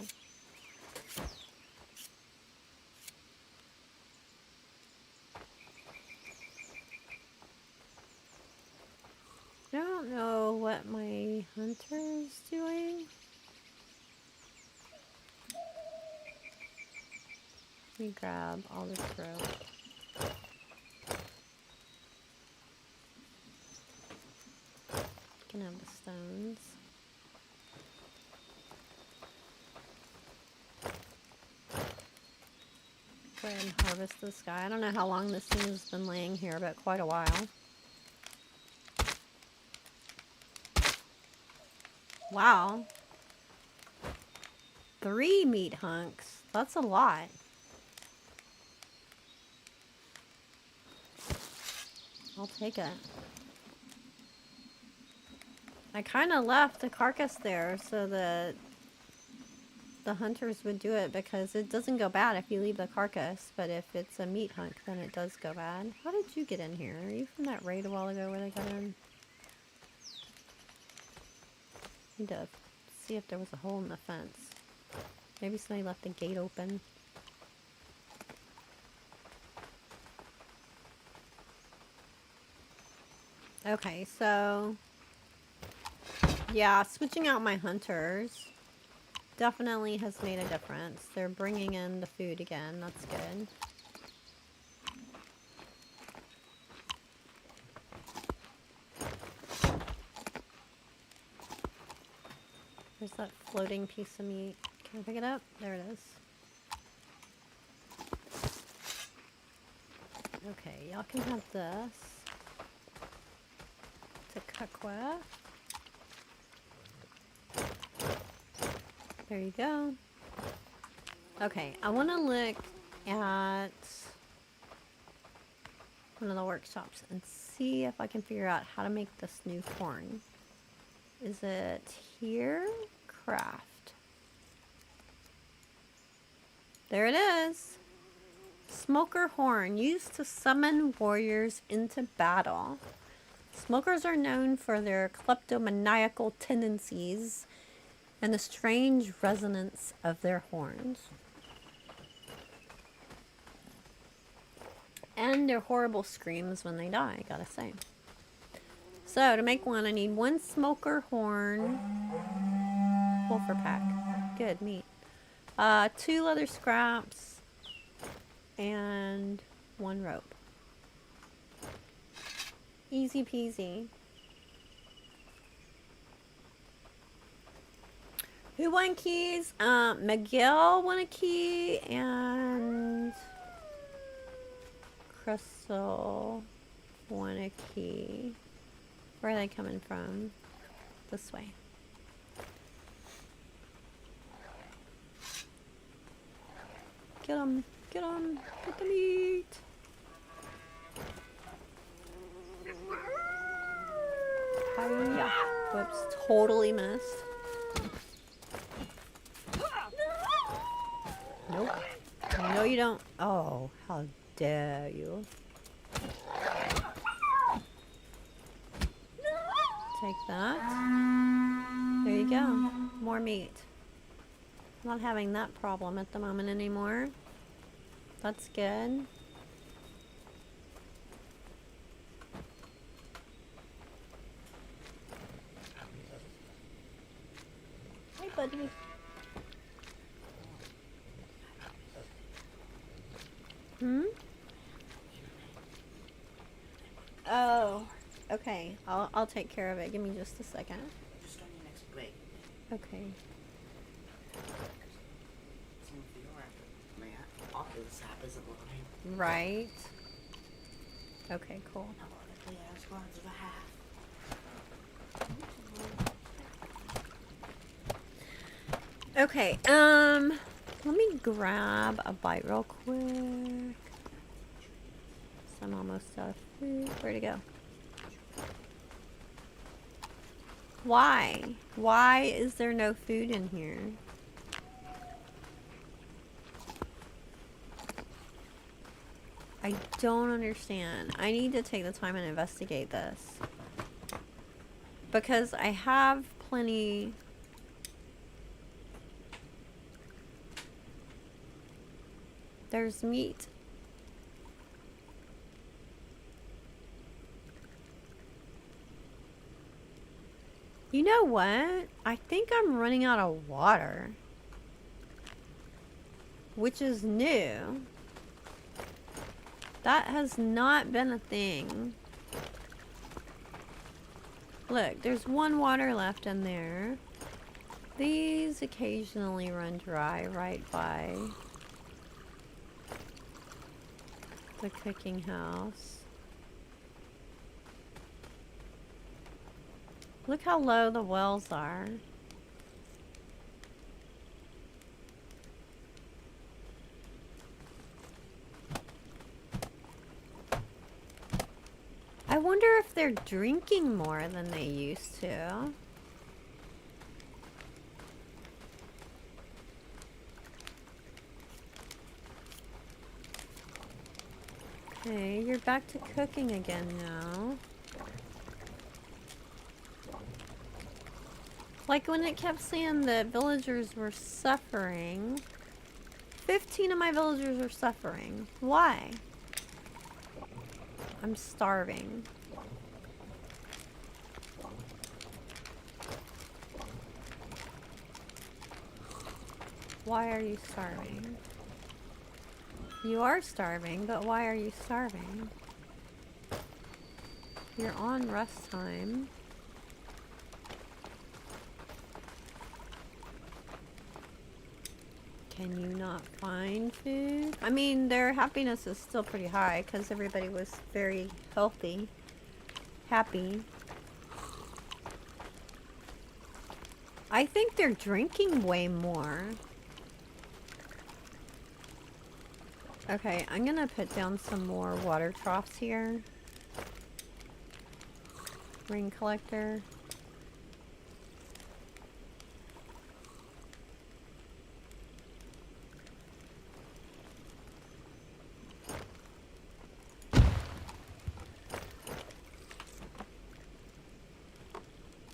I don't know what my hunter is doing. Let me grab all this rope. Can have the stones. Go ahead and harvest this guy. I don't know how long this thing has been laying here, but quite a while. Wow. 3 meat hunks. That's a lot. I'll take it. I kind of left the carcass there so that the hunters would do it because it doesn't go bad if you leave the carcass, but if it's a meat hunk, then it does go bad. How did you get in here? Are you from that raid a while ago where they got in? Need to see if there was a hole in the fence. Maybe somebody left the gate open. Okay, so yeah, switching out my hunters definitely has made a difference. They're bringing in the food again. That's good. There's that floating piece of meat. Can I pick it up? There it is. Okay, y'all can have this to cook with. There you go. Okay, I want to look at one of the workshops and see if I can figure out how to make this new horn. Is it here? Craft. There it is. Smoker horn, used to summon warriors into battle. Smokers are known for their kleptomaniacal tendencies and the strange resonance of their horns. And their horrible screams when they die, gotta say. So, to make one, I need 1 smoker horn. Wolfer pack. Good, meat. 2 leather scraps. And 1 rope. Easy peasy. Who won keys? Miguel won a key, and Crystal won a key. Where are they coming from? This way. Get 'em, get 'em, get the meat. Hiya. Whoops, totally missed. Nope. No, you don't. Oh, how dare you. Take that. There you go. More meat. Not having that problem at the moment anymore. That's good. Hi, buddy. Hmm? Oh, okay. I'll take care of it. Give me just a second. Just on your next break. Okay. Some of you are my office app isn't loading. Right. Okay, cool. Now we're gonna play ASKA to the half. Okay, let me grab a bite real quick. So I'm almost out of food. Where'd it go? Why? Why is there no food in here? I don't understand. I need to take the time and investigate this. Because I have plenty... There's meat. You know what? I think I'm running out of water. Which is new. That has not been a thing. Look, there's one water left in there. These occasionally run dry right by the cooking house. Look how low the wells are. I wonder if they're drinking more than they used to. Okay, you're back to cooking again now. Like when it kept saying that villagers were suffering. 15 of my villagers are suffering. Why? I'm starving. Why are you starving? You are starving, but why are you starving? You're on rest time. Can you not find food? I mean, their happiness is still pretty high because everybody was very healthy. Happy. I think they're drinking way more. Okay, I'm gonna put down some more water troughs here. Rain collector.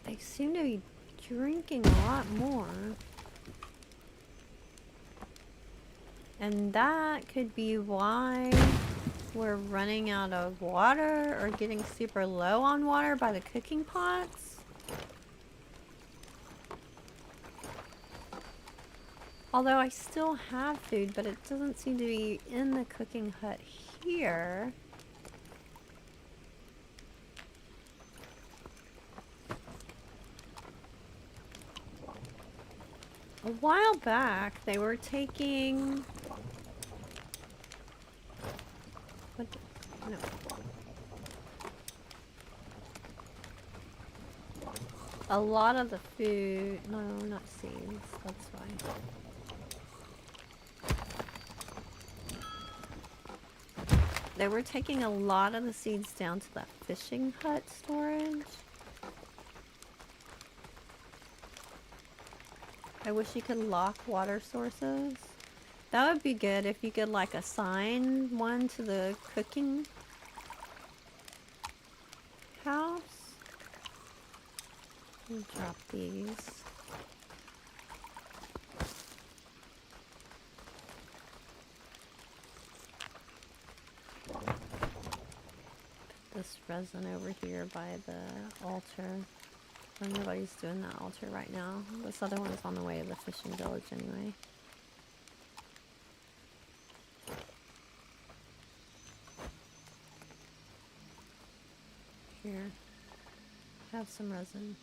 They seem to be drinking a lot more. And that could be why we're running out of water or getting super low on water by the cooking pots. Although I still have food, but it doesn't seem to be in the cooking hut here. A while back, they were taking... What the... No. A lot of the food... No, not seeds. That's why. They were taking a lot of the seeds down to that fishing hut storage. I wish you could lock water sources. That would be good if you could like assign one to the cooking house. Let me drop these. Put this resin over here by the altar. Nobody's doing that altar right now. This other one's on the way to the fishing village anyway. Have some resin.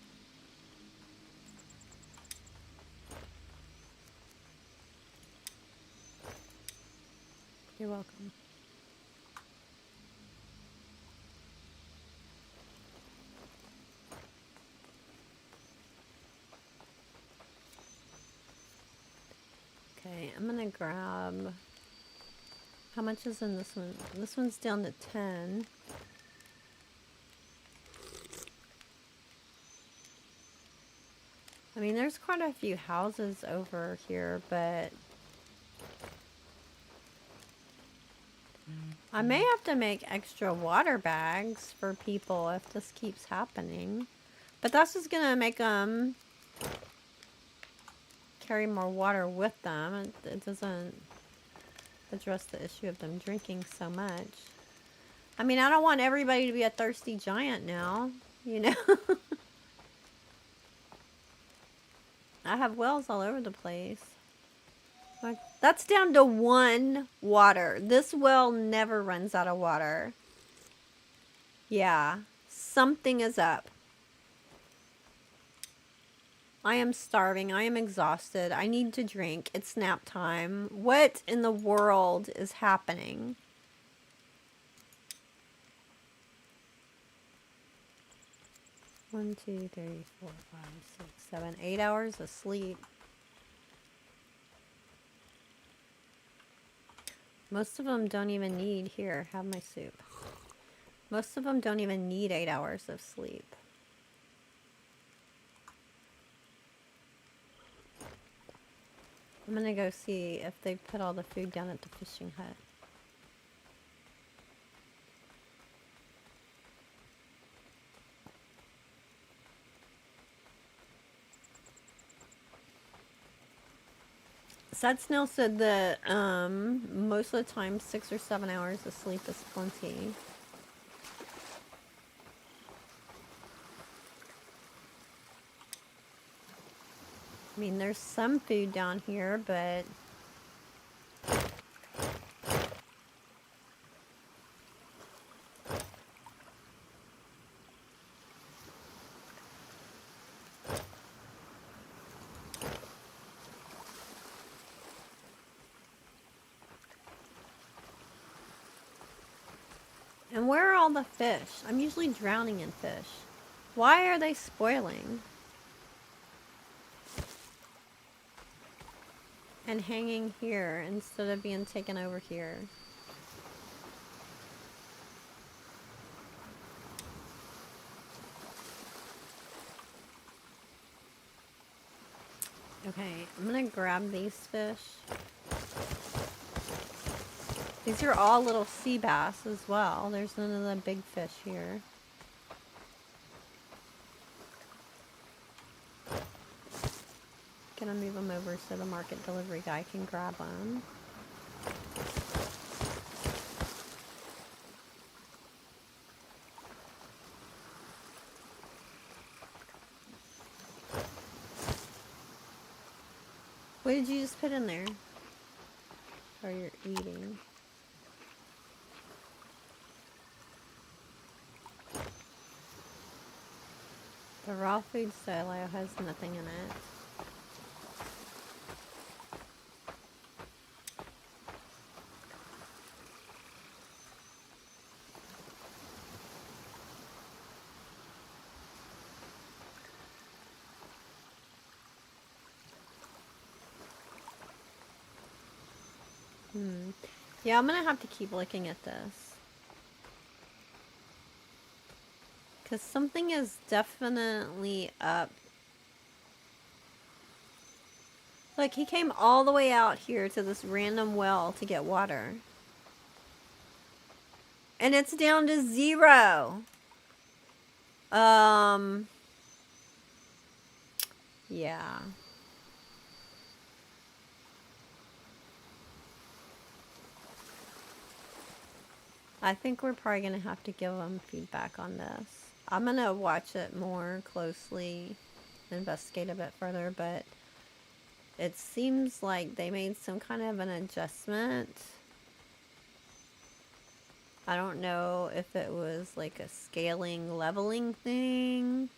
You're welcome. Okay, I'm gonna grab... How much is in this one? This one's down to 10. I mean, there's quite a few houses over here, but... I may have to make extra water bags for people if this keeps happening. But that's just gonna make them carry more water with them. It doesn't address the issue of them drinking so much. I mean, I don't want everybody to be a thirsty giant now, you know? I have wells all over the place. That's down to 1 water. This well never runs out of water. Yeah, something is up. I am starving. I am exhausted. I need to drink. It's nap time. What in the world is happening? One, 2, 3, 4, 5, 6, 7, 8 hours of sleep. Most of them don't even need... Here, have my soup. Most of them don't even need 8 hours of sleep. I'm gonna go see if they put all the food down at the fishing hut. Sad Snail said that most of the time 6 or 7 hours of sleep is plenty. I mean, there's some food down here, but... And where are all the fish? I'm usually drowning in fish. Why are they spoiling? And hanging here instead of being taken over here. Okay, I'm gonna grab these fish. These are all little sea bass as well. There's none of the big fish here. Gonna move them over so the market delivery guy can grab them. What did you just put in there? Or you're eating? The raw food silo has nothing in it. Yeah, I'm gonna have to keep looking at this. Because something is definitely up. Look, he came all the way out here to this random well to get water. And it's down to 0. Yeah. I think we're probably going to have to give them feedback on this. I'm going to watch it more closely, investigate a bit further, but it seems like they made some kind of an adjustment. I don't know if it was like a scaling, leveling thing,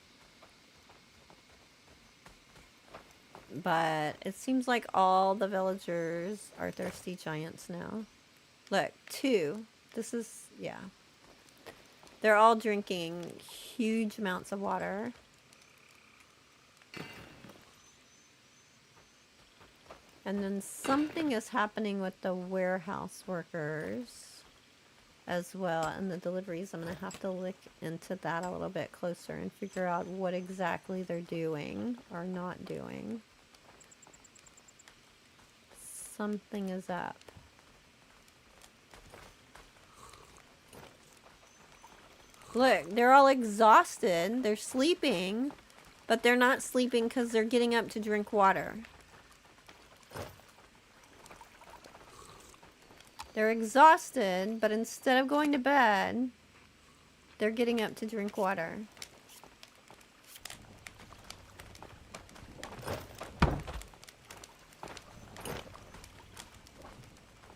But it seems like all the villagers are thirsty giants now. Look, 2. This is, yeah. They're all drinking huge amounts of water. And then something is happening with the warehouse workers as well, and the deliveries. I'm going to have to look into that a little bit closer and figure out what exactly they're doing or not doing. Something is up. Look, they're all exhausted. They're sleeping, but they're not sleeping because they're getting up to drink water. They're exhausted, but instead of going to bed, they're getting up to drink water.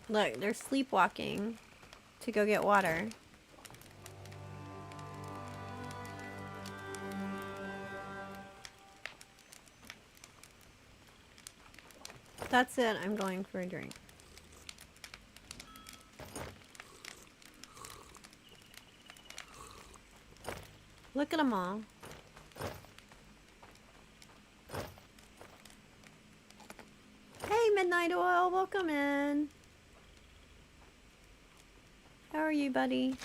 Look, they're sleepwalking to go get water. That's it, I'm going for a drink. Look at them all. Hey, Midnight Oil, welcome in. How are you, buddy?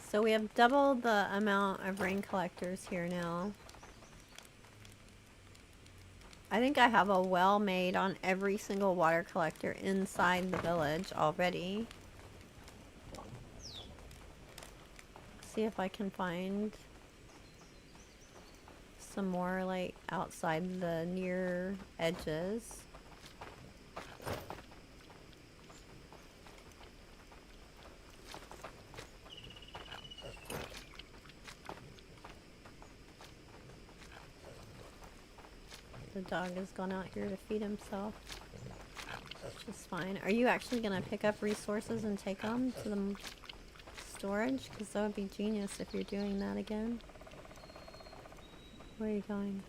So we have double the amount of rain collectors here now. I think I have a well made on every single water collector inside the village already. See if I can find some more like outside the near edges. The dog has gone out here to feed himself, which is fine. Are you actually going to pick up resources and take them to the storage? Because that would be genius if you're doing that again. Where are you going?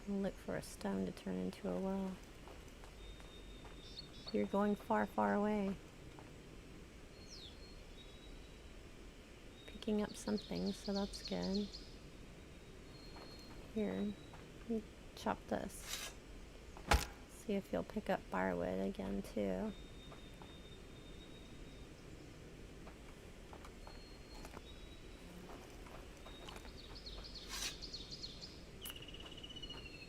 I'll look for a stone to turn into a well. You're going far, far away. Picking up something, so that's good. Here. Chop this. See if you'll pick up firewood again too.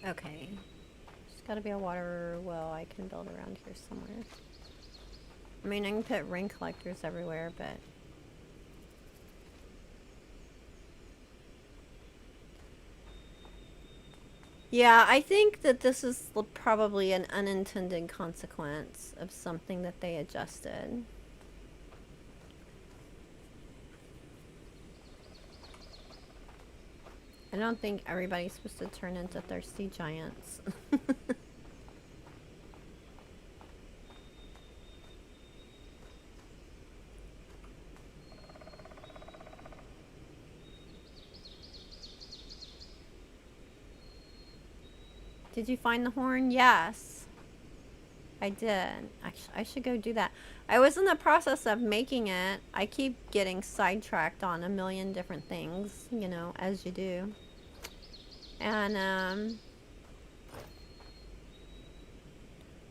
Okay. There's gotta be a water well I can build around here somewhere. I mean, I can put rain collectors everywhere, but yeah, I think that this is probably an unintended consequence of something that they adjusted. I don't think everybody's supposed to turn into thirsty giants. Did you find the horn? Yes. I did. Actually, I should go do that. I was in the process of making it. I keep getting sidetracked on a million different things, you know, as you do. And,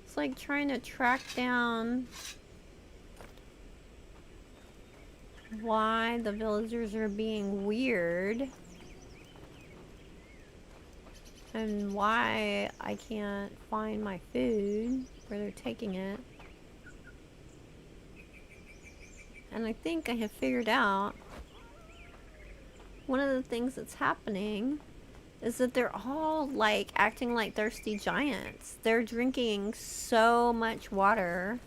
it's like trying to track down why the villagers are being weird. And why I can't find my food, where they're taking it. And I think I have figured out one of the things that's happening is that they're all like acting like thirsty giants. They're drinking so much water.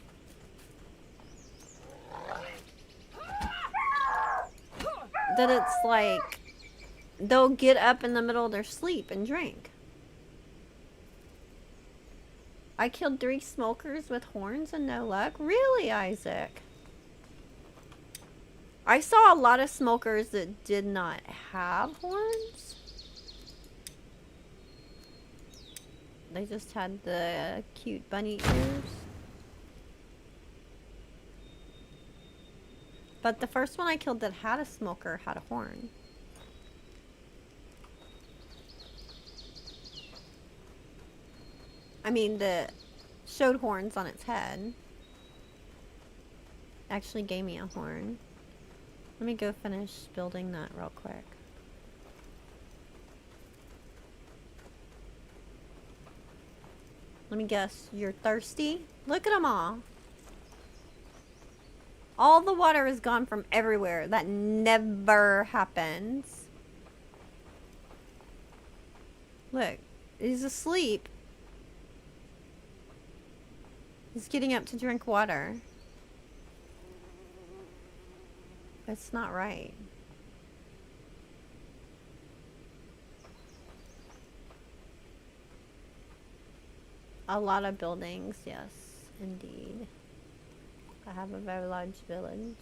That it's like they'll get up in the middle of their sleep and drink. I killed 3 smokers with horns and no luck? Really, Isaac? I saw a lot of smokers that did not have horns. They just had the cute bunny ears. But the first one I killed that had a smoker had a horn. I mean, that showed horns on its head. Actually gave me a horn. Let me go finish building that real quick. Let me guess, you're thirsty? Look at them all. All the water is gone from everywhere. That never happens. Look, he's asleep. He's getting up to drink water. That's not right. A lot of buildings, yes, indeed. I have a very large village.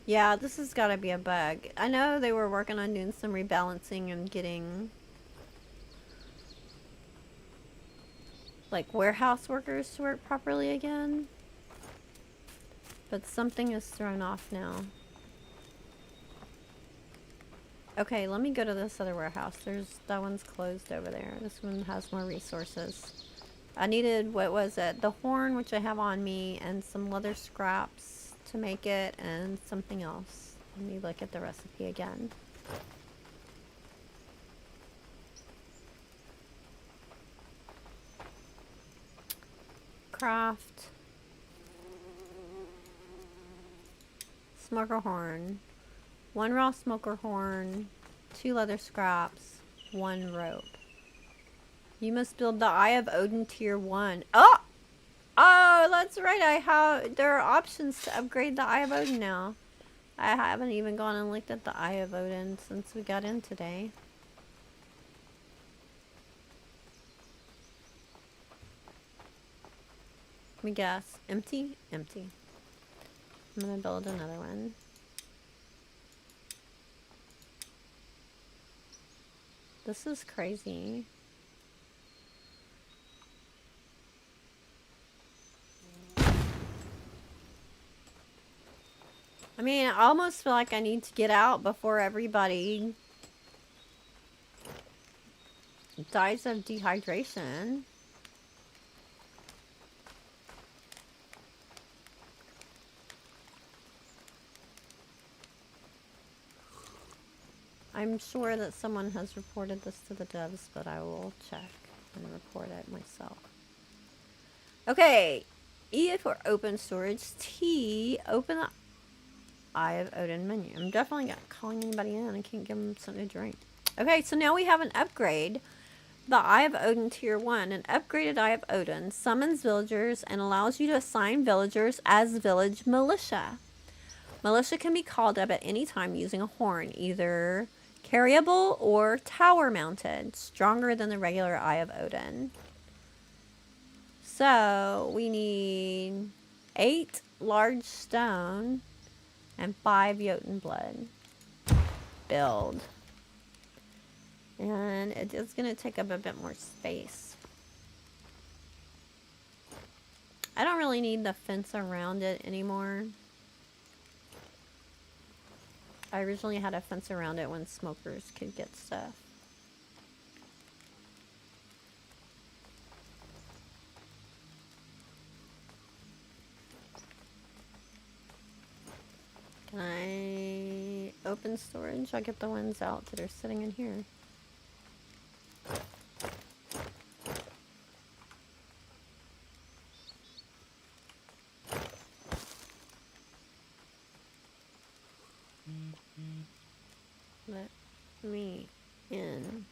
Yeah, this has got to be a bug. I know they were working on doing some rebalancing and getting like warehouse workers to work properly again. But something is thrown off now. Okay, let me go to this other warehouse. That one's closed over there. This one has more resources. I needed, what was it? The horn, which I have on me, and some leather scraps to make it, and something else. Let me look at the recipe again. Craft. Smoker horn. 1 raw smoker horn, 2 leather scraps, 1 rope. You must build the Eye of Odin tier 1. Oh! Oh, that's right. There are options to upgrade the Eye of Odin now. I haven't even gone and looked at the Eye of Odin since we got in today. Let me guess. Empty? Empty. I'm gonna build another one. This is crazy. I mean, I almost feel like I need to get out before everybody dies of dehydration. I'm sure that someone has reported this to the devs, but I will check and report it myself. Okay, E for open storage, T, open the Eye of Odin menu. I'm definitely not calling anybody in. I can't give them something to drink. Okay, so now we have an upgrade. The Eye of Odin tier 1. An upgraded Eye of Odin summons villagers and allows you to assign villagers as village militia. Militia can be called up at any time using a horn, either carryable or tower mounted, stronger than the regular Eye of Odin. So we need 8 large stone and 5 Jotun blood. Build. And it is going to take up a bit more space. I don't really need the fence around it anymore. I originally had a fence around it when smokers could get stuff. Can I open storage? I'll get the ones out that are sitting in here. Let me in.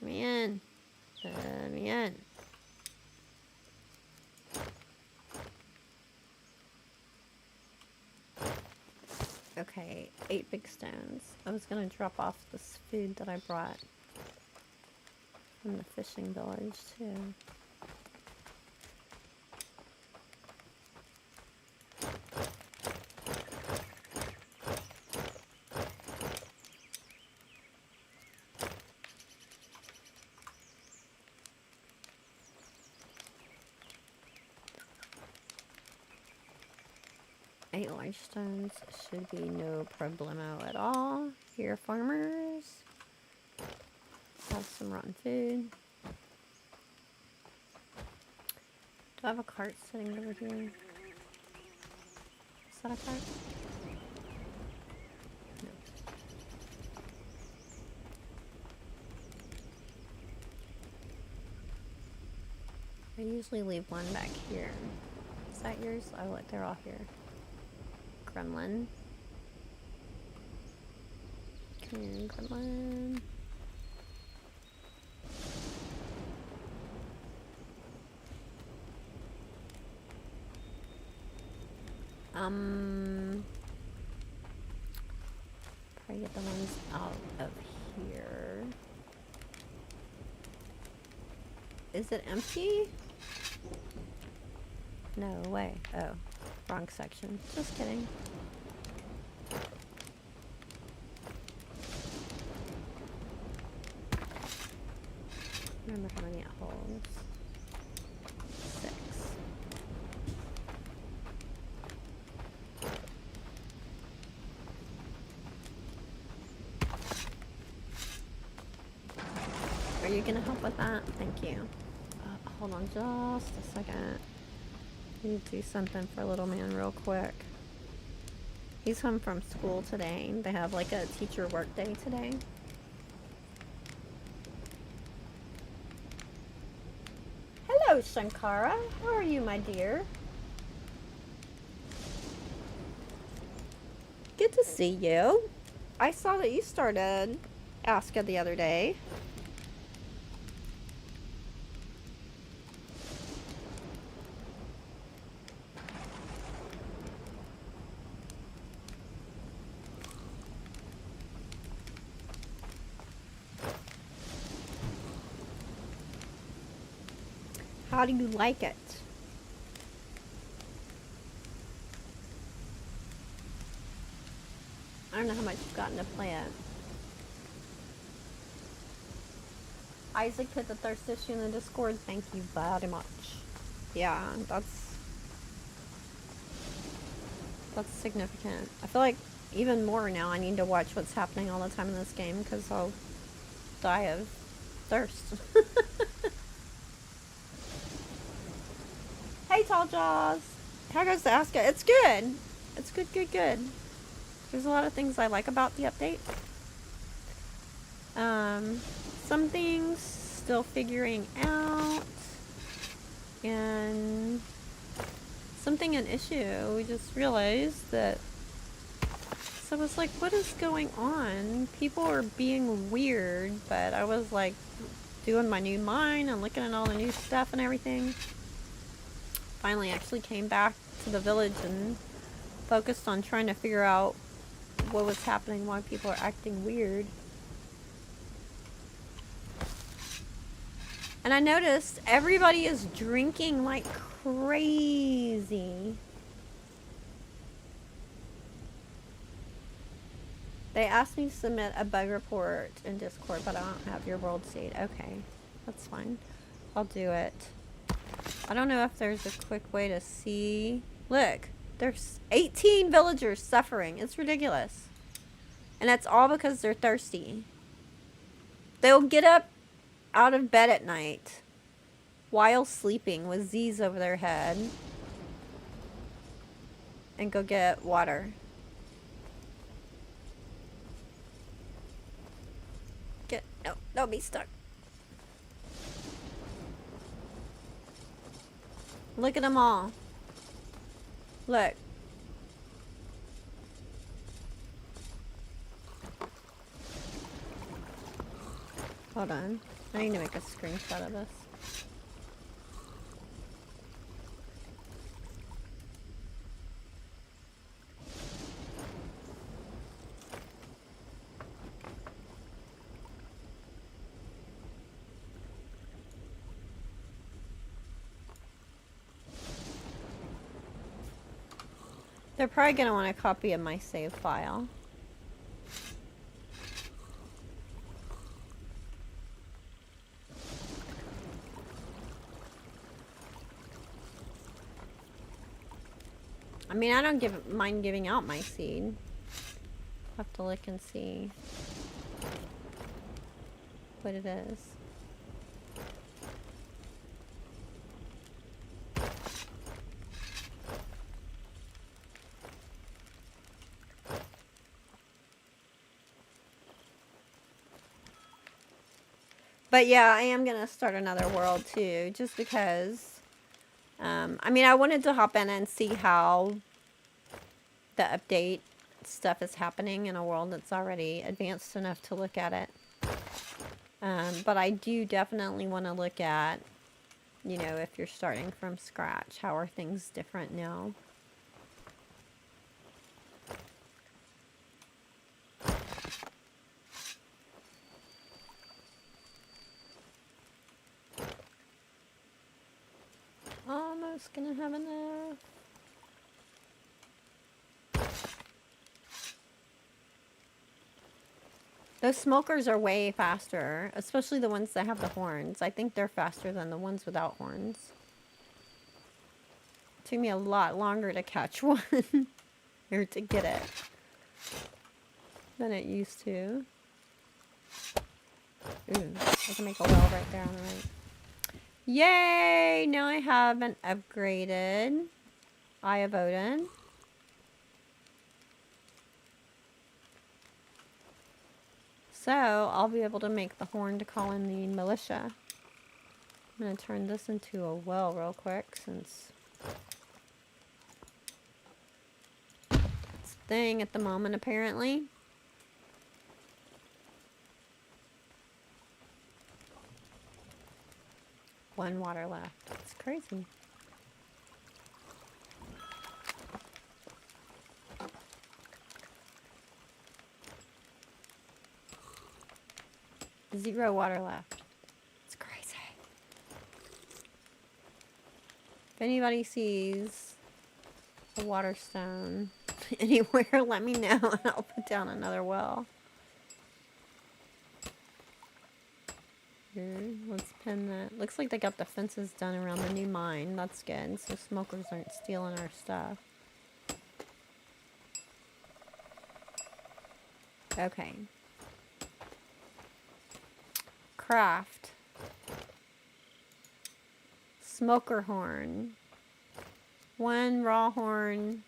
Let me in. Let me in. Okay, 8 big stones. I was gonna drop off this food that I brought from the fishing village too. 8 life stones should be no problemo at all. Here, farmers. Have some rotten food. Do I have a cart sitting over here? Is that a cart? No. I usually leave one back here. Is that yours? Oh, look, they're all here. Gremlin. Come here, Gremlin. Probably get the ones out of here. Is it empty? No way. Oh, wrong section. Just kidding. Remember how many it holds? 6. Are you gonna help with that? Thank you. Hold on just a second. I need to do something for little man real quick. He's home from school today. They have like a teacher work day today. Hello, Shankara. How are you, my dear? Good to see you. I saw that you started ASKA the other day. How do you like it? I don't know how much you've gotten to play it. Isaac put the thirst issue in the Discord. Thank you very much. Yeah, that's significant. I feel like even more now I need to watch what's happening all the time in this game because I'll die of thirst. Hey, Tall Jaws. How goes the ASKA? It's good. It's good, good, good. There's a lot of things I like about the update. Some things still figuring out. And something an issue. We just realized that. So I was like, what is going on? People are being weird, but I was like doing my new mine and looking at all the new stuff and everything. Finally actually came back to the village and focused on trying to figure out what was happening, why people are acting weird. And I noticed everybody is drinking like crazy. They asked me to submit a bug report in Discord, but I don't have your world state. Okay, that's fine. I'll do it. I don't know if there's a quick way to see. Look, there's 18 villagers suffering. It's ridiculous. And that's all because they're thirsty. They'll get up out of bed at night while sleeping with Z's over their head and go get water. No, don't be stuck. Look at them all. Look. Hold on. I need to make a screenshot of this. They're probably going to want a copy of my save file. I mean, I don't mind giving out my seed. Have to look and see what it is. But yeah, I am going to start another world too, just because. I mean, I wanted to hop in and see how the update stuff is happening in a world that's already advanced enough to look at it. But I do definitely want to look at, you know, if you're starting from scratch, how are things different now? Almost gonna have enough. Those smokers are way faster, especially the ones that have the horns. I think they're faster than the ones without horns. It took me a lot longer to catch one, or to get it, than it used to. Ooh, I can make a well right there on the right. Yay! Now I have an upgraded Eye of Odin. So, I'll be able to make the horn to call in the militia. I'm going to turn this into a well real quick, since it's a thing at the moment, apparently. One water left. It's crazy. Zero water left. It's crazy. If anybody sees a water stone anywhere, let me know and I'll put down another well. Here, let's pin that. Looks like they got the fences done around the new mine. That's good, so smokers aren't stealing our stuff. Okay. Craft. Smoker horn. 1 raw horn,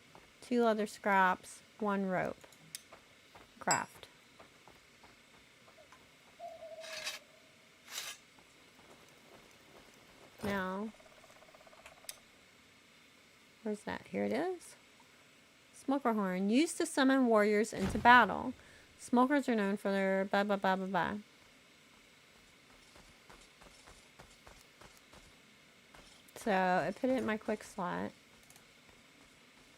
2 leather scraps, 1 rope. Craft. Now, where's that? Here it is. Smoker horn. Used to summon warriors into battle. Smokers are known for their blah blah blah blah blah. So, I put it in my quick slot.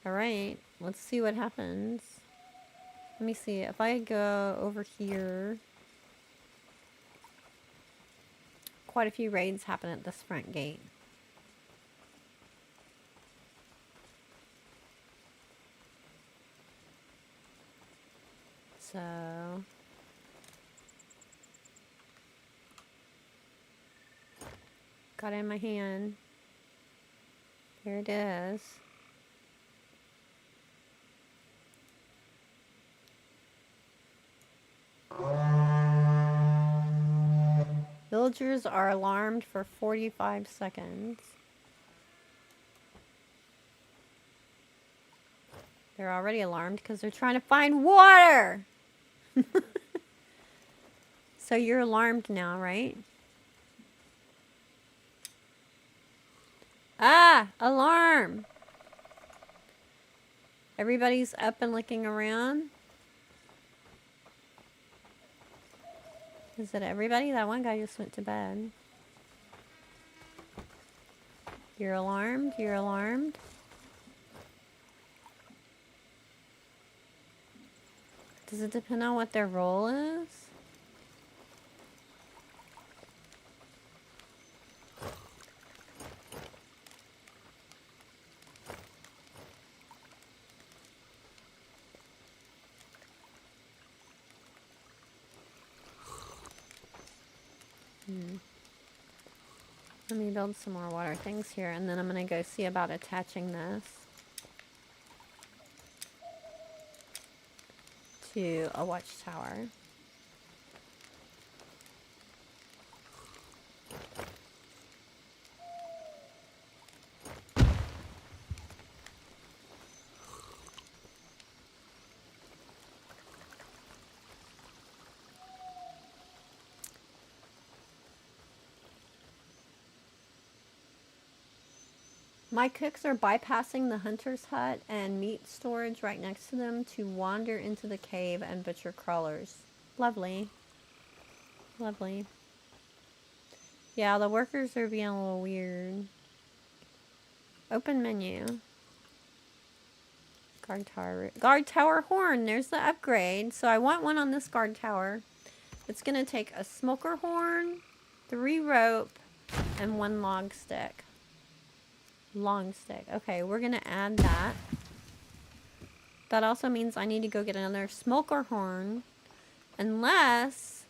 Alright, let's see what happens. Let me see, if I go over here... Quite a few raids happen at this front gate. So... got it in my hand. Here it is. Villagers are alarmed for 45 seconds. They're already alarmed because they're trying to find water! So you're alarmed now, right? Ah! Alarm! Everybody's up and looking around. Is it everybody? That one guy just went to bed. You're alarmed? You're alarmed? Does it depend on what their role is? Let me build some more water things here, and then I'm going to go see about attaching this. to a watchtower. My cooks are bypassing the hunter's hut and meat storage right next to them to wander into the cave and butcher crawlers. Lovely. Lovely. Yeah, the workers are being a little weird. Open menu. Guard tower. Guard tower horn. There's the upgrade. So I want one on this guard tower. It's going to take a smoker horn, 3 rope, and 1 log stick. Long stick. Okay, we're going to add that. That also means I need to go get another smoker horn. Unless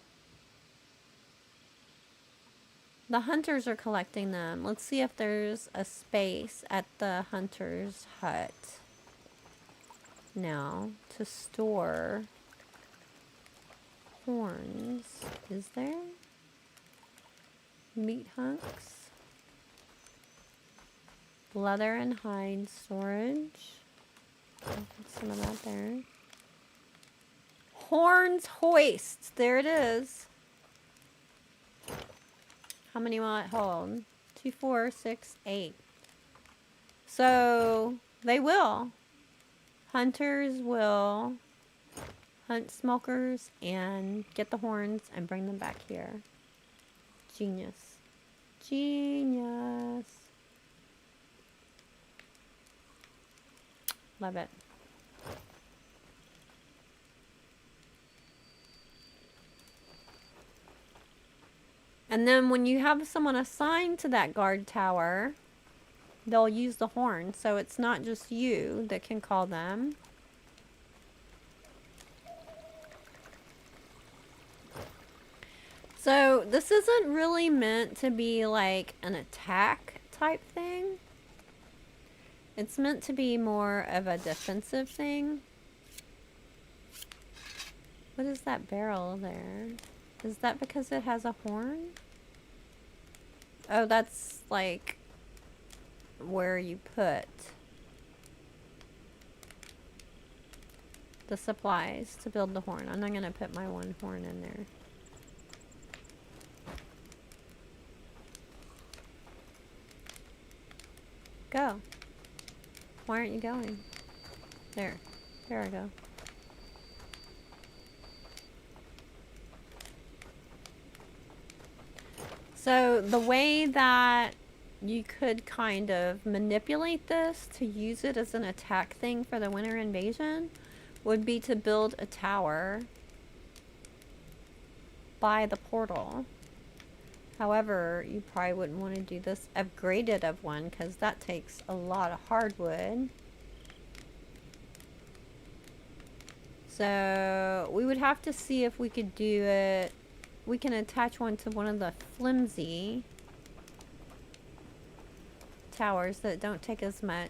the hunters are collecting them. Let's see if there's a space at the hunter's hut now to store horns. Is there? Meat hunks. Leather and hide storage. I'll put some of that there. Horns hoist. There it is. How many will it hold? 2, 4, 6, 8. So they will. Hunters will hunt smokers and get the horns and bring them back here. Genius. Genius. Love it. And then when you have someone assigned to that guard tower, they'll use the horn. So it's not just you that can call them. So this isn't really meant to be like an attack type thing. It's meant to be more of a defensive thing. What is that barrel there? Is that because it has a horn? Oh, that's like where you put the supplies to build the horn. I'm not going to put my 1 horn in there. Go. Why aren't you going? There. There I go. So the way that you could kind of manipulate this to use it as an attack thing for the winter invasion would be to build a tower by the portal. However, you probably wouldn't want to do this upgraded of one because that takes a lot of hardwood. So we would have to see if we could do it. We can attach one to one of the flimsy towers that don't take as much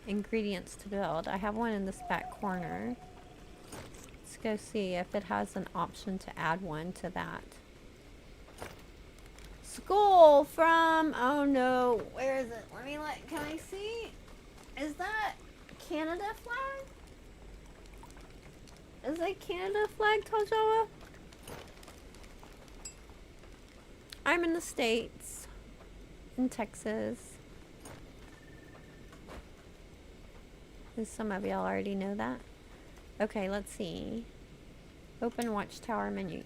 ingredients to build. I have one in this back corner. Let's go see if it has an option to add one to that. Skull from, oh no, where is it? Let me look, can I see? Is that Canada flag? Is that Canada flag, Tajawa? I'm in the States, in Texas. And some of y'all already know that. Okay, let's see. Open watchtower menu.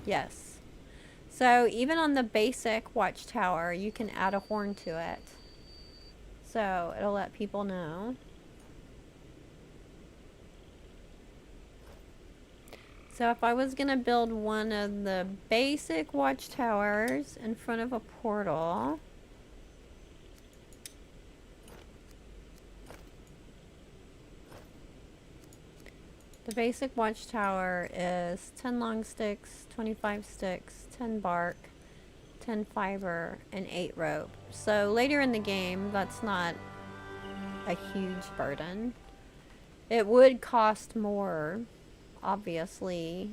Yes. So even on the basic watchtower, you can add a horn to it. So it'll let people know. So if I was going to build one of the basic watchtowers in front of a portal, the basic watchtower is 10 long sticks, 25 sticks, 10 bark, 10 fiber, and 8 rope. So later in the game, that's not a huge burden. It would cost more, obviously,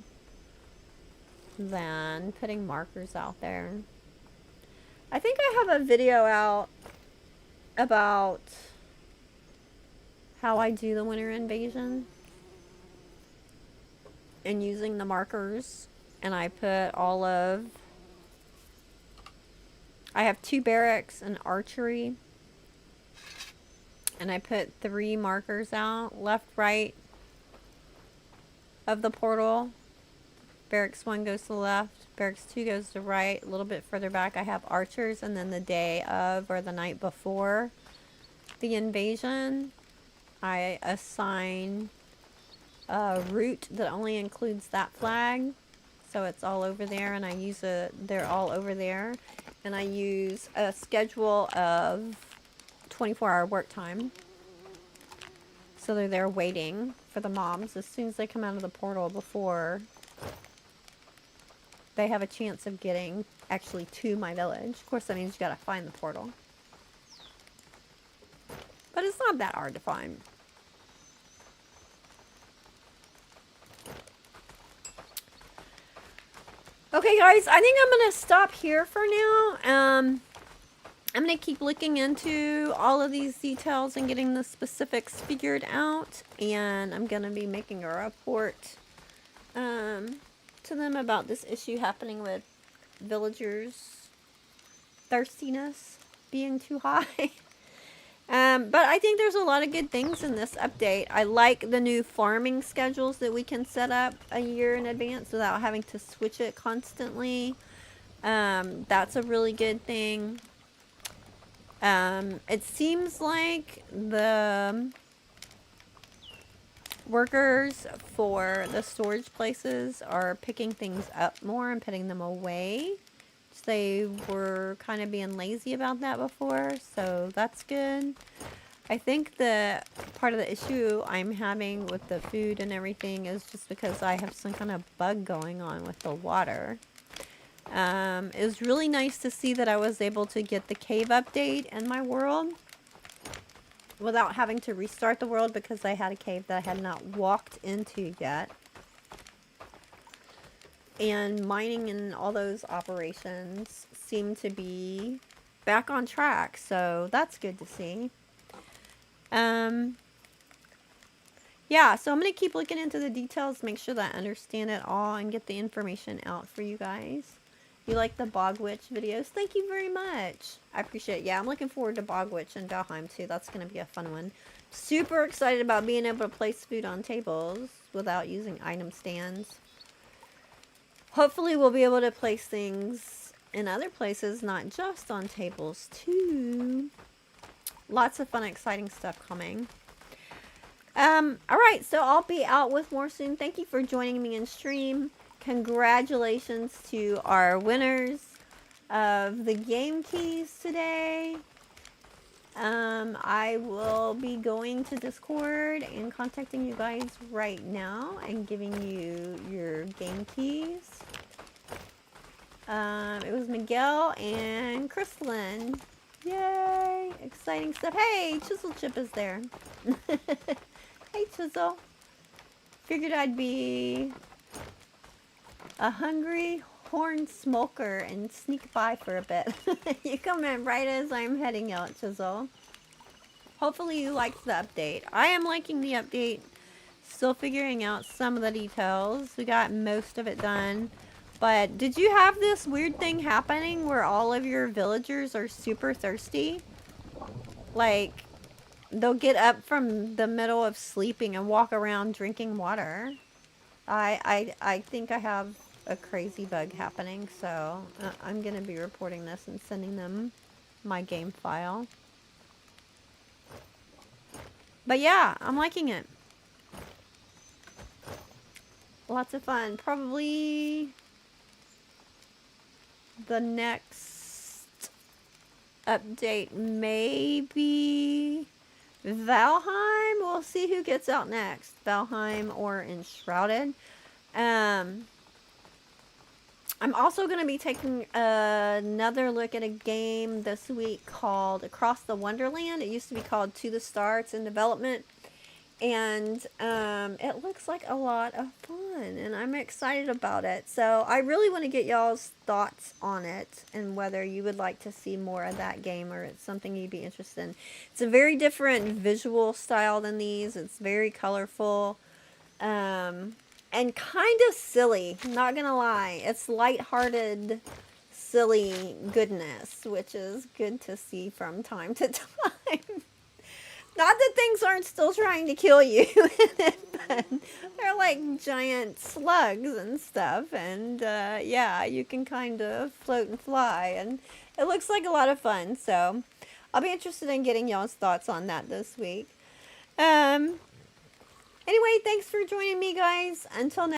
than putting markers out there. I think I have a video out about how I do the winter invasion and using the markers. And I put all of... I have 2 barracks and archery. And I put 3 markers out, left, right of the portal. Barracks 1 goes to the left, barracks 2 goes to the right. A little bit further back I have archers, and then the day of or the night before the invasion, I assign a route that only includes that flag. So it's all over there, and I use they're all over there. And I use a schedule of 24-hour work time. So they're there waiting for the mobs as soon as they come out of the portal before they have a chance of getting actually to my village. Of course, that means you gotta find the portal. But it's not that hard to find. Okay, guys, I think I'm gonna stop here for now. I'm gonna keep looking into all of these details and getting the specifics figured out, and I'm gonna be making a report to them about this issue happening with villagers' thirstiness being too high. But I think there's a lot of good things in this update. I like the new farming schedules that we can set up a year in advance without having to switch it constantly. That's a really good thing. It seems like the workers for the storage places are picking things up more and putting them away. They were kind of being lazy about that before, so that's good. I think the part of the issue I'm having with the food and everything is just because I have some kind of bug going on with the water. It was really nice to see that I was able to get the cave update in my world without having to restart the world because I had a cave that I had not walked into yet. And mining and all those operations seem to be back on track, so that's good to see. Yeah, so I'm going to keep looking into the details, make sure that I understand it all, and get the information out for you guys. You like the Bog Witch videos? Thank you very much. I appreciate it. Yeah, I'm looking forward to Bog Witch and Valheim too. That's going to be a fun one. Super excited about being able to place food on tables without using item stands. Hopefully we'll be able to place things in other places, not just on tables too. Lots of fun, exciting stuff coming. Alright, so I'll be out with more soon. Thank you for joining me in stream. Congratulations to our winners of the game keys today. I will be going to Discord and contacting you guys right now and giving you your game keys. It was Miguel and Crystalline. Yay! Exciting stuff. Hey, Chisel Chip is there. Hey, Chisel. Figured I'd be a hungry horn smoker and sneak by for a bit. You come in right as I'm heading out, Chisel. Hopefully you liked the update. I am liking the update. Still figuring out some of the details. We got most of it done. But did you have this weird thing happening where all of your villagers are super thirsty? Like, they'll get up from the middle of sleeping and walk around drinking water. I think I have a crazy bug happening, so I'm going to be reporting this and sending them my game file. But yeah, I'm liking it. Lots of fun. Probably the next update may be Valheim. We'll see who gets out next. Valheim or Enshrouded. I'm also going to be taking another look at a game this week called Across the Wonderland. It used to be called To the Star. It's in development. And it looks like a lot of fun. And I'm excited about it. So I really want to get y'all's thoughts on it. And whether you would like to see more of that game or it's something you'd be interested in. It's a very different visual style than these. It's very colorful. And kind of silly, not gonna lie. It's lighthearted, silly goodness, which is good to see from time to time. Not that things aren't still trying to kill you, but they're like giant slugs and stuff. And yeah, you can kind of float and fly. And it looks like a lot of fun. So I'll be interested in getting y'all's thoughts on that this week. Anyway, thanks for joining me, guys. Until next